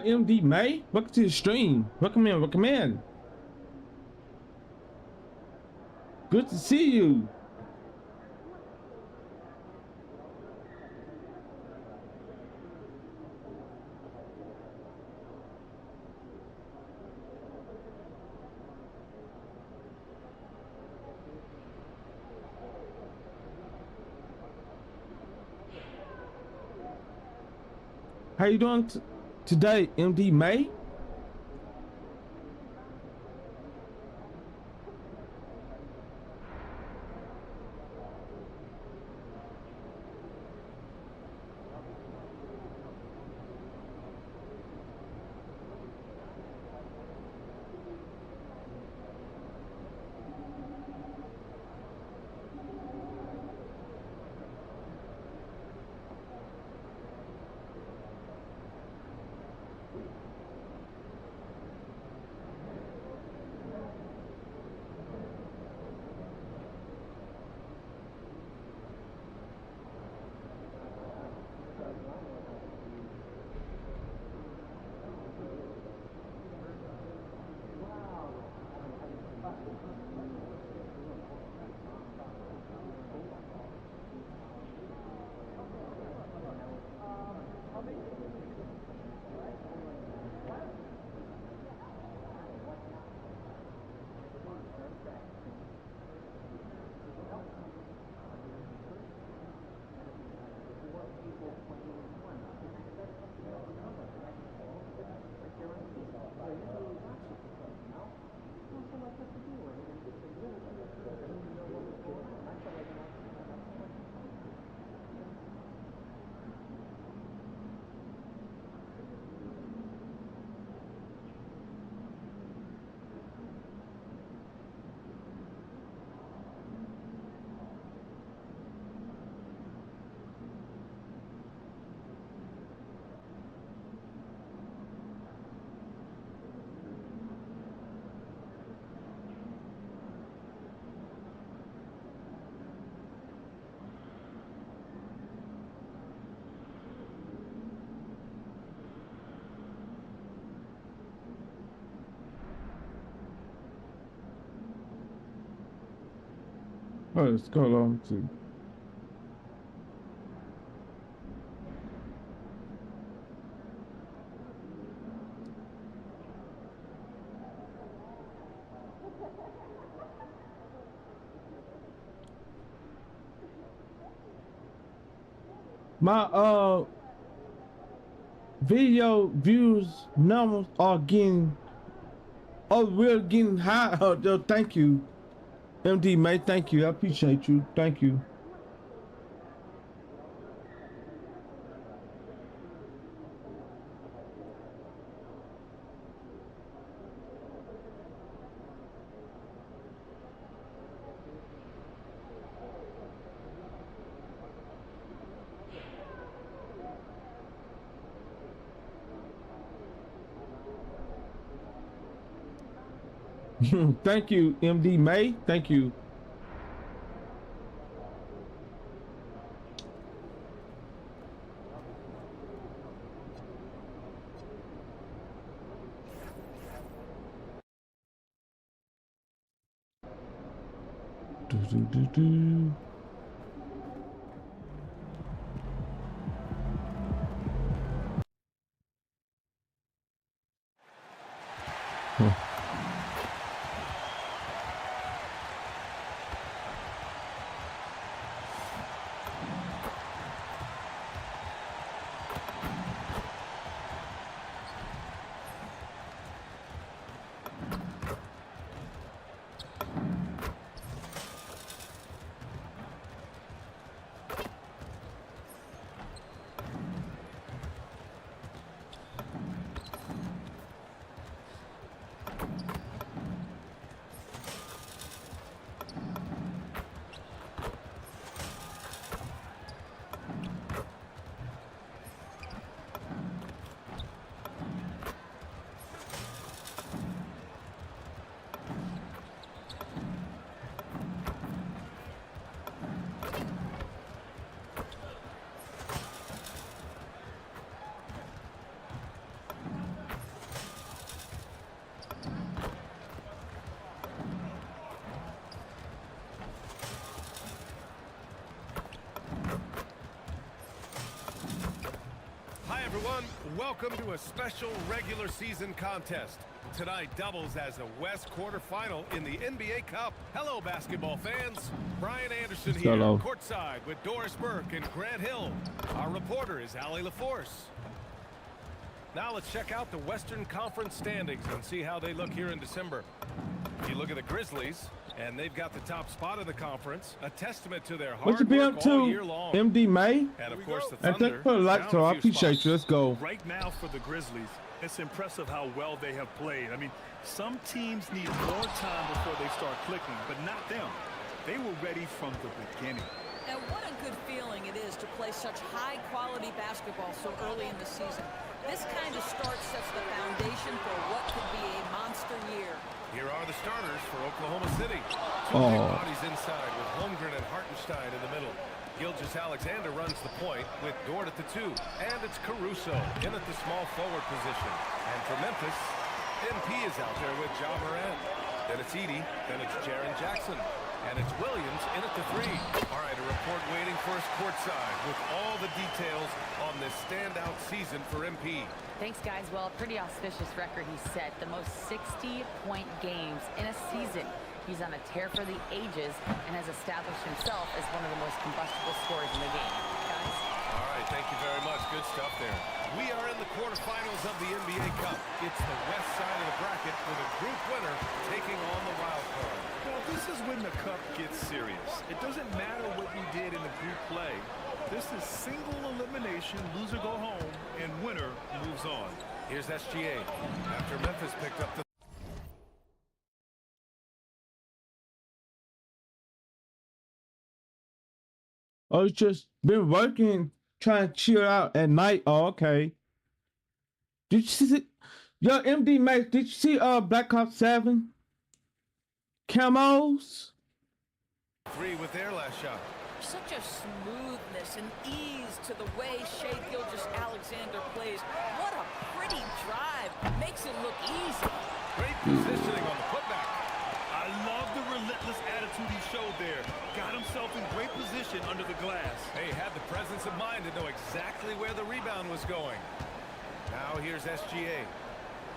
MD May? Welcome to the stream. Welcome in, welcome in. Good to see you. How you doing today, MD May? Oh, let's go along to. My video views numbers are getting, oh, we're getting high. Thank you, MD May. Thank you. I appreciate you. Thank you. Thank you, MD May. Thank you. Do. Huh. Welcome to a special regular season contest. Tonight doubles as a West quarterfinal in the NBA Cup. Hello, basketball fans. Brian Anderson here, Hello. courtside with Doris Burke and Grant Hill. Our reporter is Allie LaForce. Now let's check out the Western Conference standings and see how they look here in December. If you look at the Grizzlies, and they've got the top spot in the conference, a testament to their hard work all year long. MD May? And of course the And Thunder. thanks for the like, so I appreciate you. Let's go. Right now for the Grizzlies, it's impressive how well they have played. I mean, some teams need more time before they start clicking, but not them. They were ready from the beginning. And what a good feeling it is to play such high-quality basketball so early in the season. This kind of start sets the foundation for what could be a monster year. Here are the starters for Oklahoma City. Two big bodies inside with Holmgren and Hartenstein in the middle. Gilgeous-Alexander runs the point with Dort at the 2. And it's Caruso in at the small forward position. And for Memphis, MP is out there with Ja Morant. Then it's Edey. Then it's Jaren Jackson. And it's Williams in at the 3. All right, a report waiting for us courtside with all the details on this standout season for MP. Thanks, guys. Well, a pretty auspicious record he set. The most 60-point games in a season. He's on a tear for the ages and has established himself as one of the most combustible scorers in the game. Guys? All right, thank you very much. Good stuff there. We are in the quarterfinals of the NBA Cup. It's the west side of the bracket with a group winner taking on the wild card. Well, this is when the cup gets serious. It doesn't matter what you did in the group play. This is single elimination, loser go home, and winner moves on. Here's SGA after Memphis picked up the Oh, it's just been working, trying to chill out at night. Oh, okay. Did you see? Yo, MD Max, did you see Black Ops 7? Camos? 3 with their last shot. Such a smoothness and ease to the way Shai Gilgeous-Alexander plays. What a pretty drive. Makes it look easy. Great positioning on the putback. I love the relentless attitude he showed there. Got himself in great position under the glass. He had the presence of mind to know exactly where the rebound was going. Now here's SGA.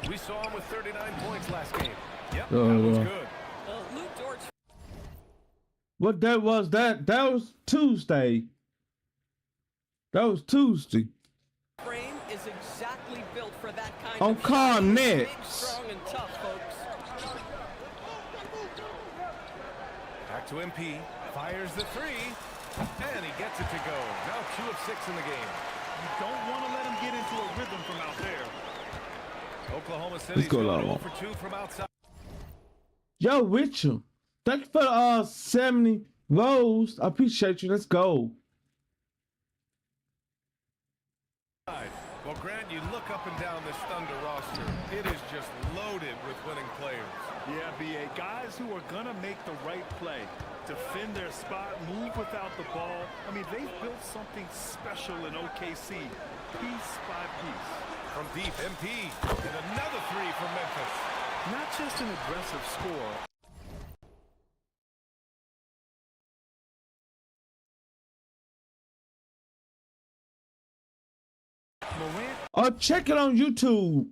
We saw him with 39 points last game. Yep, that was good. Luke Dort's What that was? That was Tuesday. That was Tuesday. frame is exactly built for that kind On of car shot. Big, next. strong, and tough, folks. Back to MP. Fires the 3. And he gets it to go. Now 2 of 6 in the game. You don't want to let him get into a rhythm from out there. Oklahoma City's go, going Lalo. 0 for 2 from outside. Yo, Richard. Thank you for 70 rolls. I appreciate you. Let's go. Well, Grant, you look up and down this Thunder roster. It is just loaded with winning players. Yeah, BA, guys who are going to make the right play, defend their spot, move without the ball. I mean, they've built something special in OKC, piece by piece. From deep, MP, and another 3 from Memphis. Not just an aggressive score. Morant. Oh, check it on YouTube.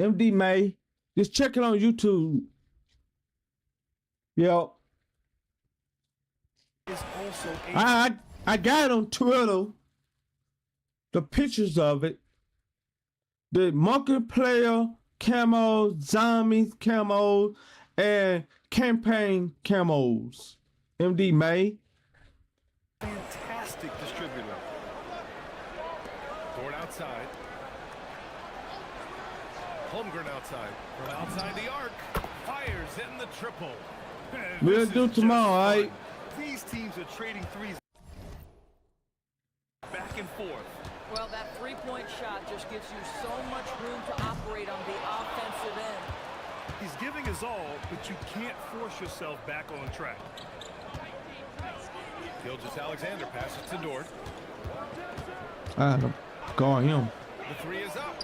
MD May. Just check it on YouTube. Yo. Is also I got it on Twitter. The pictures of it. The market player camos, zombies camos, and campaign camos. MD May. fantastic distributor. Dort outside. Holmgren outside. From outside the arc. Fires in the triple. We'll This do is tomorrow, just all right? fun. These teams are trading threes back and forth. Well, that three-point shot just gives you so much room to operate on the offensive end. He's giving his all, but you can't force yourself back on track. Gilgeous-Alexander passes to Dort. I had to guard him. The 3 is up.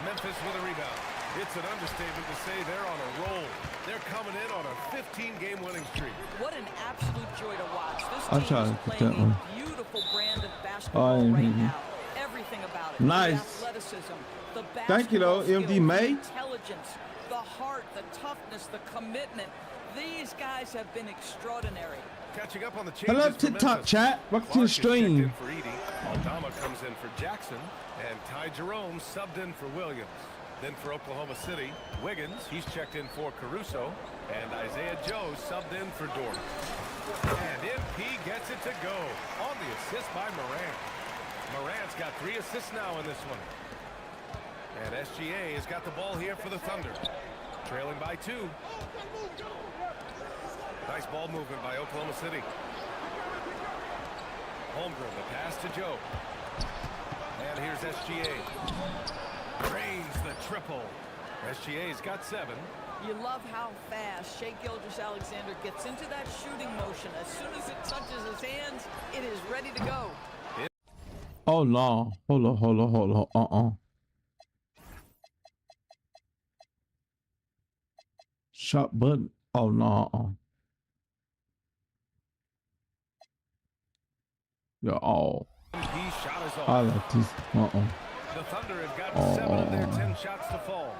Memphis with a rebound. It's an understatement to say they're on a roll. They're coming in on a 15-game winning streak. What an absolute joy to watch. This I'll team try is to get playing that one. a beautiful brand of basketball right now. everything about it. Nice. The athleticism, the Thank you, though, basketball MD skills, May. the intelligence, the heart, the toughness, the commitment. These guys have been extraordinary. Catching up on the changes. Hello, for TikTok Memphis. chat. Welcome to Clark the is checked in stream. for Edey. Aldama comes in for Jackson, and Ty Jerome subbed in for Williams. Then for Oklahoma City, Wiggins, he's checked in for Caruso, and Isaiah Joe subbed in for Dort. And MP gets it to go on the assist by Morant. Morant's got 3 assists now in this one. And SGA has got the ball here for the Thunder. Trailing by 2. Nice ball movement by Oklahoma City. Holmgren, the pass to Joe. And here's SGA. Drains the triple. SGA's got 7. You love how fast Shai Gilgeous-Alexander gets into that shooting motion. As soon as it touches his hands, it is ready to go. Oh no. Hold on. Shot button. Oh no. Yeah, oh. He shot is I off. like this. The Thunder have got 7 of their 10 shots to fall.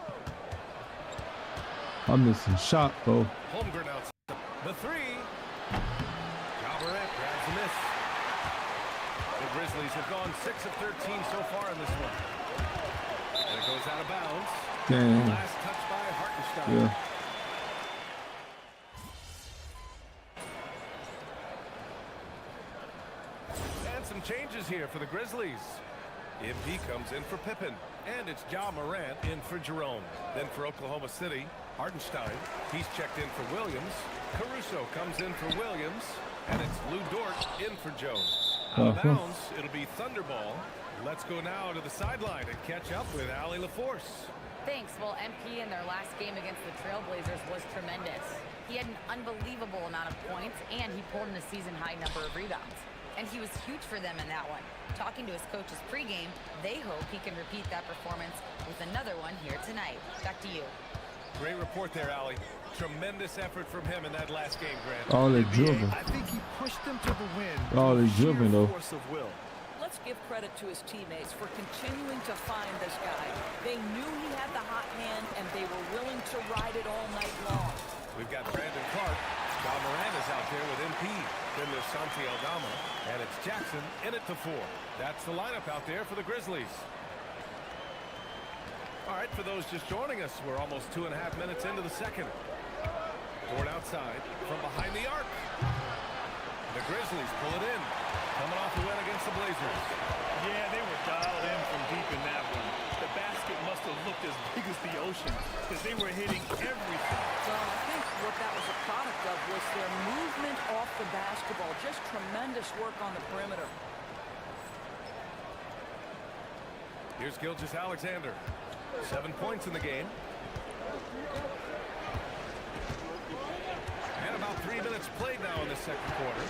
I'm missing shot though. Holmgren out. The 3. Ja Morant grabs the miss. The Grizzlies have gone 6 of 13 so far in this one. And it goes out of bounds. Damn. Last touch by Hartenstein. Yeah. And some changes here for the Grizzlies. MP comes in for Pippen. And it's Ja Morant in for Jerome. Then for Oklahoma City, Hartenstein. He's checked in for Williams. Caruso comes in for Williams. And it's Lou Dort in for Jones. Out of bounds, it'll be Thunderball. Let's go now to the sideline and catch up with Allie LaForce. Thanks. Well, MP in their last game against the Trailblazers was tremendous. He had an unbelievable amount of points, and he pulled in a season-high number of rebounds. And he was huge for them in that one. Talking to his coaches pregame, they hope he can repeat that performance with another one here tonight. Back to you. Great report there, Allie. Tremendous effort from him in that last game, Grant. All they dribbling. I think he pushed them to the win. Oh, they Sheer dribbling, though. Force of will. Let's give credit to his teammates for continuing to find this guy. They knew he had the hot hand, and they were willing to ride it all night long. We've got Brandon Clark. Ja Morant is out there with MP. Then there's Santi Aldama. And it's Jackson in it to 4. That's the lineup out there for the Grizzlies. All right, for those just joining us, we're almost 2.5 minutes into the second. Dort outside from behind the arc. The Grizzlies pull it in. Coming off the win against the Blazers. Yeah, they were dialed in from deep in that one. The basket must have looked as big as the ocean because they were hitting everything. Well, I think what that was a product of was their movement off the basketball. Just tremendous work on the perimeter. Here's Gilgeous-Alexander. 7 points in the game. And about 3 minutes played now in the second quarter.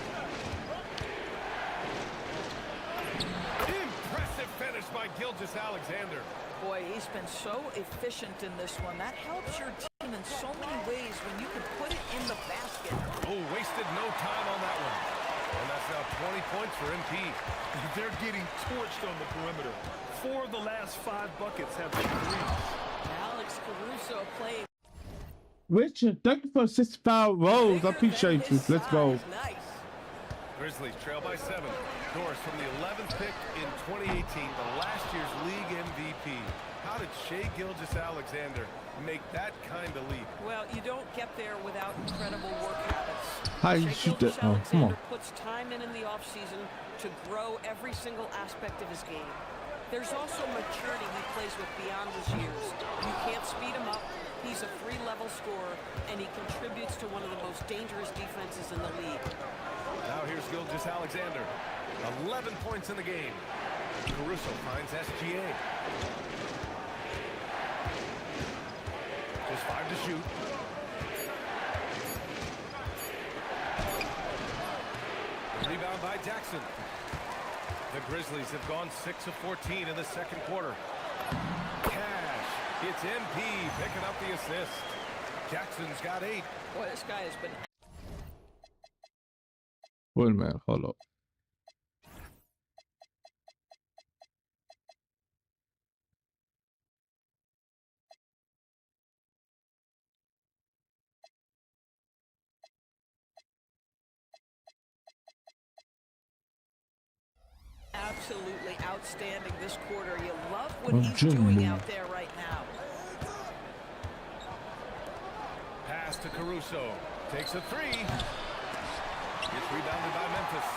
Impressive finish by Gilgeous-Alexander. Boy, he's been so efficient in this one. That helps your team in so many ways when you can put it in the basket. Oh, wasted no time on that one. And that's now 20 points for MP. They're getting torched on the perimeter. 4 of the last 5 buckets have been threes. Alex Caruso played. Richard, thank you for 65 rolls. I appreciate you. Let's go. Nice. Grizzlies trail by 7. Doris from the 11th pick in 2018, the last year's league MVP. How did Shai Gilgeous-Alexander make that kind of leap? Well, you don't get there without incredible work habits. How you Shai shoot that? Oh, come on. Gilgeous-Alexander puts time in the offseason to grow every single aspect of his game. There's also maturity he plays with beyond his years. You can't speed him up. He's a 3-level scorer, and he contributes to one of the most dangerous defenses in the league. Now here's Gilgeous-Alexander. 11 points in the game. Caruso finds SGA. Just 5 to shoot. Rebound by Jackson. The Grizzlies have gone 6 of 14 in the second quarter. Cash. It's MP picking up the assist. Jackson's got 8. Boy, this guy has been... Wait a minute, hold up. absolutely outstanding this quarter. You love what Oh, he's Jimmy. doing out there right now. Pass to Caruso. Takes a three. Gets rebounded by Memphis.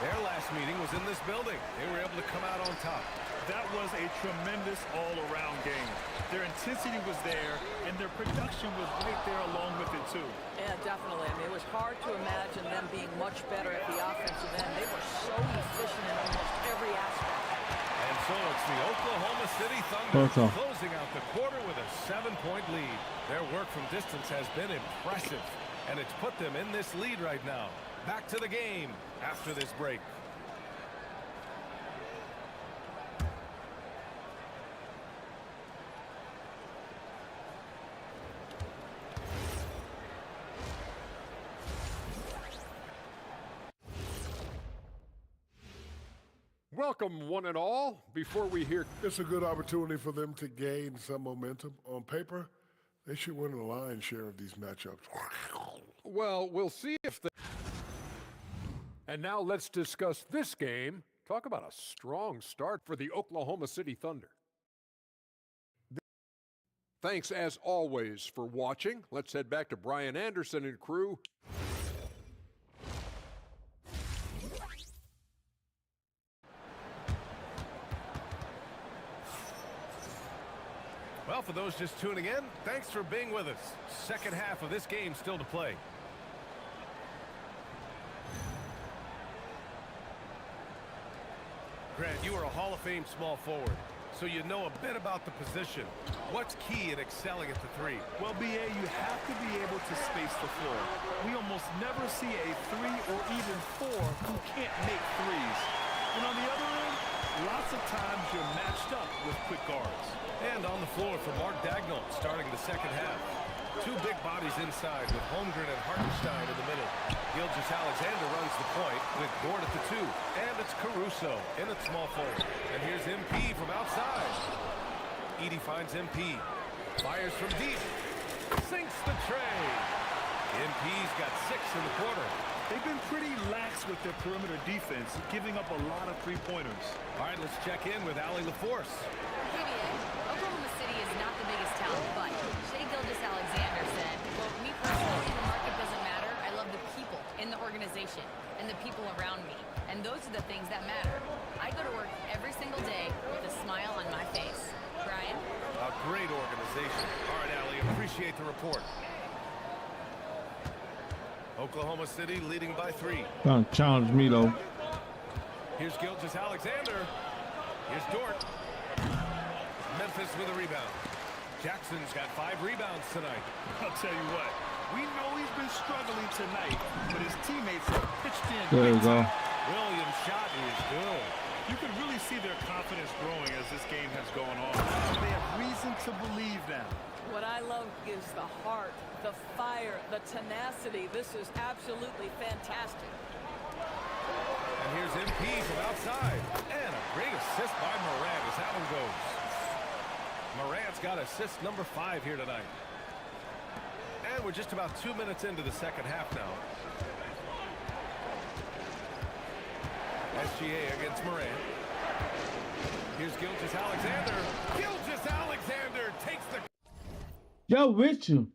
Their last meeting was in this building. They were able to come out on top. That was a tremendous all-around game. Their intensity was there, and their production was right there along with it, too. Yeah, definitely. I mean, it was hard to imagine them being much better at the offensive end. They were so efficient in almost every aspect. And so it's the Oklahoma City Thunder Awesome. closing out the quarter with a 7-point lead. Their work from distance has been impressive, and it's put them in this lead right now. Back to the game after this break. Welcome, one and all. Before we hear... It's a good opportunity for them to gain some momentum. On paper, they should win a lion's share of these matchups. Well, we'll see if they... And now let's discuss this game. Talk about a strong start for the Oklahoma City Thunder. Thanks, as always, for watching. Let's head back to Brian Anderson and crew. Well, for those just tuning in, thanks for being with us. Second half of this game still to play. Grant, you are a Hall of Fame small forward, so you know a bit about the position. What's key in excelling at the three? Well, BA, you have to be able to space the floor. We almost never see a 3 or even 4 who can't make threes. And on the other end, lots of times you're matched up with quick guards. And on the floor for Mark Dagnall, starting the second half. Two big bodies inside with Holmgren and Hartenstein in the middle. Gilgeous-Alexander runs the point with Dort at the 2. And it's Caruso in at small forward. And here's MP from outside. Edey finds MP. Fires from deep. Sinks the tray. MP's got 6 in the quarter. They've been pretty lax with their perimeter defense, giving up a lot of three-pointers. All right, let's check in with Allie LaForce. Hey, Oklahoma City is not the biggest talent, but Shai Gilgeous-Alexander said, well, me personally, the market doesn't matter. I love the people in the organization and the people around me. And those are the things that matter. I go to work every single day with a smile on my face. Brian? A great organization. All right, Allie, appreciate the report. Oklahoma City leading by 3. Trying to challenge me though. Here's Gilgeous-Alexander. Here's Dort. Memphis with a rebound. Jackson's got 5 rebounds tonight. I'll tell you what, we know he's been struggling tonight, but his teammates have pitched in. There you go. Williams' shot is good. You can really see their confidence growing as this game has gone on. They have reason to believe now. What I love is the heart, the fire, the tenacity. This is absolutely fantastic. And here's MP from outside. And a great assist by Morant as that one goes. Morant's got assist number 5 here tonight. And we're just about 2 minutes into the second half now. SGA against Morant. Here's Gilgeous-Alexander. Gilgeous-Alexander takes the... Yo, with you.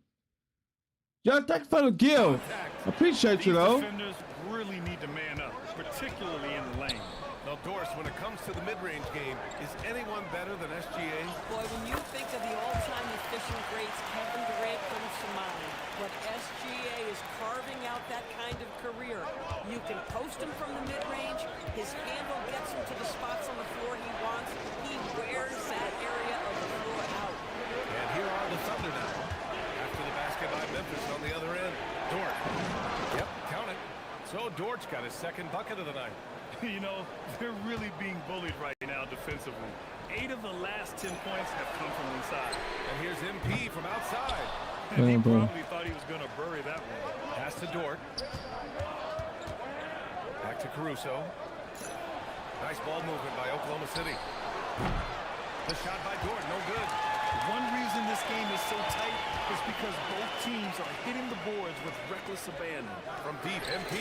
Yo, thanks for the gift. Appreciate you These though. defenders really need to man up, particularly in the lane. Now, Doris, when it comes to the mid-range game, is anyone better than SGA? Boy, when you think of the all-time efficient greats, Kevin Durant comes to mind. But SGA is carving out that kind of career. You can post him from the mid-range. His handle gets him to the spots on the floor he wants. He wears that area of the floor out. And here are the Thunder now. After the basket by Memphis on the other end. Dort. Yep, count it. So Dort's got his second bucket of the night. You know, they're really being bullied right now defensively. 8 of the last 10 points have come from inside. And here's MP from outside. And he bro. probably thought he was going to bury that one. Pass to Dort. Back to Caruso. Nice ball movement by Oklahoma City. The shot by Dort, no good. One reason this game is so tight is because both teams are hitting the boards with reckless abandon. From deep, MP.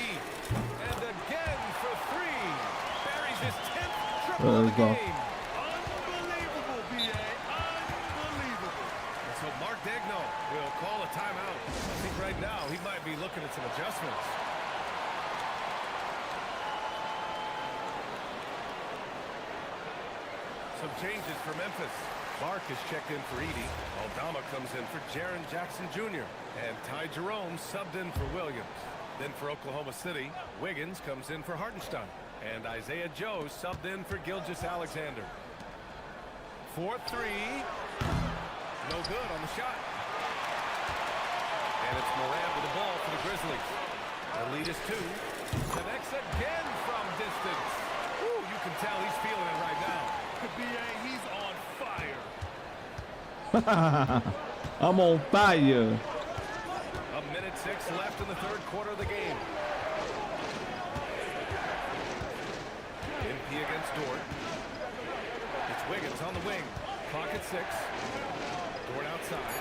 And again for 3. Buries his 10th triple of the go. game. Unbelievable, B.A. Unbelievable. And so Mark Degno will call a timeout. I think right now he might be looking at some adjustments. Some changes for Memphis. Clark is checked in for Edie. Aldama comes in for Jaren Jackson Jr. And Ty Jerome subbed in for Williams. Then for Oklahoma City, Wiggins comes in for Hartenstein. And Isaiah Joe subbed in for Gilgeous Alexander. 4-3. No good on the shot. And it's Moran with the ball for the Grizzlies. The lead is 2. Connects again from distance. Ooh, you can tell he's feeling it right now. B.A., he's on fire. I'm on fire. A minute 6 left in the third quarter of the game. MP against Dort. It's Wiggins on the wing. Clock at 6. Dort outside.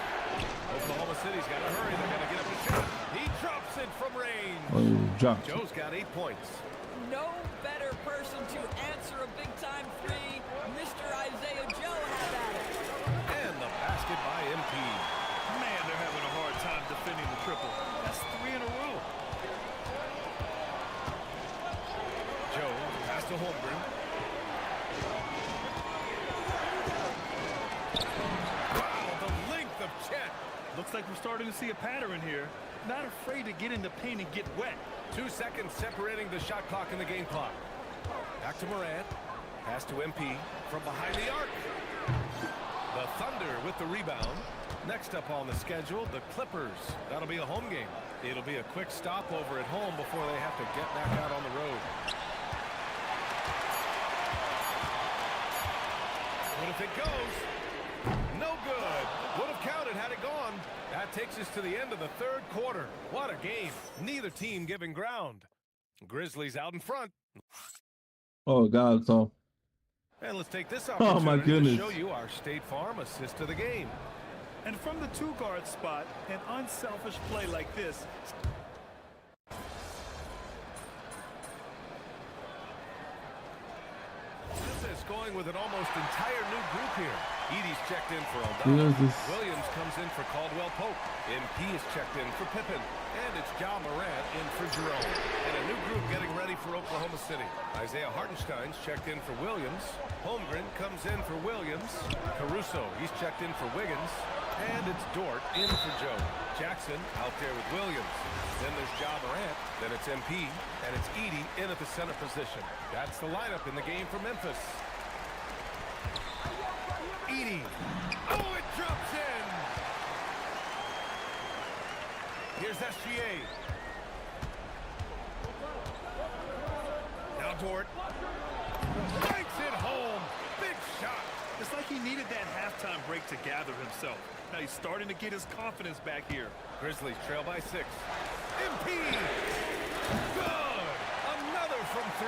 Oklahoma City's got to hurry. They're going to get up a shot. He drops it from range. Oh, drop. Joe's got 8 points. No better person to answer a big-time three. Mr. Isaiah Joe had at it. And the basket by MP. Man, they're having a hard time defending the triple. That's 3 in a row. Joe pass to Holmgren. Wow, the length of Chet. Looks like we're starting to see a pattern here. Not afraid to get in the paint and get wet. 2 seconds separating the shot clock and the game clock. Back to Morant. Pass to MP from behind the arc. The Thunder with the rebound. Next up on the schedule, the Clippers. That'll be a home game. It'll be a quick stopover at home before they have to get back out on the road. What if it goes? No good. Would have counted had it gone. That takes us to the end of the third quarter. What a game. Neither team giving ground. Grizzlies out in front. Oh, God, so. And let's take this Oh, opportunity my goodness. to show you our State Farm assist of the game. And from the 2-guard spot, an unselfish play like this. Memphis going with an almost entire new group here. Edie's checked in for Who Aldama. is this? Williams comes in for Caldwell Pope. MP is checked in for Pippen. And it's John Morant in for Jerome. And a new group getting ready for Oklahoma City. Isaiah Hartenstein's checked in for Williams. Holmgren comes in for Williams. Caruso, he's checked in for Wiggins. And it's Dort in for Joe. Jackson out there with Williams. Then there's John Morant. Then it's MP. And it's Edie in at the center position. That's the lineup in the game for Memphis. Edie. Oh, it drops in. Here's SGA. Now Dort. Banks it home. Big shot. It's like he needed that halftime break to gather himself. Now he's starting to get his confidence back here. Grizzlies trail by 6. MP. Good. Another from 3.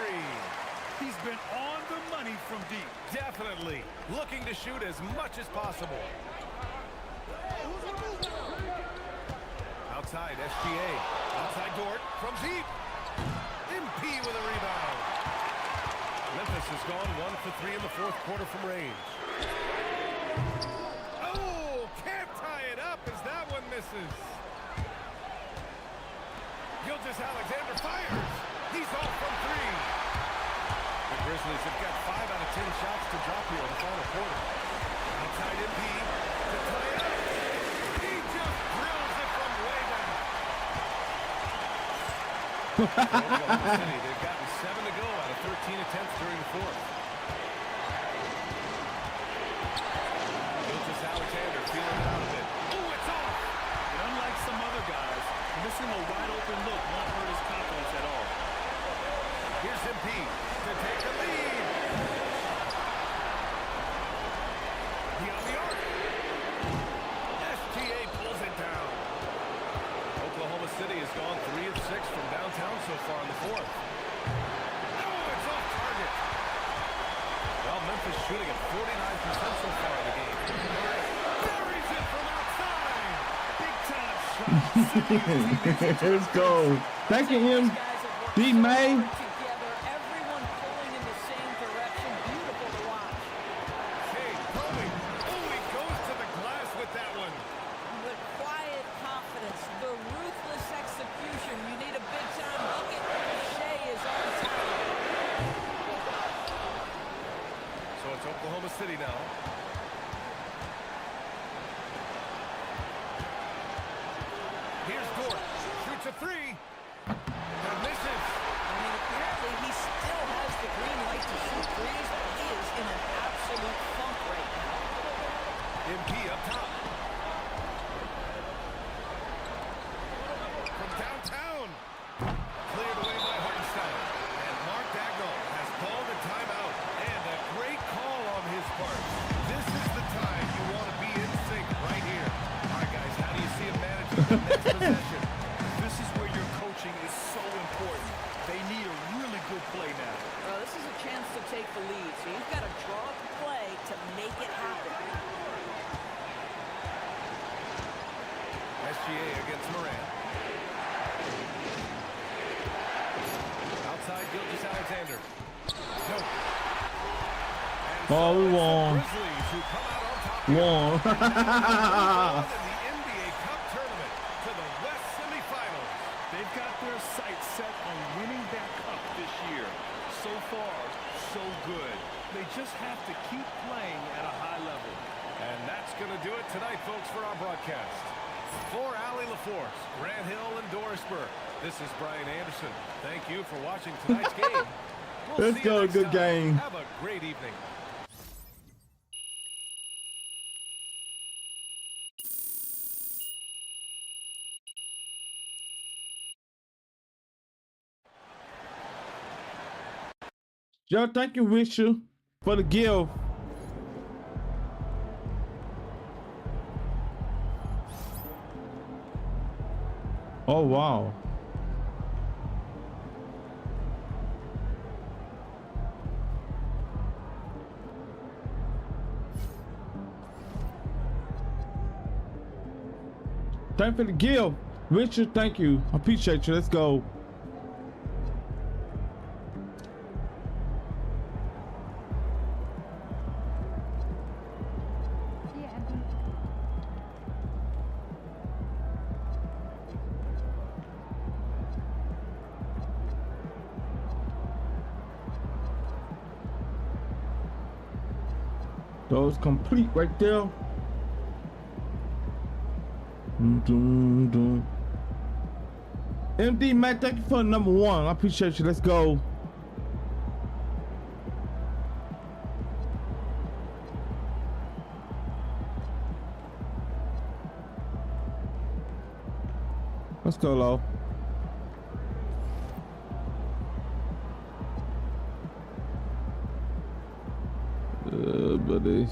He's been on the money from deep. Definitely. Looking to shoot as much as possible. Outside, SGA. Outside Dort from deep. MP with a rebound. Memphis has gone 1 for 3 in the fourth quarter from range. Oh, can't tie it up as that one misses. Gilgeous Alexander fires. He's off from 3. The Grizzlies have got 5 out of 10 shots to drop here in the final quarter. Outside MP to tie it up. He just drills it from way back. Oklahoma City, they've gotten 7 to go out of 13 attempts during the fourth. Gilgeous Alexander feeling it out a bit. Oh, it's off! And unlike some other guys, missing a wide open look won't hurt his confidence at all. Here's MP to take the lead. Beyond the arc. SGA pulls it down. Oklahoma City has gone 3 of 6 from downtown so far in the fourth. Oh, it's off target. Well, Memphis shooting at 49% so far in the game. Buries it from outside. Big time shot. Let's go. Thank you, him. D. May. Together, everyone pulling in the same direction. three. And misses. I mean, apparently he still has the green light to shoot threes, but he is in an absolute funk right now. MP up top. From downtown. Cleared away by Hartenstein. And Mark Dagnall has called a timeout. And a great call on his part. This is the time you want to be in sync right here. All right, guys, how do you see him managing the next possession? This is where your coaching is so important. They need a really good play now. This is a chance to take the lead, so you've got to draw up a play to make it happen. SGA against Moran. Outside Gilgeous-Alexander. No. Oh, we won. Grizzlies who come out on top. Won. In the NBA Cup tournament to the West semifinals. They've got their sights set on winning that cup this year. So far, so good. They just have to keep playing at a high level. And that's going to do it tonight, folks, for our broadcast. For Allie LaForce, Grant Hill, and Doris Burke, this is Brian Anderson. Thank you for watching tonight's game. We'll Let's see you go, next good time. game. Have a great evening. Yo, thank you, Richard, for the gift. Oh, wow. Thank you for the gift. Richard, thank you. I appreciate you. Let's go. Those complete right there. MD Matt, thank you for number one. I appreciate you. Let's go. Let's go, Lo. Buddy.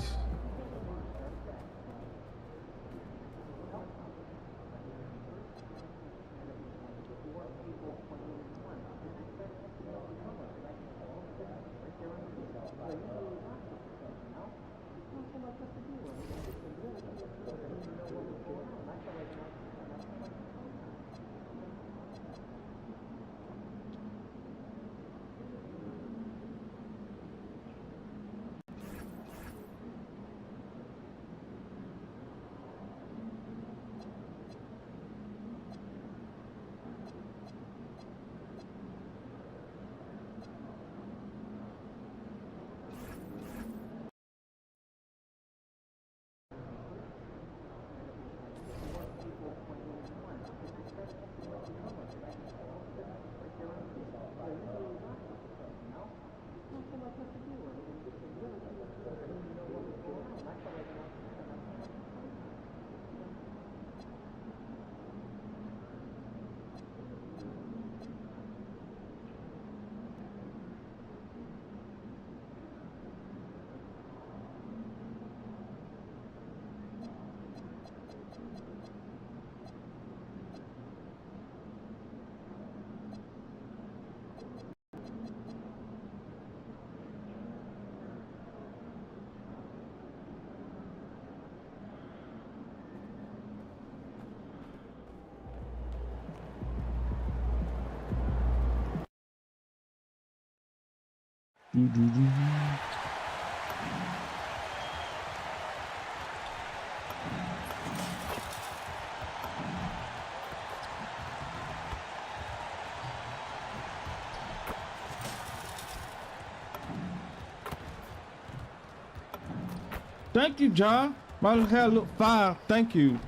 Thank you, John. My hair look fire. Thank you.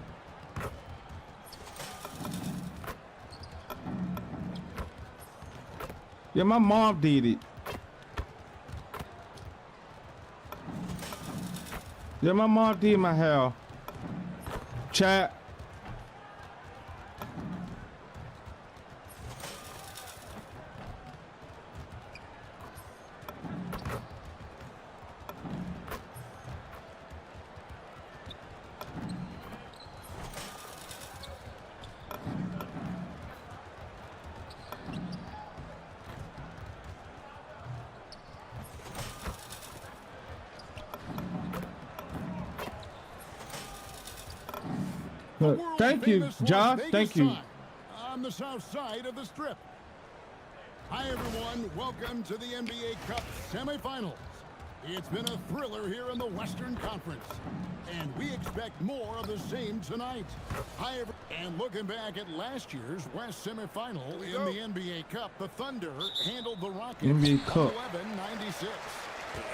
Yeah, my mom did it. Yeah, my mom did my hair. Chat. Thank you, Josh. Thank you. On the south side of the strip. Hi, everyone. Welcome to the NBA Cup semifinals. It's been a thriller here in the Western Conference, and we expect more of the same tonight. And looking back at last year's West semifinal in the NBA Cup, the Thunder handled the Rockets 11-96.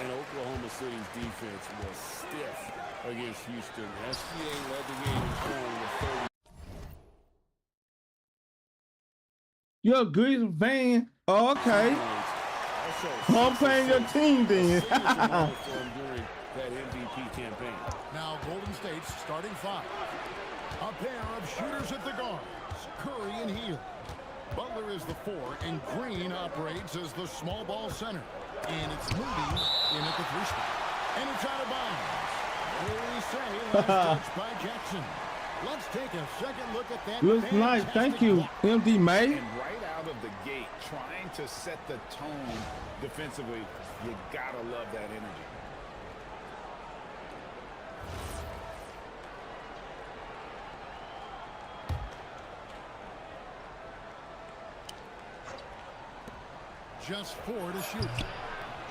And Oklahoma City's defense was stiff against Houston. SGA led the game in scoring with 30. You're a good fan. Oh, okay. I'm playing your team then. During that MVP campaign. Now Golden State's starting five. A pair of shooters at the guards, Curry and Hield. Butler is the four, and Green operates as the small ball center. And it's Moody in at the three spot. And it's out of bounds. We say last touch by Jackson. Let's take a second look at that. Looks nice. Thank you, MD May. And right out of the gate, trying to set the tone defensively, you gotta love that energy. Just four to shoot.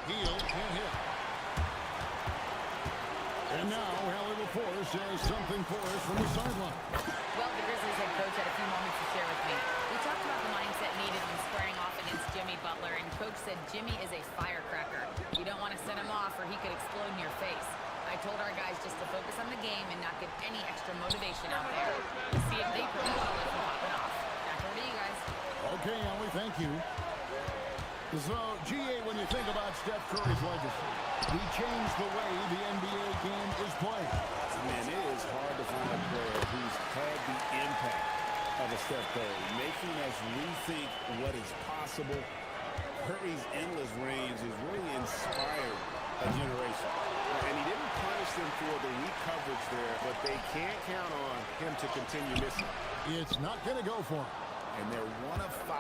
Hield can't hit. And now Hallie LaForce says something for us from the sideline. Well, the Grizzlies head coach had a few moments to share with me. We talked about the mindset needed when squaring off against Jimmy Butler, and coach said Jimmy is a firecracker. You don't want to set him off or he could explode in your face. I told our guys just to focus on the game and not give any extra motivation out there. To see if they prevent Butler from popping off. Back over to you guys. Okay, Hallie, thank you. So, GA, when you think about Steph Curry's legacy, he changed the way the NBA game is played. Man, it is hard to find a player who's had the impact of a Steph Curry, making us rethink what is possible. Curry's endless range has really inspired a generation. And he didn't punish them for the weak coverage there, but they can't count on him to continue missing. It's not going to go for him. And they're 1 of 5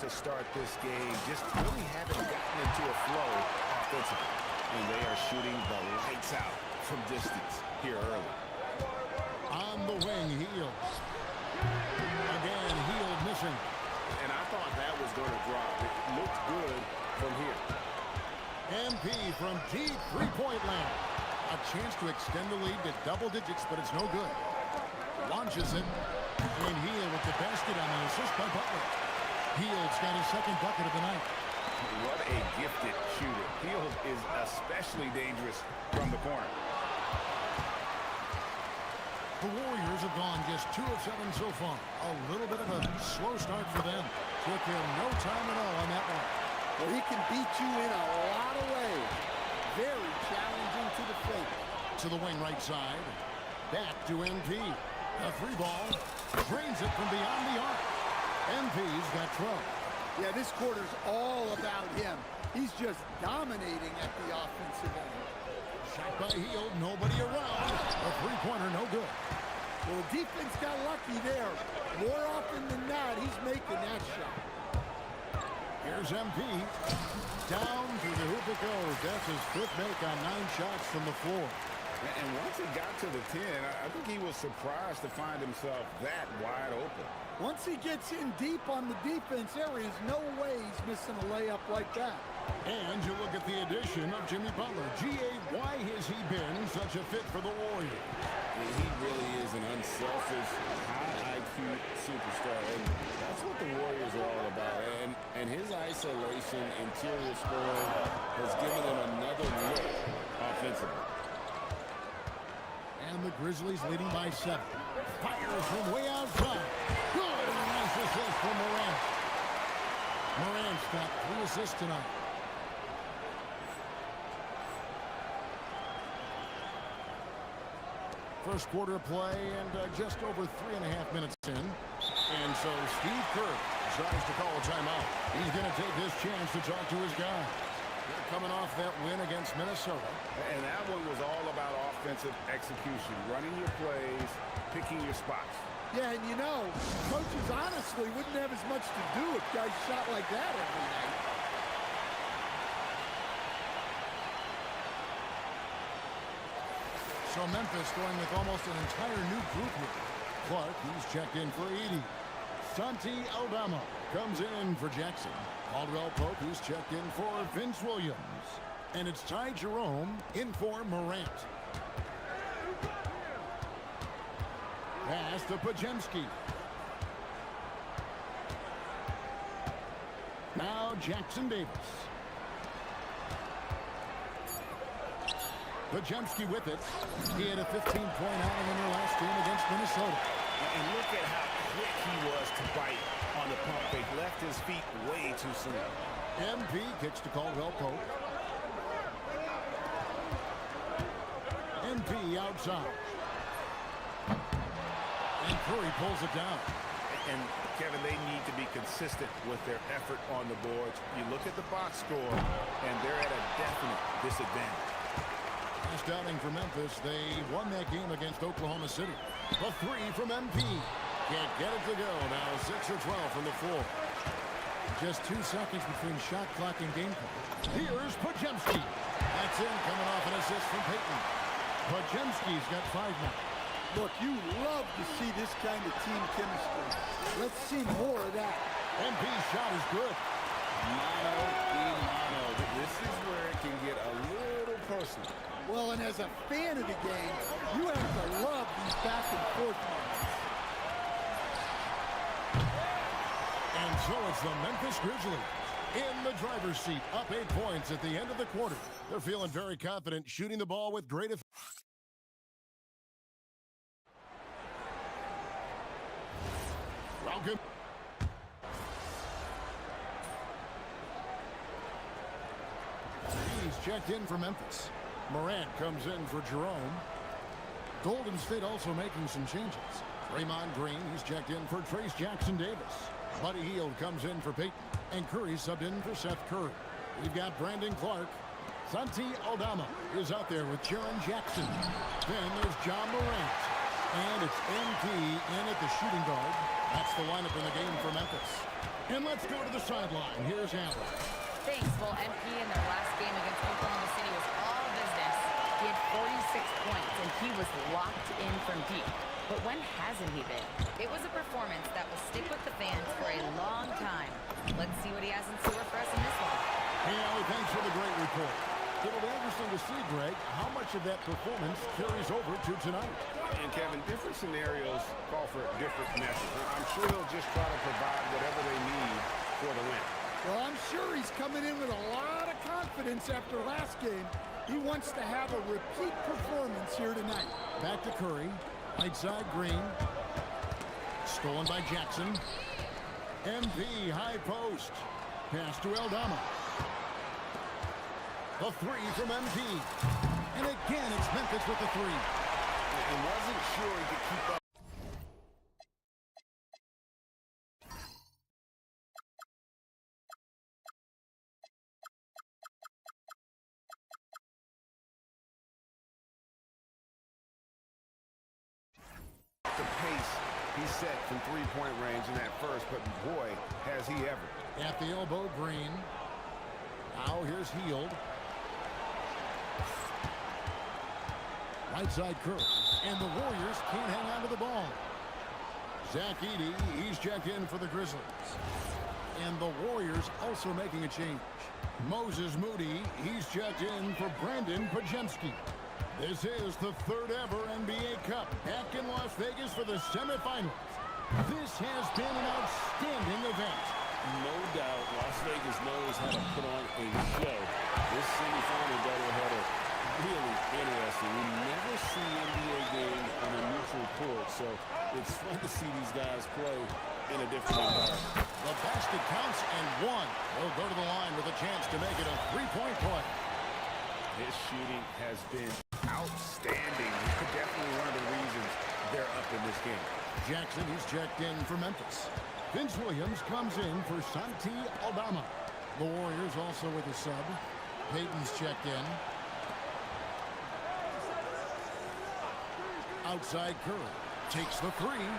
to start this game. Just really haven't gotten into a flow offensively. And they are shooting the lights out from distance here early. On the wing, Hield. Again, Hield missing. And I thought that was going to drop. It looked good from here. MP from deep three-point land. A chance to extend the lead to double digits, but it's no good. Launches it. And Hield with the basket on the assist by Butler. Hield's got his second bucket of the night. What a gifted shooter. Hield is especially dangerous from the corner. The Warriors have gone just 2 of 7 so far. A little bit of a slow start for them. Took him no time at all on that one. Well, he can beat you in a lot of ways. Very challenging to defend. To the wing right side. Back to MP. A free ball. Drains it from beyond the arc. MP's got 12. Yeah, this quarter's all about him. He's just dominating at the offensive end. Shot by Hield, nobody around. A three-pointer, no good. Well, the defense got lucky there. More often than not, he's making that shot. Here's MP. Down to the hoop it goes. That's his 5th make on 9 shots from the floor. And once it got to the 10, I think he was surprised to find himself that wide open. Once he gets in deep on the defense, there is no way he's missing a layup like that. And you look at the addition of Jimmy Butler. GA, why has he been such a fit for the Warriors? He really is an unselfish, high IQ superstar. And that's what the Warriors are all about. And his isolation, interior scoring has given them another look offensively. And the Grizzlies leading by 7. Fires from way outside. Good. And a nice assist from Morant. Morant's got 3 assists tonight. First quarter of play and just over 3.5 minutes in. And so Steve Kerr decides to call a timeout. He's going to take this chance to talk to his guys. They're coming off that win against Minnesota. And that one was all about offensive execution, running your plays, picking your spots. Yeah, and you know, coaches honestly wouldn't have as much to do if guys shot like that every night. So Memphis going with almost an entire new group here. Clark, he's checked in for Edey. Santi Aldama comes in for Jackson. Caldwell Pope, he's checked in for Vince Williams. And it's Ty Jerome in for Morant. Pass to Pajemski. Now Jackson Davis. Pajemski with it. He had a 15-point outing in their last game against Minnesota. And look at how quick he was to bite on the pump fake. Left his feet way too soon. MP kicks to Caldwell Pope. MP outside. And Curry pulls it down. And Kevin, they need to be consistent with their effort on the boards. You look at the box score, and they're at a definite disadvantage. Last outing for Memphis, they won that game against Oklahoma City. A 3 from MP. Can't get it to go. Now 6 or 12 from the floor. Just 2 seconds between shot clock and game clock. Here's Pajemski. That's in, coming off an assist from Payton. Pajemski's got 5 now. Look, you love to see this kind of team chemistry. Let's see more of that. MP's shot is good. Mano y mano. This is where it can get a little personal. Well, and as a fan of the game, you have to love these back and forth moments. And so it's the Memphis Grizzlies in the driver's seat, up 8 points at the end of the quarter. They're feeling very confident, shooting the ball with great effect. Welcome. He's checked in for Memphis. Morant comes in for Jerome. Golden State also making some changes. Draymond Green, he's checked in for Trace Jackson Davis. Buddy Hield comes in for Payton. And Curry subbed in for Seth Curry. We've got Brandon Clark. Santi Aldama is out there with Jaren Jackson. Then there's John Morant. And it's MP in at the shooting guard. That's the lineup in the game for Memphis. And let's go to the sideline. Here's Allen. Thanks. Well, MP in their last game against Oklahoma City was all business. He had 46 points, and he was locked in from deep. But when hasn't he been? It was a performance that will stick with the fans for a long time. Let's see what he has in store for us in this one. Hey, Allie, thanks for the great report. It'll be interesting to see, Greg, how much of that performance carries over to tonight. And Kevin, different scenarios call for different methods. I'm sure he'll just try to provide whatever they need for the win. Well, I'm sure he's coming in with a lot of confidence after last game. He wants to have a repeat performance here tonight. Back to Curry. Right side, Green. Stolen by Jackson. MP, high post. Pass to Aldama. The 3 from MP. And again, it's Memphis with the 3. And wasn't sure he could keep up. The pace he set from three-point range in that first, but boy, has he ever. At the elbow, Green. Now here's Hield. Right side, Curry. And the Warriors can't hang on to the ball. Zach Edey, he's checked in for the Grizzlies. And the Warriors also making a change. Moses Moody, he's checked in for Brandon Pajemski. This is the third ever NBA Cup back in Las Vegas for the semifinals. This has been an outstanding event. No doubt Las Vegas knows how to put on a show. This semifinal doubleheader really interesting. We never see NBA games on a neutral court, so it's fun to see these guys play in a different environment. The basket counts and one. They'll go to the line with a chance to make it a three-point play. His shooting has been outstanding. Definitely one of the reasons they're up in this game. Jackson, he's checked in for Memphis. Vince Williams comes in for Santi Aldama. The Warriors also with a sub. Payton's checked in. Outside Curry. Takes the three.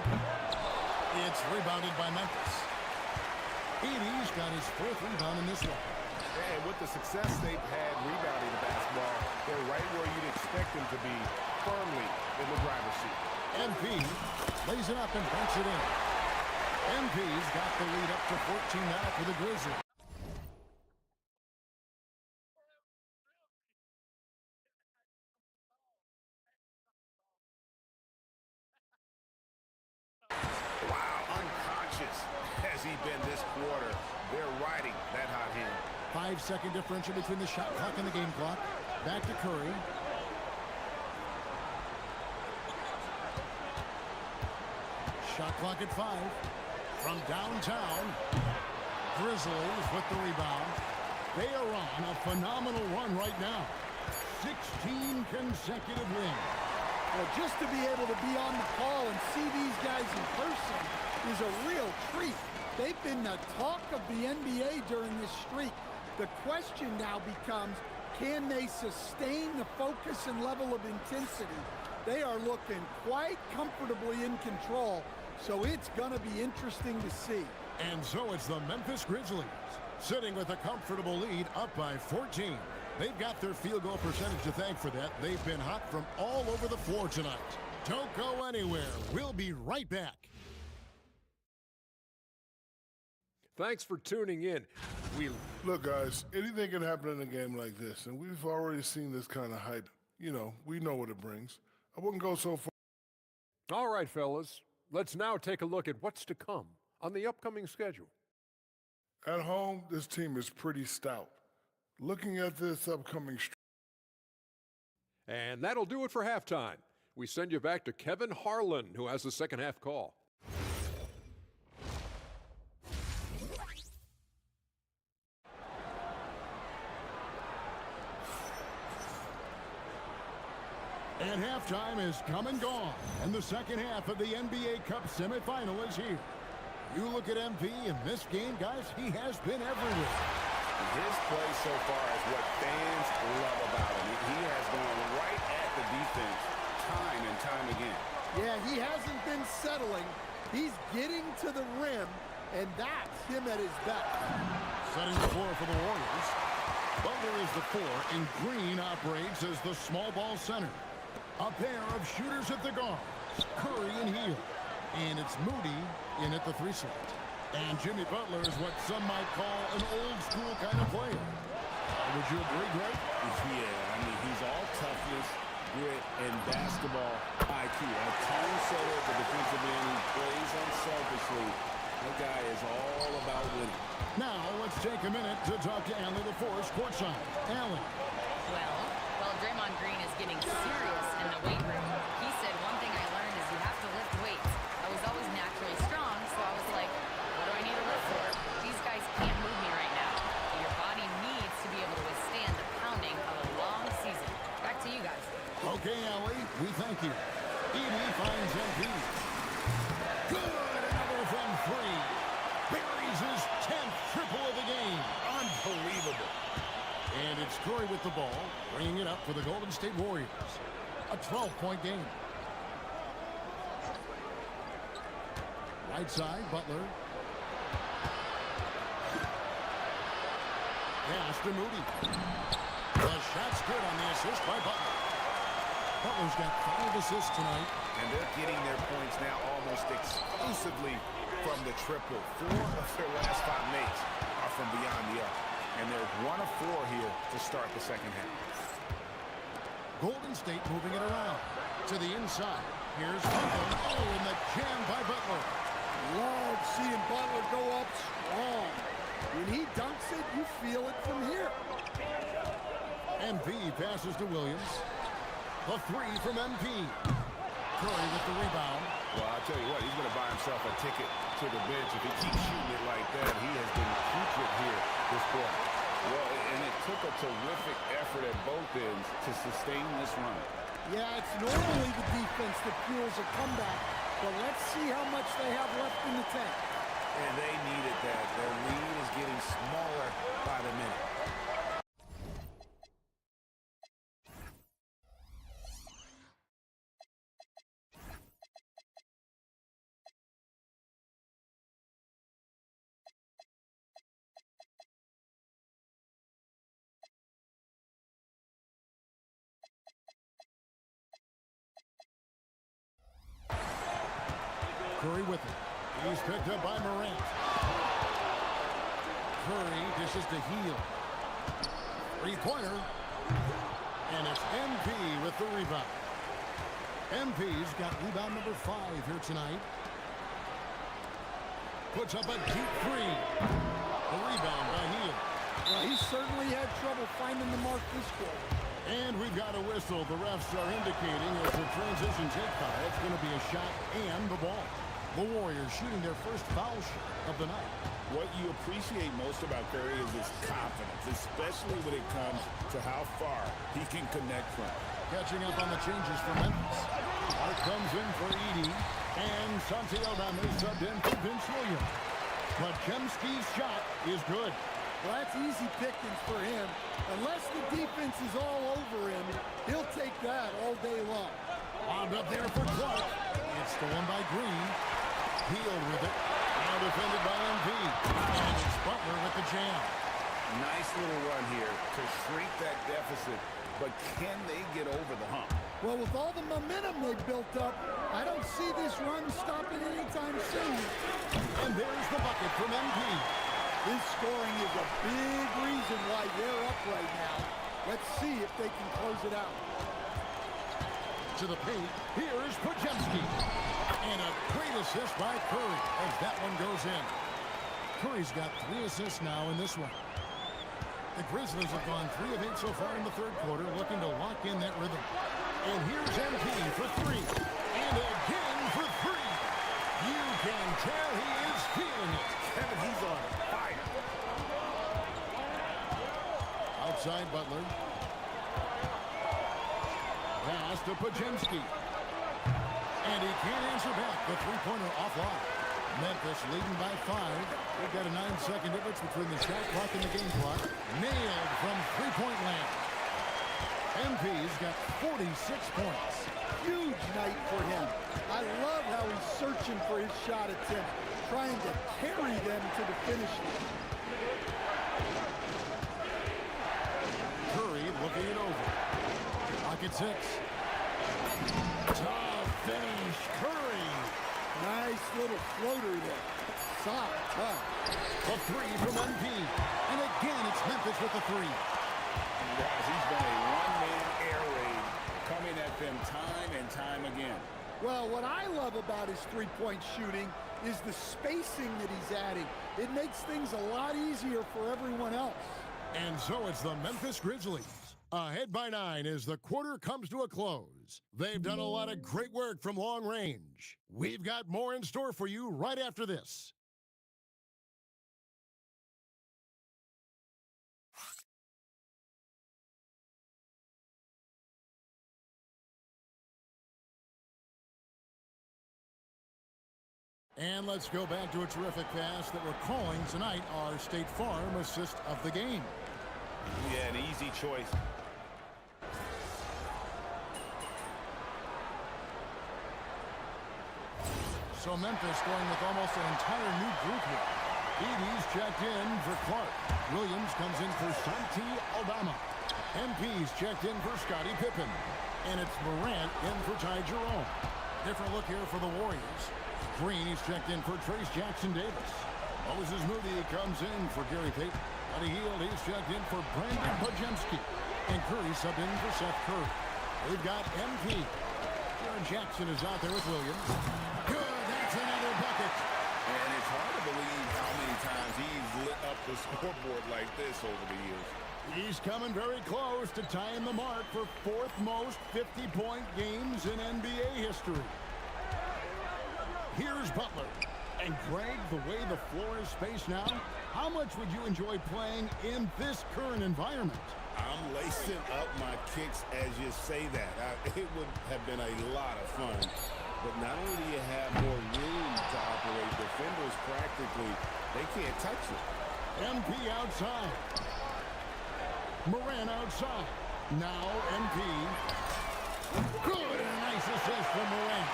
It's rebounded by Memphis. Edey's got his fourth rebound in this one. And with the success they've had rebounding the basketball, they're right where you'd expect them to be, firmly in the driver's seat. MP lays it up and banks it in. MP's got the lead up to 14 now for the Grizzlies. Wow, unconscious has he been this quarter. They're riding that hot hand. 5-second differential between the shot clock and the game clock. Back to Curry. Shot clock at 5. From downtown, Grizzlies with the rebound. They are on a phenomenal run right now. 16 consecutive wins. Well, just to be able to be on the call and see these guys in person is a real treat. They've been the talk of the NBA during this streak. The question now becomes, can they sustain the focus and level of intensity? They are looking quite comfortably in control, so it's going to be interesting to see. And so it's the Memphis Grizzlies, sitting with a comfortable lead up by 14. They've got their field goal percentage to thank for that. They've been hot from all over the floor tonight. Don't go anywhere. We'll be right back. Thanks for tuning in. Look, guys, anything can happen in a game like this, and we've already seen this kind of hype. You know, we know what it brings. I wouldn't go so far. All right, fellas. Let's now take a look at what's to come on the upcoming schedule. At home, this team is pretty stout. Looking at this upcoming And that'll do it for halftime. We send you back to Kevin Harlan, who has the second half call. And halftime is come and gone, and the second half of the NBA Cup semifinal is here. You look at MP in this game, guys, he has been everywhere. His play so far is what fans love about him. He has gone right at the defense time and time again. Yeah, he hasn't been settling. He's getting to the rim, and that's him at his best. Setting the floor for the Warriors. Butler is the 4, and Green operates as the small ball center. A pair of shooters at the guards, Curry and Hield. And it's Moody in at the 3 slot. And Jimmy Butler is what some might call an old-school kind of player. Would you agree, Greg? Yeah, I mean, he's all toughness, grit, and basketball IQ. A tone setter at the defensive end who plays unselfishly. That guy is all about winning. Now, let's take a minute to talk to Allie LaForce courtside. Allie. Well, Draymond Green is getting serious in the weight room. He said one thing I learned is you have to lift weights. I was always naturally strong, so I was like, what do I need to lift for? These guys can't move me right now. Your body needs to be able to withstand the pounding of a long season. Back to you guys. Okay, Allie, we thank you. Edey finds MP. Good, another from 3. Buries his 10th triple of the game. Unbelievable. And it's Curry with the ball, bringing it up for the Golden State Warriors. A 12-point game. Right side, Butler. Pass to Moody. The shot's good on the assist by Butler. Butler's got 5 assists tonight. And they're getting their points now almost exclusively from the triple. 4 of their last 5 makes are from beyond the arc. And they're 1 of 4 here to start the second half. Golden State moving it around to the inside. Here's Butler. Oh, and the jam by Butler. Love seeing Butler go up strong. When he dunks it, you feel it from here. MP passes to Williams. The 3 from MP. Curry with the rebound. Well, I'll tell you what, he's going to buy himself a ticket to the bench. If he keeps shooting it like that, he has been putrid here this quarter. Well, and it took a terrific effort at both ends to sustain this run. Yeah, it's normally the defense that fuels a comeback, but let's see how much they have left in the tank. And they needed that. Their lead is getting smaller by the minute. Curry with it. He's picked up by Morant. Curry dishes to Heel. Three-pointer. And it's MP with the rebound. MP's got rebound number 5 here tonight. Puts up a deep three. A rebound by Heel. Well, he certainly had trouble finding the mark this quarter. And we've got a whistle. The refs are indicating as the transition take foul. It's going to be a shot and the ball. The Warriors shooting their first foul shot of the night. What you appreciate most about Curry is his confidence, especially when it comes to how far he can connect from. Catching up on the changes for Memphis. Hart comes in for Edey. And Santi Aldama is subbed in for Vince Williams. But Kemsky's shot is good. Well, that's easy pickings for him. Unless the defense is all over him, he'll take that all day long. Wound up there for Clark. It's stolen by Green. Healed with it. Now defended by MP. And it's Butler with the jam. Nice little run here to shrink that deficit, but can they get over the hump? Well, with all the momentum they built up, I don't see this run stopping anytime soon. And there's the bucket from MP. His scoring is a big reason why they're up right now. Let's see if they can close it out. To the paint, here's Podziemski. And a great assist by Curry as that one goes in. Curry's got 3 assists now in this one. The Grizzlies have gone 3 of 8 so far in the third quarter, looking to lock in that rhythm. And here's MP for 3. And again for 3. You can tell he is feeling it. Kevin, he's on fire. Outside Butler. Pass to Podziemski. And he can't answer back. The three-pointer offline. Memphis leading by 5. We've got a 9-second difference between the shot clock and the game clock. Nailed from three-point land. MP's got 46 points. Huge night for him. I love how he's searching for his shot attempt, trying to carry them to the finish line. Curry looking it over. Pocket 6. Tough finish. Curry. Nice little floater there. Soft, tough. A 3 from MP. And again, it's Memphis with the 3. Guys, he's been a one-man air raid coming at them time and time again. Well, what I love about his three-point shooting is the spacing that he's adding. It makes things a lot easier for everyone else. And so it's the Memphis Grizzlies. Ahead by 9 as the quarter comes to a close. They've done a lot of great work from long range. We've got more in store for you right after this. And let's go back to a terrific pass that we're calling tonight our State Farm assist of the game. Yeah, an easy choice. So Memphis going with almost an entire new group here. Edey's checked in for Clark. Williams comes in for Santi Aldama. MP's checked in for Scottie Pippen. And it's Morant in for Ty Jerome. Different look here for the Warriors. Green is checked in for Trace Jackson-Davis. Moses Moody comes in for Gary Payton. Buddy Hield, he's checked in for Brandon Podziemski. And Curry subbed in for Seth Curry. We've got MP. Jaren Jackson is out there with Williams. Good, that's another bucket. And it's hard to believe how many times he's lit up the scoreboard like this over the years. He's coming very close to tying the mark for fourth most 50-point games in NBA history. Here's Butler. And Greg, the way the floor is spaced now, how much would you enjoy playing in this current environment? I'm lacing up my kicks as you say that. It would have been a lot of fun. But not only do you have more room to operate, defenders practically, they can't touch it. MP outside. Moran outside. Now MP. Good, and a nice assist from Moran.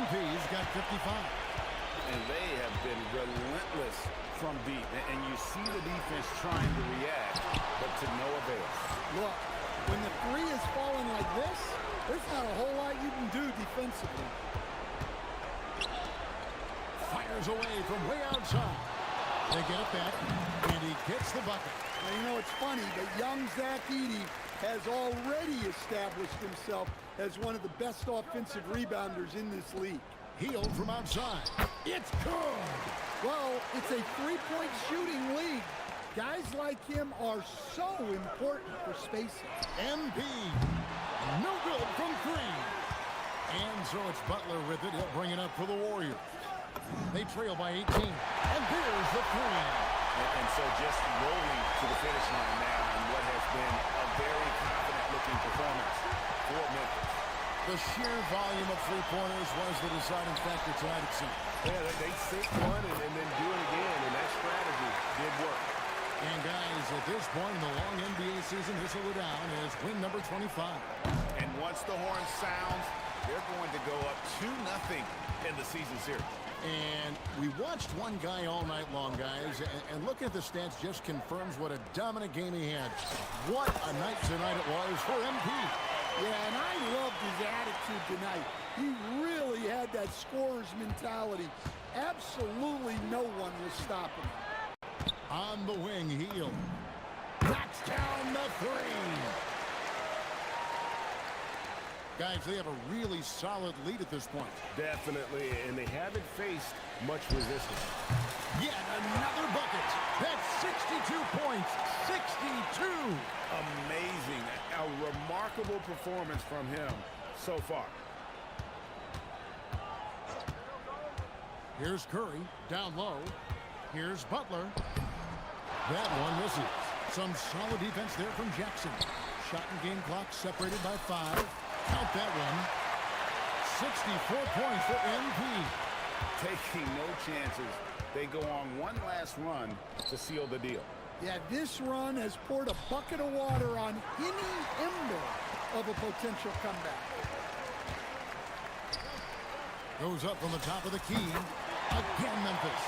MP's got 55. And they have been relentless from deep. And you see the defense trying to react, but to no avail. Look, when the three is falling like this, there's not a whole lot you can do defensively. Fires away from way outside. They get it back, and he gets the bucket. Now, you know, it's funny, but young Zach Edey has already established himself as one of the best offensive rebounders in this league. Healed from outside. It's good. Well, it's a three-point shooting league. Guys like him are so important for spacing. MP. No good from three. And so it's Butler with it. He'll bring it up for the Warriors. They trail by 18. And here's the three. And so just rolling to the finish line now in what has been a very confident-looking performance for Memphis. The sheer volume of three-pointers was the deciding factor tonight, it seemed. Yeah, they sink one and then do it again, and that strategy did work. And guys, at this point in the long NBA season, this will go down as win number 25. And once the horn sounds, they're going to go up 2-0 in the season series. And we watched one guy all night long, guys, and looking at the stats just confirms what a dominant game he had. What a night tonight it was for MP. Yeah, and I loved his attitude tonight. He really had that scorer's mentality. Absolutely no one was stopping him. On the wing, Heel. Knocks down the three. Guys, they have a really solid lead at this point. Definitely, and they haven't faced much resistance. Yet another bucket. That's 62 points. 62. Amazing. A remarkable performance from him so far. Here's Curry, down low. Here's Butler. That one misses. Some solid defense there from Jackson. Shot and game clock separated by 5. Count that one. 64 points for MP. Taking no chances. They go on one last run to seal the deal. Yeah, this run has poured a bucket of water on any ember of a potential comeback. Goes up from the top of the key. Again, Memphis.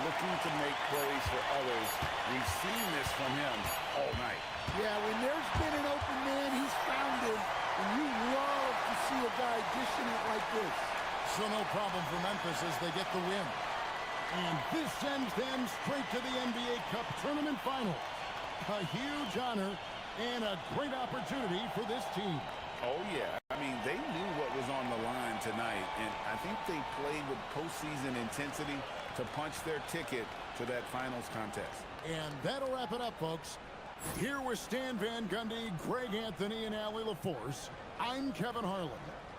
Looking to make plays for others. We've seen this from him all night. Yeah, when there's been an open man, he's found it. And you love to see a guy dishing it like this. So no problem for Memphis as they get the win. And this sends them straight to the NBA Cup Tournament Final. A huge honor and a great opportunity for this team. Oh, yeah. I mean, they knew what was on the line tonight, and I think they played with postseason intensity to punch their ticket to that finals contest. And that'll wrap it up, folks. Here with Stan Van Gundy, Greg Anthony, and Allie LaForce, I'm Kevin Harlan,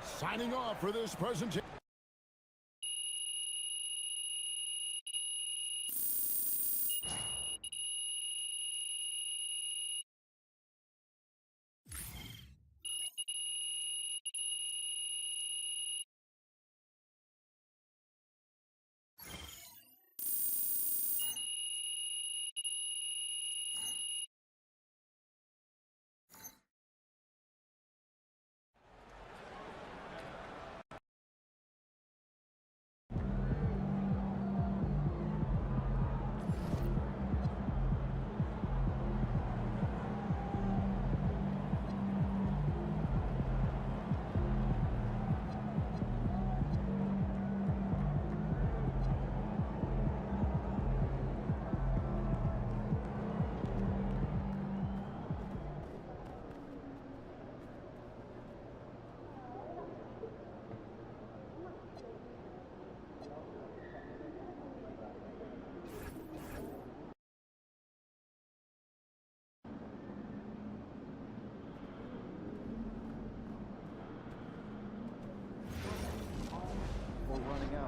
signing off for this presentation.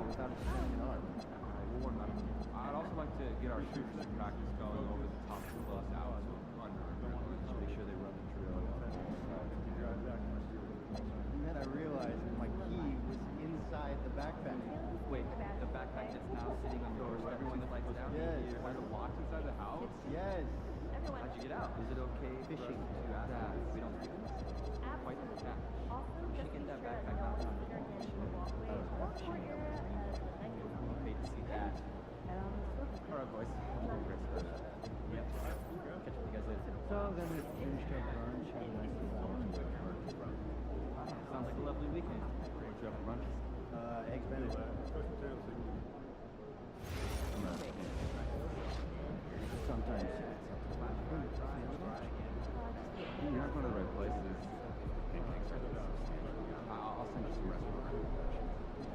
No, without extending an arm. We'll work on it. I'd also like to get our shooters to practice going over the top of the bus out. So make sure they run the drill. And then I realized my key was inside the backpack. Wait, the backpack that's now sitting on yours, everyone that lights down? Yes. Are the locks inside the house? Yes. How'd you get out? Is it okay Fishing. to ask that we don't do this? Quite the catch. You should get that backpack out on the Hate to see that. Alright, boys. Yep. Catch you guys later. So then we finished our brunch. Had a nice Sounds like a lovely weekend. What'd you have for brunch? Eggs Benedict. Sometimes. You're not going to the right places. I'll send you some restaurants.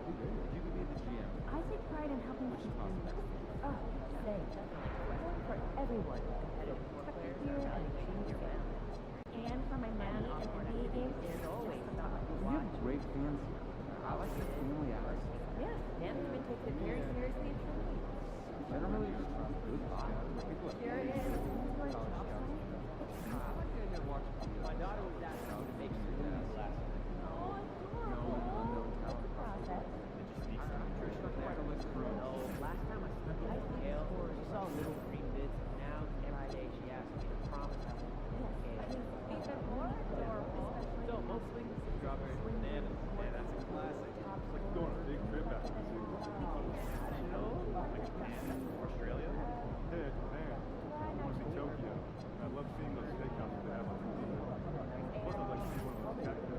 If you could be the GM. I take pride in helping people. Oh, say, for everyone. Here and for my money and NBA games, there's always You have great fans here. I like the family atmosphere. yeah, fans have been taking it very seriously. I don't really good vibe. People are Here it is. my daughter was asking me to make sure that last Last time I spent it with Gail, she saw little green bits, and now every day she asks me to promise I won't do So mostly strawberries and bananas. Yeah, that's a classic. It's like going on a big trip after this week. Like Japan, Australia. Hey, man. I want to see Tokyo. I love seeing those steakhouses they have on TV. Plus, I'd like to see one of those cactus.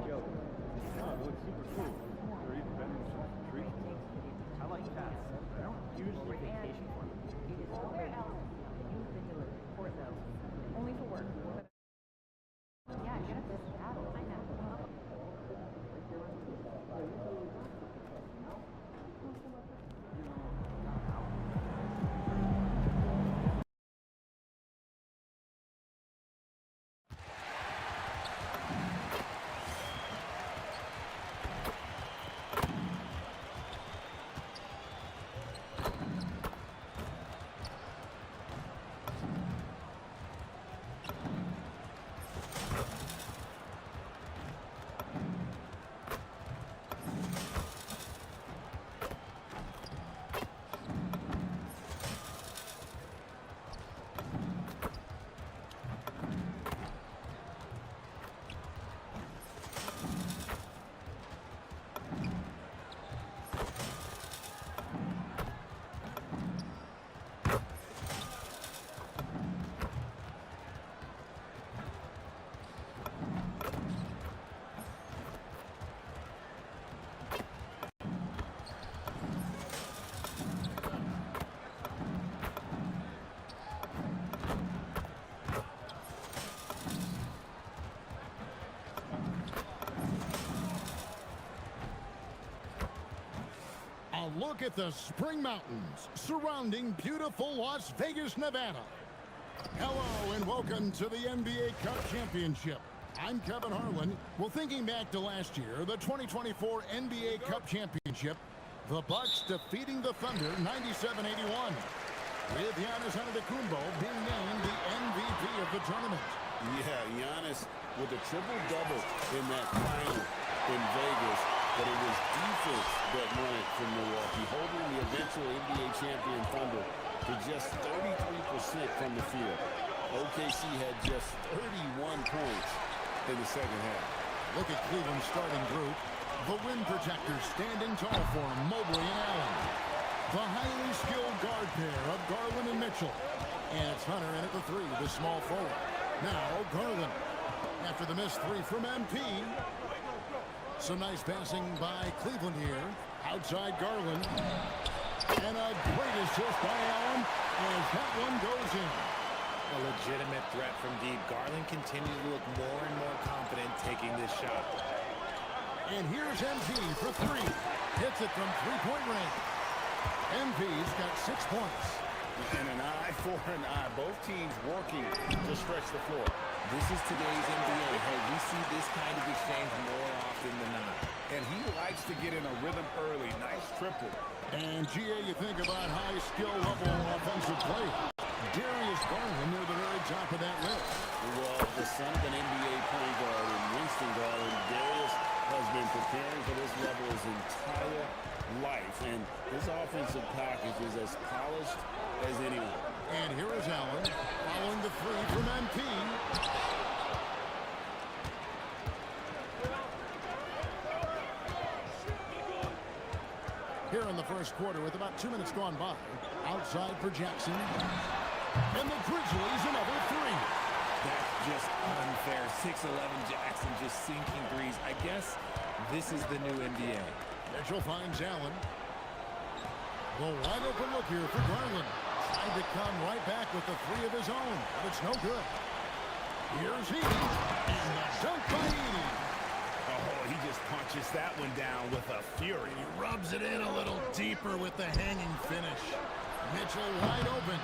Joe. Oh, it looks super cool. They're even vending some trees. I like cats. I don't usually vacation for them. Where else? You've been doing Fort though. Only for work. Yeah, get up this battle. I know. A look at the Spring Mountains surrounding beautiful Las Vegas, Nevada. Hello and welcome to the NBA Cup Championship. I'm Kevin Harlan. Well, thinking back to last year, the 2024 NBA Cup Championship, the Bucks defeating the Thunder 97-81, with Giannis Antetokounmpo being named the MVP of the tournament. Yeah, Giannis with a triple-double in that final in Vegas, but it was defense that won it from Milwaukee, holding the eventual NBA champion Thunder to just 33% from the field. OKC had just 31 points in the second half. Look at Cleveland's starting group. The rim protectors standing tall for him, Mobley and Allen. The highly skilled guard pair of Garland and Mitchell. And it's Hunter in at the three, the small forward. Now Garland. After the missed three from MP. Some nice passing by Cleveland here. Outside Garland. And a great assist by Allen as that one goes in. A legitimate threat from deep. Garland continues to look more and more confident taking this shot. And here's MP for three. Hits it from three-point range. MP's got 6 points. And an eye for an eye. Both teams working to stretch the floor. This is today's NBA. Hey, we see this kind of exchange more often than not. And he likes to get in a rhythm early. Nice triple. And, GA, you think about high skill level offensive play. Darius Garland near the very top of that list. Well, the son of an NBA point guard and Winston Garland, Darius has been preparing for this level his entire life. And his offensive package is as polished as anyone. And here is Allen following the three from MP. Here in the first quarter with about 2 minutes gone by. Outside for Jackson. And the Grizzlies another three. That's just unfair. 6'11 Jackson just sinking threes. I guess this is the new NBA. Mitchell finds Allen. The wide open look here for Garland. Tried to come right back with the three of his own, but it's no good. Here's Edie. And the dunk by Edie. Oh, he just punches that one down with a fury. He rubs it in a little deeper with the hanging finish. Mitchell wide open.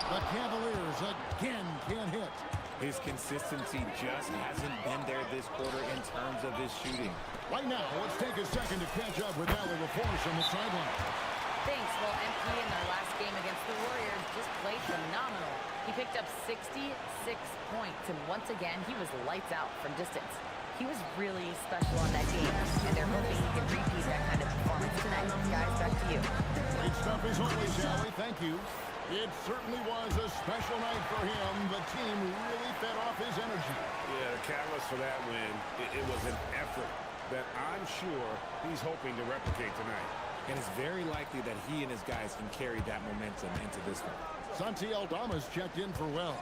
The Cavaliers again can't hit. His consistency just hasn't been there this quarter in terms of his shooting. Right now, let's take a second to catch up with Allie LaForce on the sideline. Thanks. Well, MP in their last game against the Warriors just played phenomenal. He picked up 66 points, and once again, he was lights out from distance. He was really special on that game, and they're hoping he can repeat that kind of performance tonight. Guys, back to you. Great stuff as always, Allie. Thank you. It certainly was a special night for him. The team really fed off his energy. Yeah, the catalyst for that win, it was an effort that I'm sure he's hoping to replicate tonight. And it's very likely that he and his guys can carry that momentum into this one. Santi Aldama's checked in for Wells.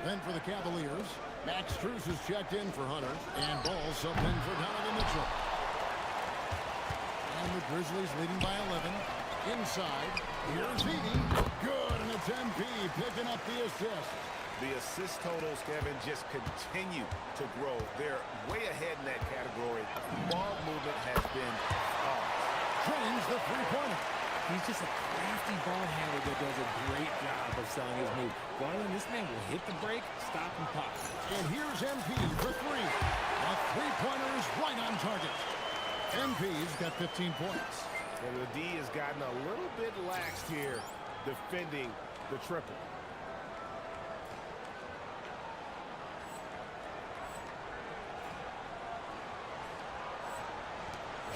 Then for the Cavaliers, Max Strus is checked in for Hunter. And Ball subbed in for Donovan Mitchell. And the Grizzlies leading by 11. Inside, here's Edie. Good, and it's MP picking up the assist. The assist totals, Kevin, just continue to grow. They're way ahead in that category. Ball movement has been Drains the three-pointer. He's just a crafty ball handler that does a great job of selling his move. Garland, this man will hit the break, stop, and pop. And here's MP for three. The three-pointer is right on target. MP's got 15 points. And the D has gotten a little bit laxed here defending the triple.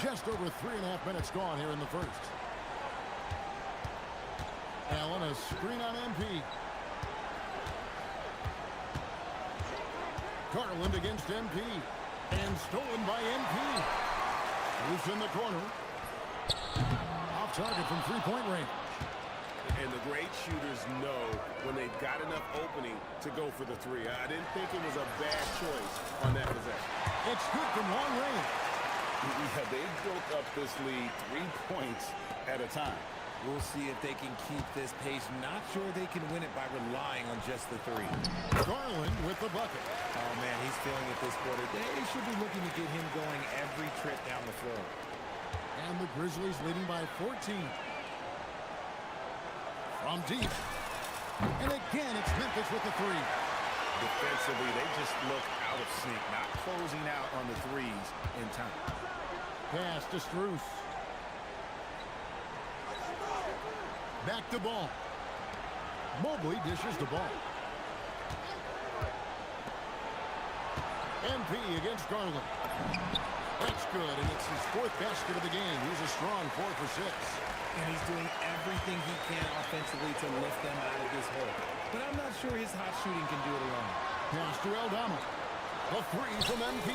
Just over 3.5 minutes gone here in the first. Allen, a screen on MP. Garland against MP. And stolen by MP. Loose in the corner. Off target from three-point range. And the great shooters know when they've got enough opening to go for the three. I didn't think it was a bad choice on that possession. It's good from long range. Yeah, they've built up this lead 3 points at a time. We'll see if they can keep this pace. Not sure they can win it by relying on just the three. Garland with the bucket. Oh, man, he's feeling it this quarter. They should be looking to get him going every trip down the floor. And the Grizzlies leading by 14. From deep. And again, it's Memphis with the three. Defensively, they just look out of sync, not closing out on the threes in time. Pass to Strus. Back to Ball. Mobley dishes the ball. MP against Garland. That's good, and it's his fourth basket of the game. He's a strong 4 for 6. And he's doing everything he can offensively to lift them out of this hole. But I'm not sure his hot shooting can do it alone. Pass to Aldama. The three from MP.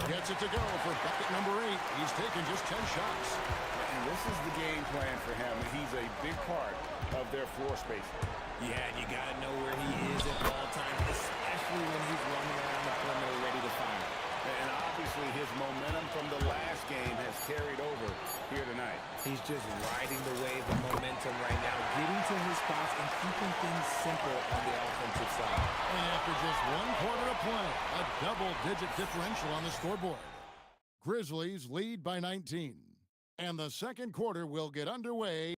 Gets it to go for bucket number 8. He's taken just 10 shots. And this is the game plan for him. He's a big part of their floor spacing. Yeah, and you got to know where he is at all times, especially when he's running around the perimeter ready to fire. And obviously his momentum from the last game has carried over here tonight. He's just riding the wave of momentum right now, getting to his spots and keeping things simple on the offensive side. And after just 1 quarter of play, a double-digit differential on the scoreboard. Grizzlies lead by 19. And the second quarter will get underway.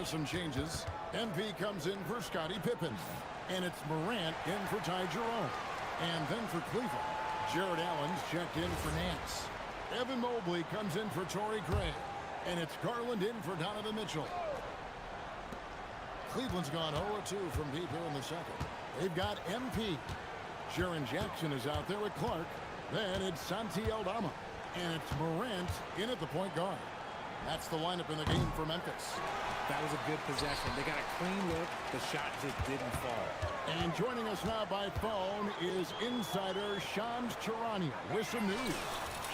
with some changes. MP comes in for Scottie Pippen. And it's Morant in for Ty Jerome. And then for Cleveland, Jared Allen's checked in for Nance. Evan Mobley comes in for Torrey Craig. And it's Garland in for Donovan Mitchell. Cleveland's gone 0-2 from deep here in the second. They've got MP. Jaren Jackson is out there with Clark. Then it's Santi Aldama. And it's Morant in at the point guard. That's the lineup in the game for Memphis. That was a good possession. They got a clean look. The shot just didn't fall. And joining us now by phone is insider Shams Charania with some news.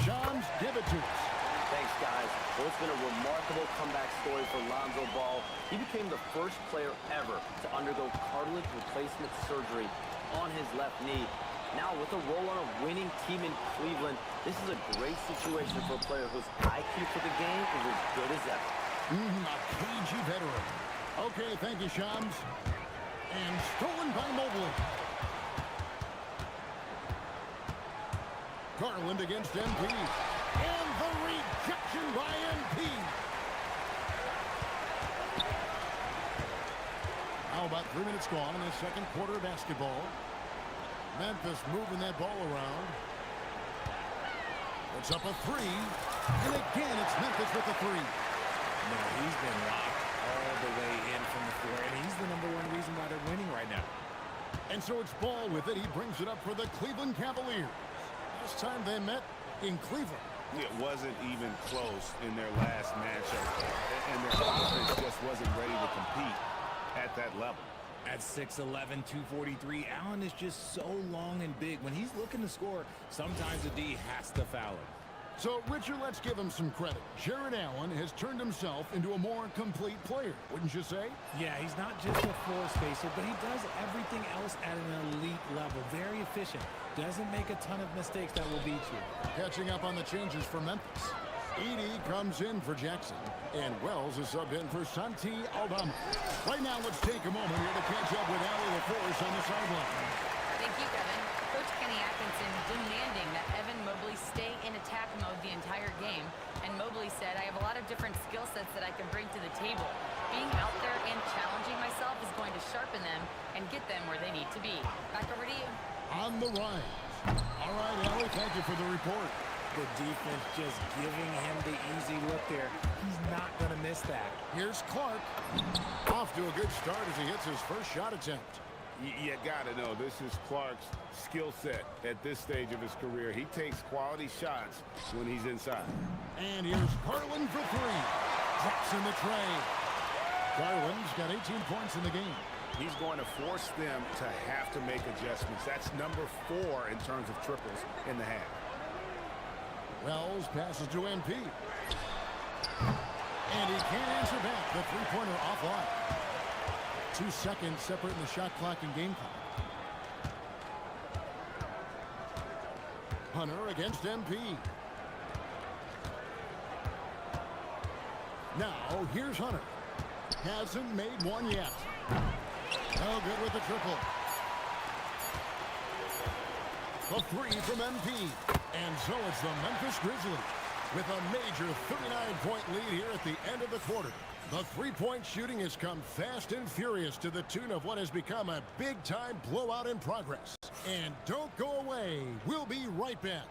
Shams, give it to us. Thanks, guys. Well, it's been a remarkable comeback story for Lonzo Ball. He became the first player ever to undergo cartilage replacement surgery on his left knee. Now, with a role on a winning team in Cleveland, this is a great situation for a player whose IQ for the game is as good as ever. A cagey veteran. Okay, thank you, Shams. And stolen by Mobley. Garland against MP. And the rejection by MP. Now about 3 minutes gone in the second quarter of basketball. Memphis moving that ball around. It's up a three. And again, it's Memphis with the three. No, he's been locked all the way in from the floor, and he's the #1 reason why they're winning right now. And so it's Ball with it. He brings it up for the Cleveland Cavaliers. Last time they met in Cleveland. It wasn't even close in their last matchup, and their offense just wasn't ready to compete at that level. At 6'11", 243, Allen is just so long and big. When he's looking to score, sometimes the D has to foul him. So, Richard, let's give him some credit. Jared Allen has turned himself into a more complete player, wouldn't you say? Yeah, he's not just a floor spacer, but he does everything else at an elite level. Very efficient. Doesn't make a ton of mistakes that will beat you. Catching up on the changes for Memphis. Edey comes in for Jackson, and Wells is subbed in for Santi Aldama. Right now, let's take a moment here to catch up with Allie LaForce on the sideline. Thank you, Kevin. Coach Kenny Atkinson demanding that Evan Mobley stay in attack mode the entire game. And Mobley said, I have a lot of different skill sets that I can bring to the table. Being out there and challenging myself is going to sharpen them and get them where they need to be. Back over to you. On the rise. All right, Allie, thank you for the report. The defense just giving him the easy look there. He's not going to miss that. Here's Clark. Off to a good start as he hits his first shot attempt. You got to know, this is Clark's skill set at this stage of his career. He takes quality shots when he's inside. And here's Garland for three. Drops in the tray. Garland's got 18 points in the game. He's going to force them to have to make adjustments. That's #4 in terms of triples in the half. Wells passes to MP. And he can't answer back. The three-pointer offline. 2 seconds separating the shot clock and game clock. Hunter against MP. Now, here's Hunter. Hasn't made one yet. No good with the triple. A three from MP. And so it's the Memphis Grizzlies with a major 39-point lead here at the end of the quarter. The three-point shooting has come fast and furious to the tune of what has become a big-time blowout in progress. And don't go away. We'll be right back.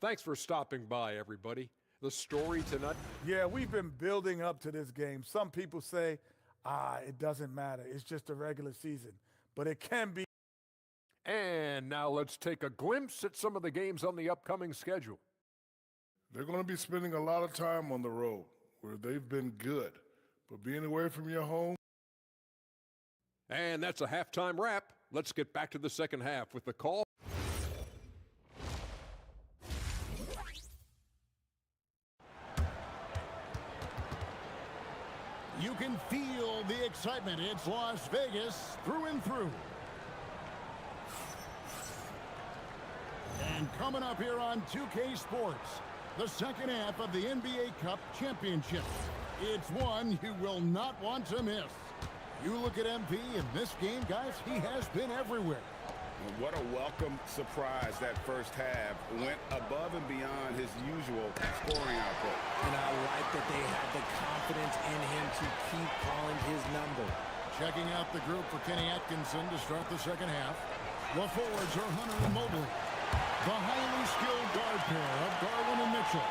Thanks for stopping by, everybody. The story tonight. Yeah, we've been building up to this game. Some people say, it doesn't matter. It's just a regular season. But it can be. And now let's take a glimpse at some of the games on the upcoming schedule. They're going to be spending a lot of time on the road where they've been good. But being away from your home. And that's a halftime wrap. Let's get back to the second half with the call. You can feel the excitement. It's Las Vegas through and through. And coming up here on 2K Sports, the second half of the NBA Cup Championship. It's one you will not want to miss. You look at MP in this game, guys, he has been everywhere. What a welcome surprise that first half. Went above and beyond his usual scoring output. And I like that they had the confidence in him to keep calling his number. Checking out the group for Kenny Atkinson to start the second half. The forwards are Hunter and Mobley. The highly skilled guard pair of Garland and Mitchell.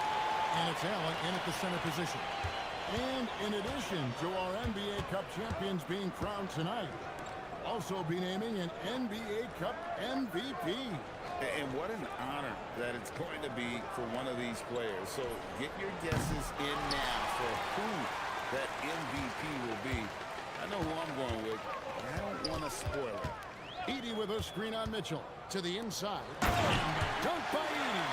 And it's Allen in at the center position. And in addition to our NBA Cup champions being crowned tonight, also be naming an NBA Cup MVP. And what an honor that it's going to be for one of these players. So get your guesses in now for who that MVP will be. I know who I'm going with, but I don't want to spoil it. Edey with a screen on Mitchell. To the inside. Dunk by Edey.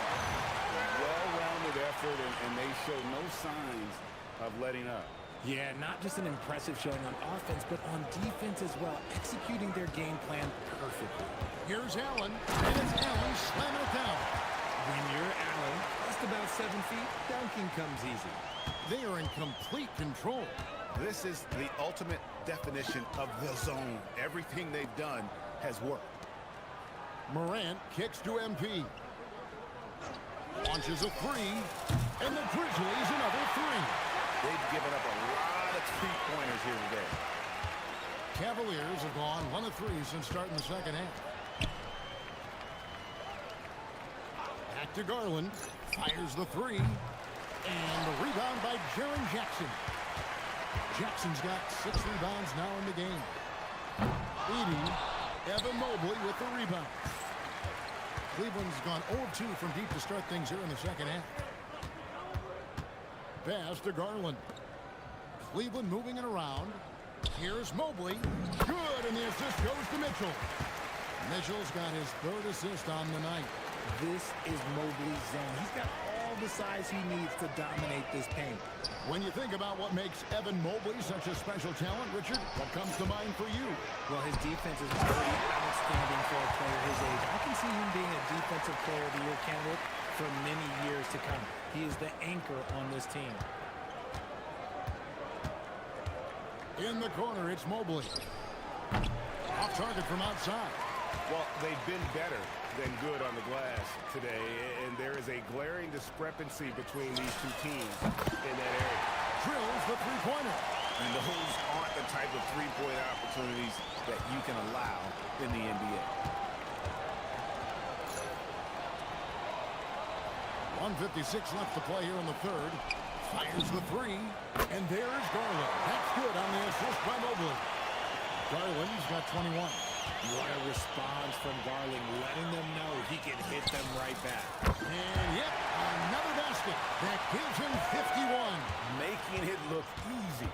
Well-rounded effort, and they show no signs of letting up. Yeah, not just an impressive showing on offense, but on defense as well, executing their game plan perfectly. Here's Allen, and it's Allen slamming it down. When you're Allen, just about 7 feet, dunking comes easy. They are in complete control. This is the ultimate definition of the zone. Everything they've done has worked. Morant kicks to MP. Launches a three, and the Grizzlies another three. They've given up a lot of three-pointers here today. Cavaliers have gone 1 of 3 since starting the second half. Back to Garland. Fires the three. And the rebound by Jaren Jackson. Jackson's got 6 rebounds now in the game. Edey, Evan Mobley with the rebound. Cleveland's gone 0-2 from deep to start things here in the second half. Pass to Garland. Cleveland moving it around. Here's Mobley. Good, and the assist goes to Mitchell. Mitchell's got his 3rd assist on the night. This is Mobley's zone. He's got all the size he needs to dominate this paint. When you think about what makes Evan Mobley such a special talent, Richard, what comes to mind for you? Well, his defense is pretty outstanding for a player his age. I can see him being a defensive player of the year candidate for many years to come. He is the anchor on this team. In the corner, it's Mobley. Off target from outside. Well, they've been better than good on the glass today, and there is a glaring discrepancy between these two teams in that area. Drills the three-pointer. And those aren't the type of three-point opportunities that you can allow in the NBA. 1:56 left to play here in the third. Fires the three, and there's Garland. That's good on the assist by Mobley. Garland's got 21. What a response from Garland, letting them know he can hit them right back. And yep, another basket that gives him 51. Making it look easy.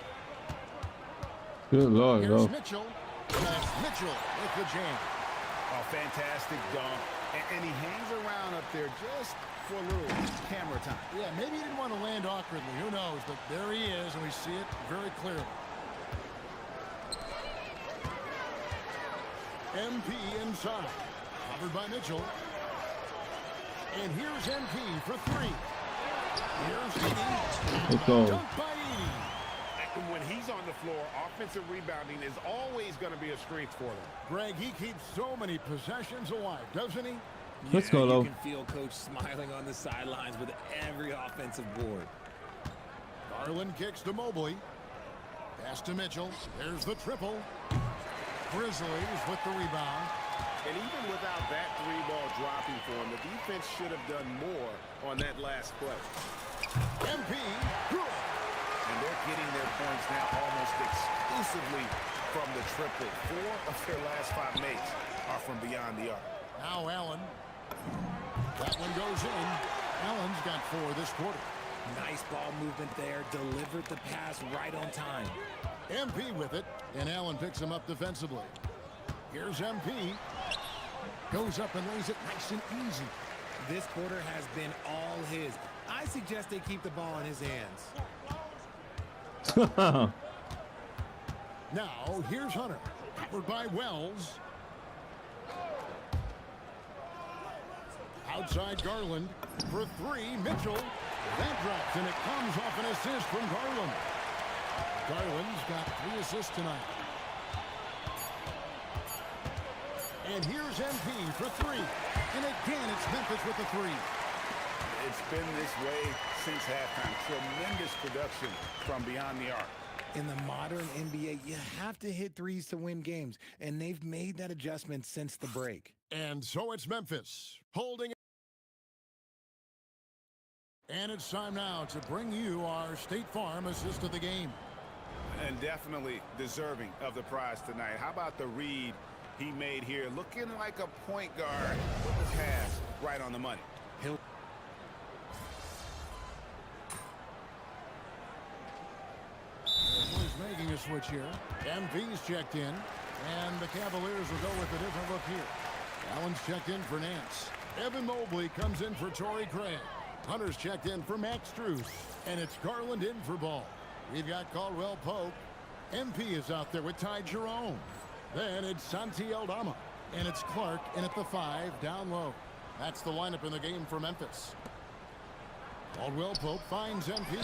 Good Lord, Here's bro. Mitchell. That's Mitchell with the jam. A fantastic dunk. And he hangs around up there just for a little camera time. Yeah, maybe he didn't want to land awkwardly. Who knows? But there he is, and we see it very clearly. MP inside. Covered by Mitchell. And here's MP for three. Here's Edey. Let's go. Dunk by Edey. When he's on the floor, offensive rebounding is always going to be a strength for them. Greg, he keeps so many possessions alive, doesn't he? Let's go, though. You can feel Coach smiling on the sidelines with every offensive board. Garland kicks to Mobley. Pass to Mitchell. There's the triple. Grizzlies with the rebound. And even without that three-ball dropping for him, the defense should have done more on that last play. MP, good. And they're getting their points now almost exclusively from the triple. 4 of their last 5 makes are from beyond the arc. Now Allen. That one goes in. Allen's got 4 this quarter. Nice ball movement there. Delivered the pass right on time. MP with it, and Allen picks him up defensively. Here's MP. Goes up and lays it nice and easy. This quarter has been all his. I suggest they keep the ball in his hands. Now, here's Hunter. Covered by Wells. Outside Garland. For 3, Mitchell. That drops, and it comes off an assist from Garland. Garland's got 3 assists tonight. And here's MP for 3. And again, it's Memphis with the 3. It's been this way since halftime. Tremendous production from beyond the arc. In the modern NBA, you have to hit threes to win games, and they've made that adjustment since the break. And so it's Memphis holding. And it's time now to bring you our State Farm assist of the game. And definitely deserving of the prize tonight. How about the read he made here? Looking like a point guard with the pass right on the money. He's making a switch here. MV's checked in. And the Cavaliers will go with a different look here. Allen's checked in for Nance. Evan Mobley comes in for Torrey Craig. Hunter's checked in for Max Strus. And it's Garland in for Ball. We've got Caldwell Pope. MP is out there with Ty Jerome. Then it's Santi Aldama. And it's Clark in at the 5 down low. That's the lineup in the game for Memphis. Caldwell Pope finds MP.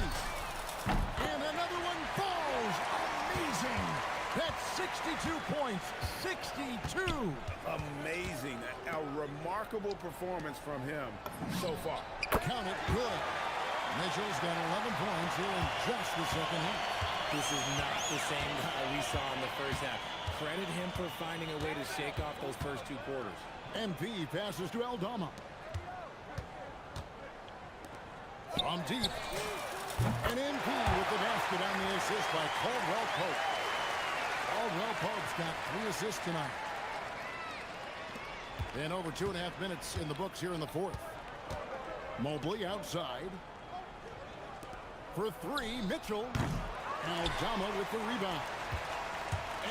And another one falls. Amazing. That's 62 points. 62. Amazing. A remarkable performance from him so far. Count it good. Mitchell's got 11 points here in just the second half. This is not the same guy we saw in the first half. Credit him for finding a way to shake off those first 2 quarters. MP passes to Aldama. From deep. And MP with the basket on the assist by Caldwell Pope. Caldwell Pope's got 3 assists tonight. And over 2.5 minutes in the books here in the 4th. Mobley outside. For 3, Mitchell. Aldama with the rebound.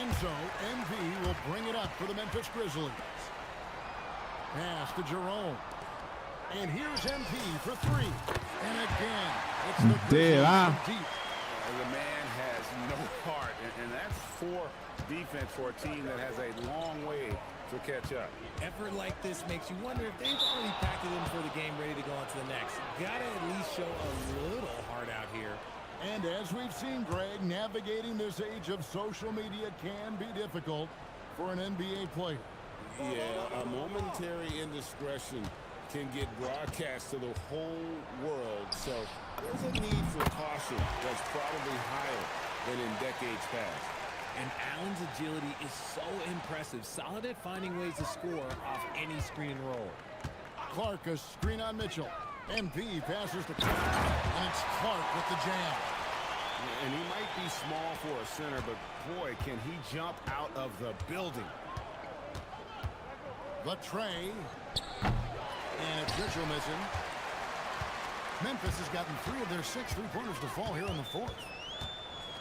And so MP will bring it up for the Memphis Grizzlies. Pass to Jerome. And here's MP for 3. And again, it's the Grizzlies from deep. The man has no heart, and that's poor defense for a team that has a long way to catch up. Effort like this makes you wonder if they've already packed it in for the game, ready to go on to the next. Gotta at least show a little heart out here. And as we've seen, Greg, navigating this age of social media can be difficult for an NBA player. Yeah, a momentary indiscretion can get broadcast to the whole world, so there's a need for caution that's probably higher than in decades past. And Allen's agility is so impressive. Solid at finding ways to score off any screen and roll. Clark, a screen on Mitchell. MP passes to Clark, and it's Clark with the jam. And he might be small for a center, but boy, can he jump out of the building. The tray. And it's Mitchell missing. Memphis has gotten 3 of their 6 3-pointers to fall here in the 4th.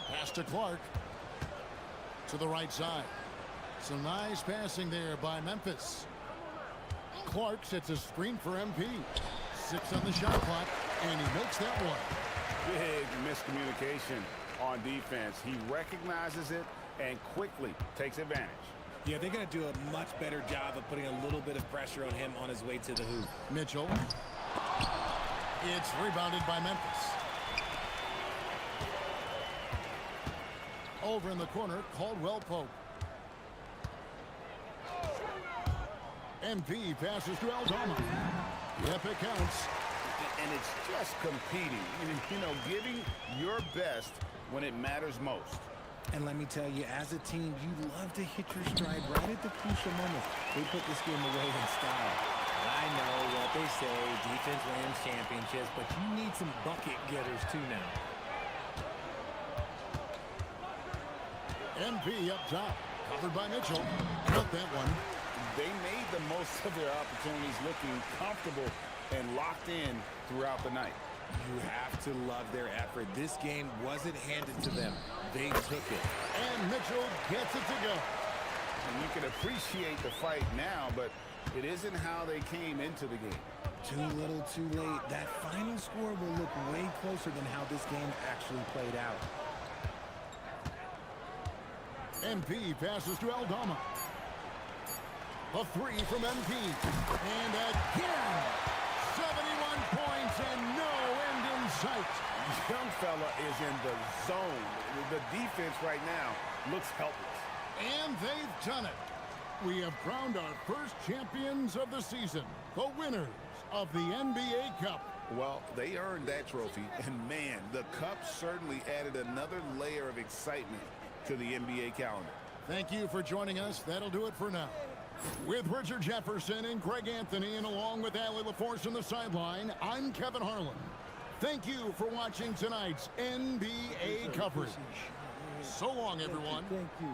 Pass to Clark. To the right side. Some nice passing there by Memphis. Clark sets a screen for MP. 6 on the shot clock, and he makes that one. Big miscommunication on defense. He recognizes it and quickly takes advantage. Yeah, they're going to do a much better job of putting a little bit of pressure on him on his way to the hoop. Mitchell. It's rebounded by Memphis. Over in the corner, Caldwell Pope. MP passes to Aldama. Yep, it counts. And it's just competing. You know, giving your best when it matters most. And let me tell you, as a team, you love to hit your stride right at the crucial moment. They put this game away in style. I know what they say, defense wins championships, but you need some bucket getters too now. MP up top, covered by Mitchell. Got that one. They made the most of their opportunities, looking comfortable and locked in throughout the night. You have to love their effort. This game wasn't handed to them. They took it. And Mitchell gets it to go. And you can appreciate the fight now, but it isn't how they came into the game. Too little, too late. That final score will look way closer than how this game actually played out. MP passes to Aldama. A 3 from MP. And again, 71 points and no end in sight. Young fella is in the zone. The defense right now looks helpless. And they've done it. We have crowned our first champions of the season, the winners of the NBA Cup. Well, they earned that trophy, and man, the Cup certainly added another layer of excitement to the NBA calendar. Thank you for joining us. That'll do it for now. With Richard Jefferson and Greg Anthony, and along with Allie LaForce on the sideline, I'm Kevin Harlan. Thank you for watching tonight's NBA coverage. So long, everyone. Thank you.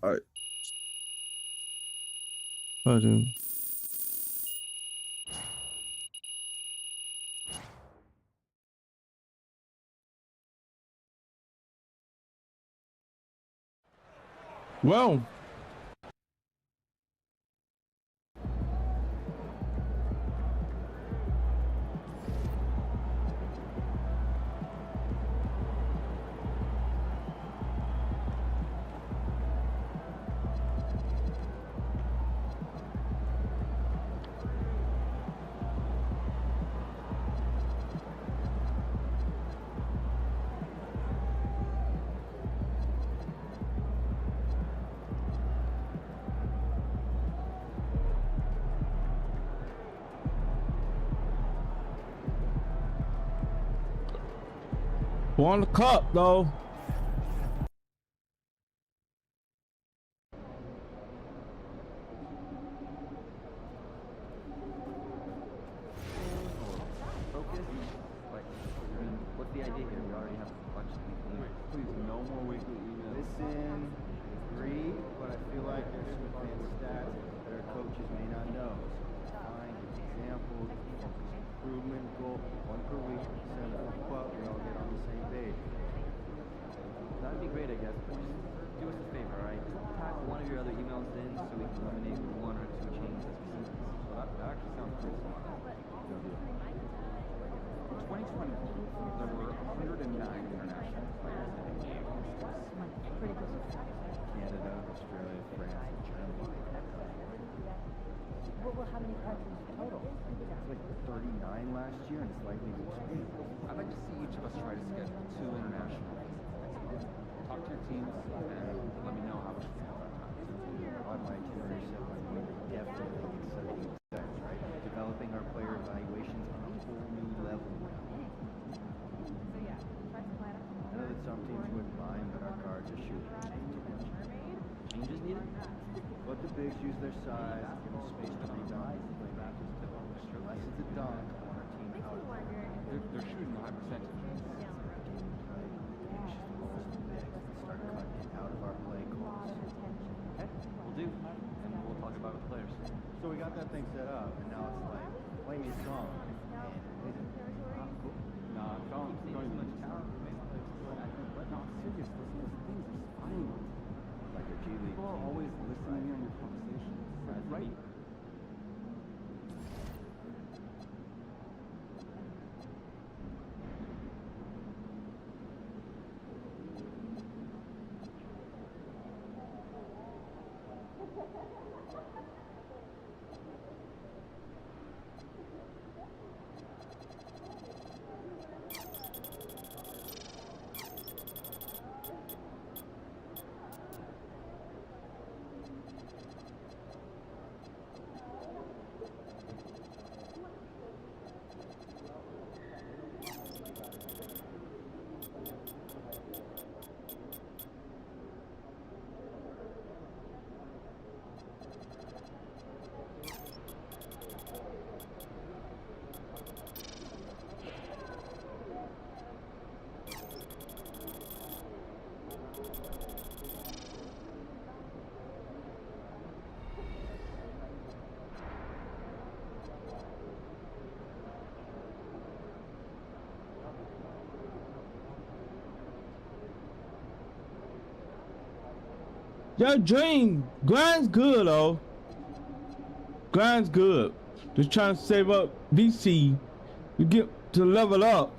All right. Pardon. Well. Won the cup though. Focus. Like, what's the idea here? We already have a bunch of weekly emails. Please, no more weekly emails. Listen, agree, but I feel like there's some advanced stats that our coaches may not know. So find examples, focus improvement goal, one per week, send a quote, we all get on the same page. That'd be great, I guess. But just do us a favor, all right? Just tack one of your other emails in so we can eliminate one or two changes as we see this. So that actually sounds pretty smart. In 2020, there were 109 international players in the game. Canada, Australia, France, and Germany. Well, how many countries total? It's like 39 last year, and it's likely to expand. I'd like to see each of us try to schedule 2 international games. Talk to your teams and let me know how much you feel about that. On my itinerary set by point, definitely exciting steps, right? Developing our player evaluations on a whole new level. I know that some teams wouldn't mind, but our guards are shooting. Changes needed? Let the bigs use their size, give them space to rebound, play back to the unless it's a dunk on our team out. They're shooting a high percentage. Start cutting it out of our play calls. Okay, we'll do. And we'll talk about it with players. So we got that thing set up, and now it's like, play me a song. And cool. Nah, don't even let you sound. No, serious. Listen to things. It's fine. Like a G League. People are always listening in on your conversations. That's right. Yo, Dream, grind's good though. Grind's good. Just trying to save up VC to get to level up.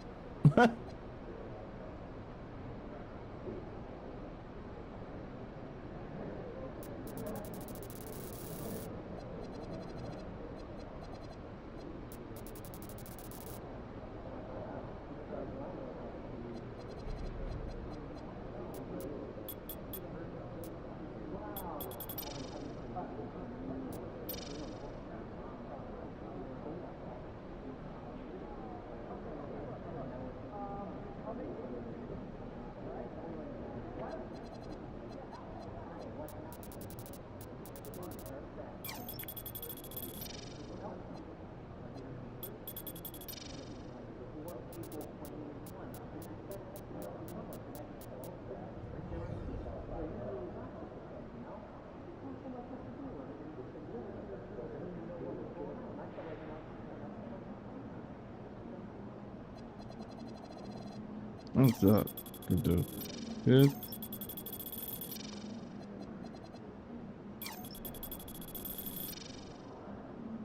What's up? Good dude. Good.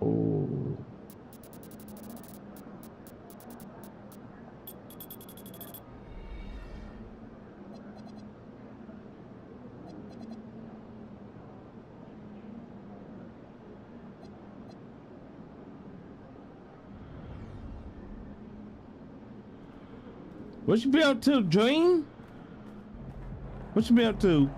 Oh. What you be up to, Dream? What you be up to?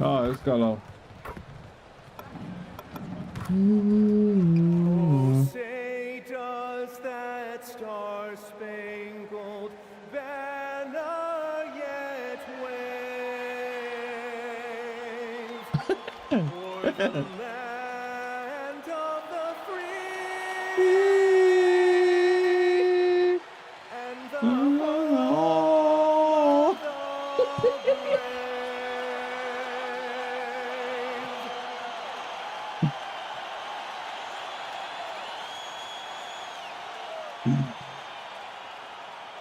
Oh, let's go low. Oh, say does that star-spangled banner yet wave o'er the land of the free and the home of the brave.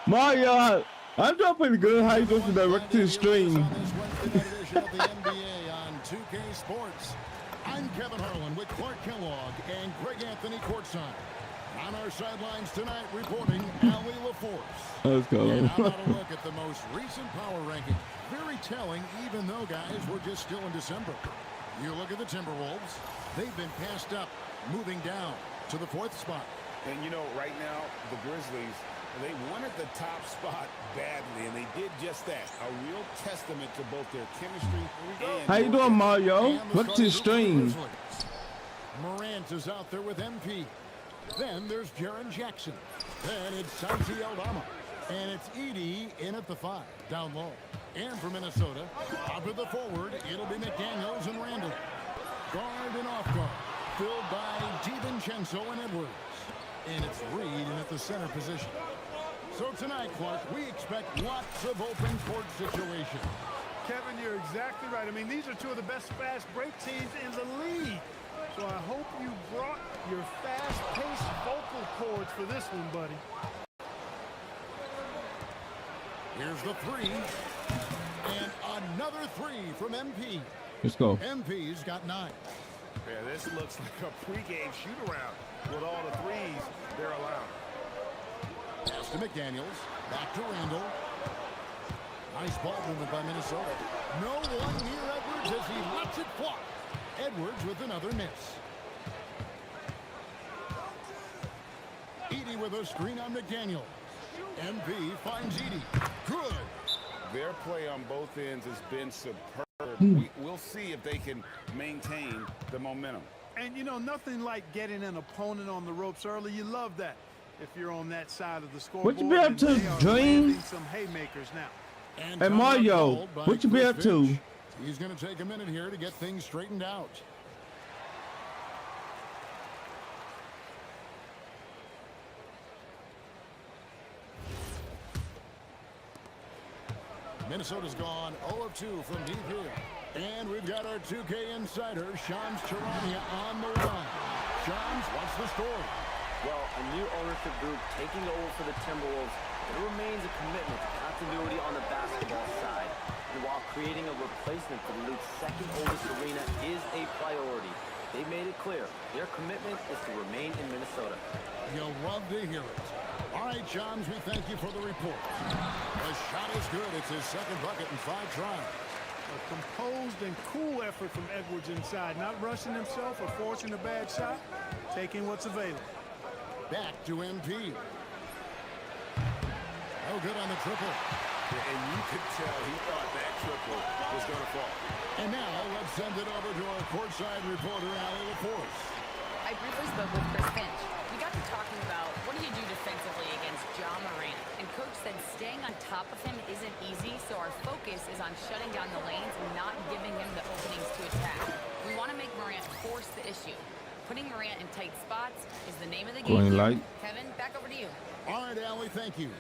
Mario, I'm doing pretty good. How you doing for direct to the stream? On this Wednesday night edition of the NBA on 2K Sports. I'm Kevin Harlan with Clark Kellogg and Greg Anthony courtside. On our sidelines tonight, reporting Allie LaForce. Let's go. And how about a look at the most recent power ranking? Very telling, even though, guys, we're just still in December. You look at the Timberwolves. They've been passed up, moving down to the 4th spot. And you know, right now, the Grizzlies, they wanted the top spot badly, and they did just that. A real testament to both their chemistry and... How you doing, Mario? What's your stream? Morant is out there with MP. Then there's Jaren Jackson. Then it's Santi Aldama. And it's Edey in at the 5, down low. And for Minnesota, up at the forward, it'll be McDaniels and Randall. Guard and off guard, filled by DiVincenzo and Edwards. And it's Reed in at the center position. So tonight, Clark, we expect lots of open court situations. Kevin, you're exactly right. I mean, these are two of the best fast break teams in the league. So I hope you brought your fast-paced vocal cords for this one, buddy. Here's the 3. And another 3 from MP. Let's go. MP's got 9. Yeah, this looks like a pregame shoot-around with all the threes they're allowed. Pass to McDaniels. Back to Randall. Nice ball movement by Minnesota. No one near Edwards as he lets it fly. Edwards with another miss. Edey with a screen on McDaniels. MP finds Edey. Good. Their play on both ends has been superb. We'll see if they can maintain the momentum. And, you know, nothing like getting an opponent on the ropes early. You love that if you're on that side of the scoreboard. What you be up to, Dream? Some haymakers now. And Mario, what you be up to? He's going to take a minute here to get things straightened out. Minnesota's gone 0 of 2 from deep here. And we've got our 2K insider, Shams Charania, on the line. Shams, what's the story? Well, a new ownership group taking over for the Timberwolves. There remains a commitment to continuity on the basketball side. And while creating a replacement for the league's second oldest arena is a priority, they made it clear their commitment is to remain in Minnesota. You love love to hear it. All right, Johns, we thank you for the report. The shot is good. It's his second bucket in 5 tries. A composed and cool effort from Edwards inside, not rushing himself or forcing a bad shot, taking what's available. Back to MP. Oh, good on the triple. And you could tell he thought that triple was going to fall. And now let's send it over to our courtside reporter, Allie LaForce. I briefly spoke with Chris Finch. We got to talking about what do you do defensively against Ja Morant, and Coach said staying on top of him isn't easy, so our focus is on shutting down the lanes and not giving him the openings to attack. We want to make Morant force the issue. Putting Morant in tight spots is the name of the game. Kevin, back over to you. All right, Allie, thank you.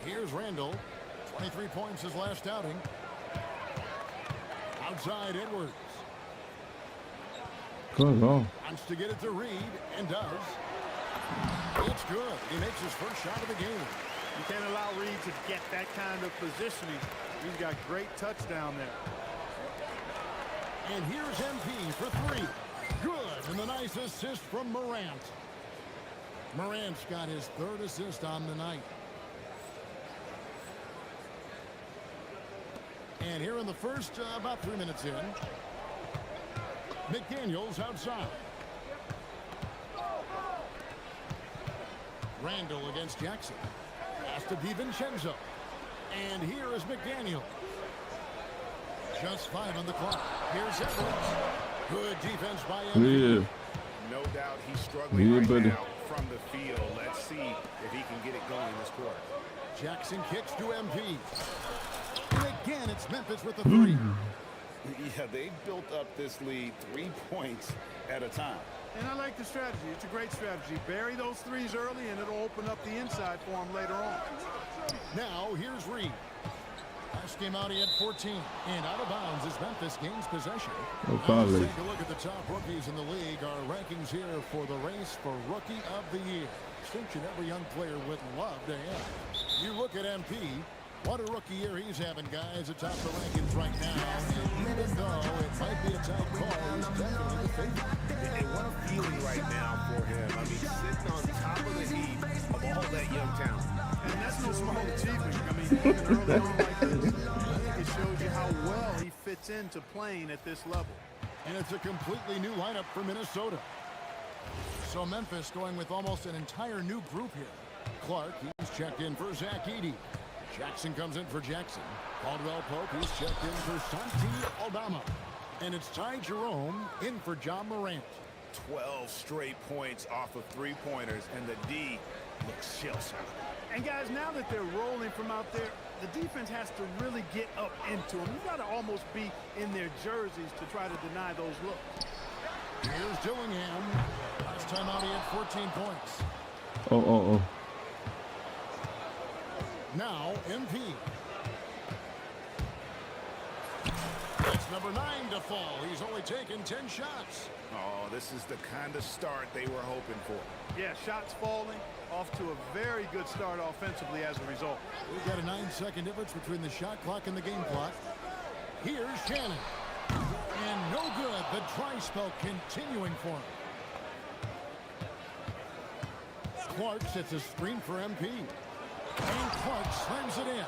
Here's Randall. 23 points his last outing. Outside Edwards. Good on. Wants to get it to Reed, and does. It's good. He makes his first shot of the game. You can't allow Reed to get that kind of positioning. He's got great touch down there. And here's MP for 3. Good, and the nice assist from Morant. Morant's got his 3rd assist on the night. And here in the first, about 3 minutes in, McDaniels outside. Randall against Jackson. Pass to DiVincenzo. And here is McDaniel. Just 5 on the clock. Here's Edwards. Good defense by Edwards. No doubt he's struggling right now from the field. Let's see if he can get it going this quarter. Jackson kicks to MP. And again, it's Memphis with the 3. Yeah, they built up this lead 3 points at a time. And I like the strategy. It's a great strategy. Bury those 3s early, and it'll open up the inside for him later on. Now, here's Reed. Last game out, he had 14. And out of bounds as Memphis gains possession. Let's take a look at the top rookies in the league. Our rankings here for the race for Rookie of the Year. Distinction every young player would love to have. You look at MP. What a rookie year he's having, guys, atop the rankings right now. And even though it might be a tight call, he's definitely the favorite. And what a feeling right now for him. I mean, sitting on top of the heap of all that young talent. And that's no small achievement. I mean, even early on like this, I think it shows you how well he fits into playing at this level. And it's a completely new lineup for Minnesota. So Memphis going with almost an entire new group here. Clark, he's checked in for Zach Edey. Jackson comes in for Jackson. Caldwell Pope, he's checked in for Santi Aldama. And it's Ty Jerome in for Ja Morant. 12 straight points off of 3-pointers, and the D looks shell-shocked. And guys, now that they're rolling from out there, the defense has to really get up into them. You've got to almost be in their jerseys to try to deny those looks. Here's Dillingham. Last time out, he had 14 points. Oh. Now, MP. It's number 9 to fall. He's only taken 10 shots. Oh, this is the kind of start they were hoping for. Yeah, shots falling, off to a very good start offensively as a result. We've got a 9-second difference between the shot clock and the game clock. Here's Shannon. And no good. The dry spell continuing for him. Clark sets a screen for MP. And Clark slams it in.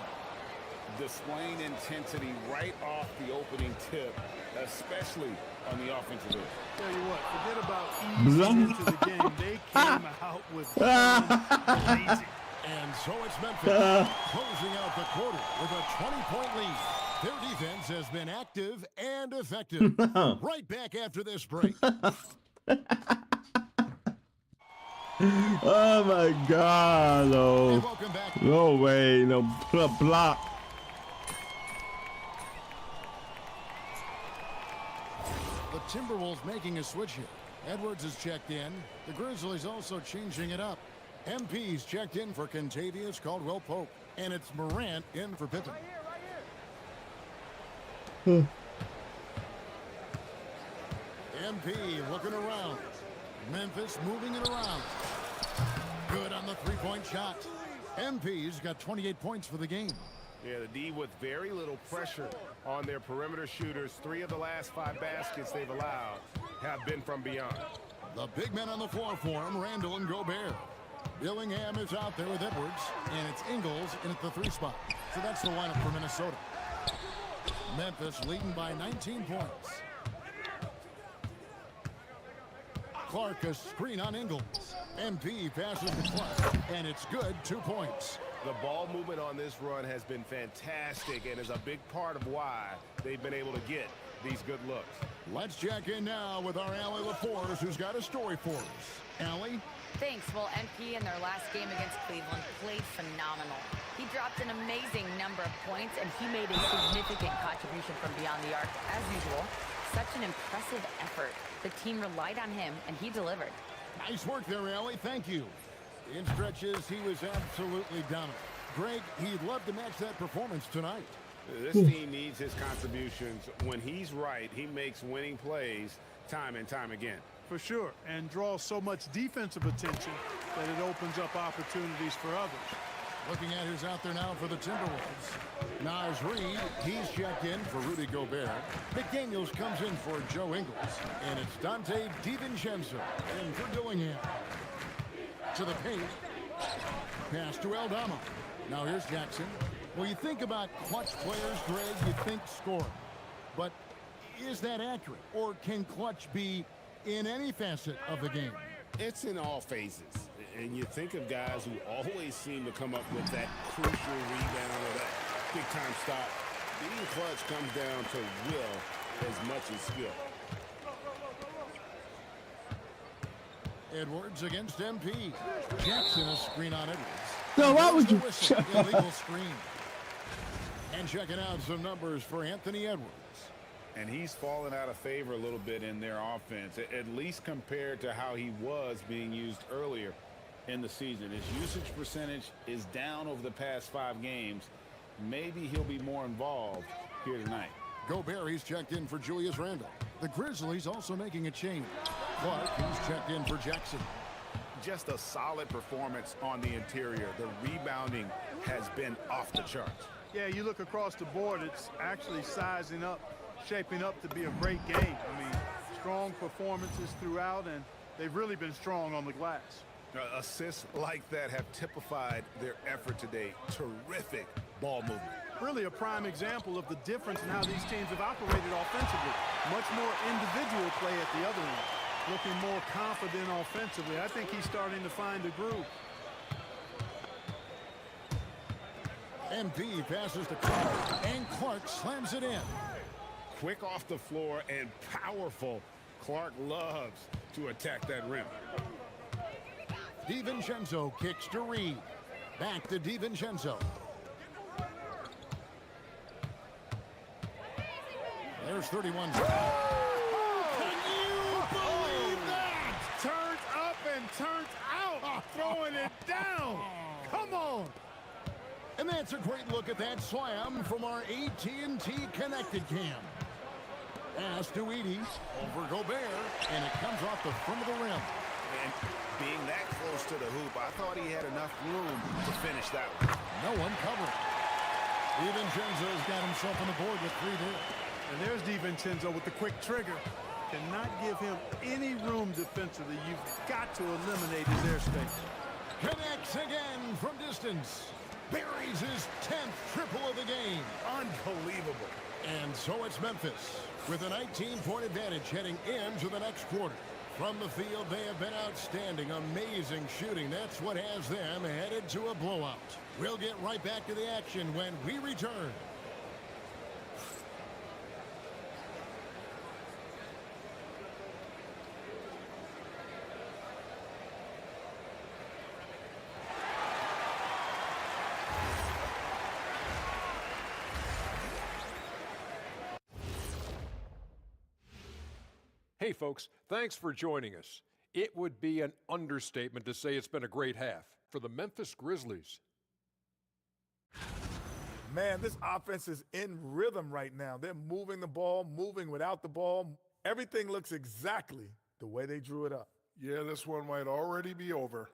Displaying intensity right off the opening tip, especially on the offensive end. Tell you what, forget about easing into the game. They came out with lazy. And so it's Memphis closing out the quarter with a 20-point lead. Their defense has been active and effective. Right back after this break. Oh my God! No, no way! No block. The Timberwolves making a switch here. Edwards is checked in. The Grizzlies also changing it up. MP's checked in for Kentavious Caldwell-Pope. And it's Morant in for Pippen. MP looking around. Memphis moving it around. Good on the three-point shot. MP's got 28 points for the game. Yeah, the D with very little pressure on their perimeter shooters. 3 of the last 5 baskets they've allowed have been from beyond. The big men on the floor for him, Randall and Gobert. Dillingham is out there with Edwards, and it's Ingles in at the 3 spot. So that's the lineup for Minnesota. Memphis leading by 19 points. Clark, a screen on Ingles. MP passes to Clark, and it's good, 2 points. The ball movement on this run has been fantastic and is a big part of why they've been able to get these good looks. Let's check in now with our Allie LaForce, who's got a story for us. Allie? Thanks. Well, MP in their last game against Cleveland played phenomenal. He dropped an amazing number of points, and he made a significant contribution from beyond the arc, as usual. Such an impressive effort. The team relied on him, and he delivered. Nice work there, Allie. Thank you. In stretches, he was absolutely dominant. Greg, he'd love to match that performance tonight. This team needs his contributions. When he's right, he makes winning plays time and time again. For sure, and draws so much defensive attention that it opens up opportunities for others. Looking at who's out there now for the Timberwolves. Naz Reid, he's checked in for Rudy Gobert. McDaniels comes in for Joe Ingles. And it's Dante DiVincenzo in for Dillingham. To the paint. Pass to Aldama. Now here's Jackson. Well, you think about clutch players, Greg, you think scoring. But is that accurate? Or can clutch be in any facet of the game? It's in all phases. And you think of guys who always seem to come up with that crucial rebound or that big-time stop. Being clutch comes down to will as much as skill. Edwards against MP. Jackson a screen on Edwards. No, why would you? Illegal screen. And checking out some numbers for Anthony Edwards. And he's fallen out of favor a little bit in their offense, at least compared to how he was being used earlier in the season. His usage percentage is down over the past 5 games. Maybe he'll be more involved here tonight. Gobert, he's checked in for Julius Randle. The Grizzlies also making a change. Clark, he's checked in for Jackson. Just a solid performance on the interior. The rebounding has been off the charts. Yeah, you look across the board, it's actually sizing up, shaping up to be a great game. I mean, strong performances throughout, and they've really been strong on the glass. Assists like that have typified their effort today. Terrific ball movement. Really a prime example of the difference in how these teams have operated offensively. Much more individual play at the other end. Looking more confident offensively. I think he's starting to find a groove. MP passes to Clark, and Clark slams it in. Quick off the floor and powerful. Clark loves to attack that rim. DiVincenzo kicks to Reid. Back to DiVincenzo. There's 31. Can you believe that? Turns up and turns out. Throwing it down. Come on. And that's a great look at that slam from our AT&T Connected Cam. Pass to Edey over Gobert, and it comes off the front of the rim. And being that close to the hoop, I thought he had enough room to finish that one. No one covering. DiVincenzo's got himself on the board with 3 there. And there's DiVincenzo with the quick trigger. Cannot give him any room defensively. You've got to eliminate his airspace. Connects again from distance. Buries his 10th triple of the game. Unbelievable. And so it's Memphis with a 19-point advantage heading into the next quarter. From the field, they have been outstanding, amazing shooting. That's what has them headed to a blowout. We'll get right back to the action when we return. Hey folks, thanks for joining us. It would be an understatement to say it's been a great half for the Memphis Grizzlies. Man, this offense is in rhythm right now. They're moving the ball, moving without the ball. Everything looks exactly the way they drew it up. Yeah, this one might already be over.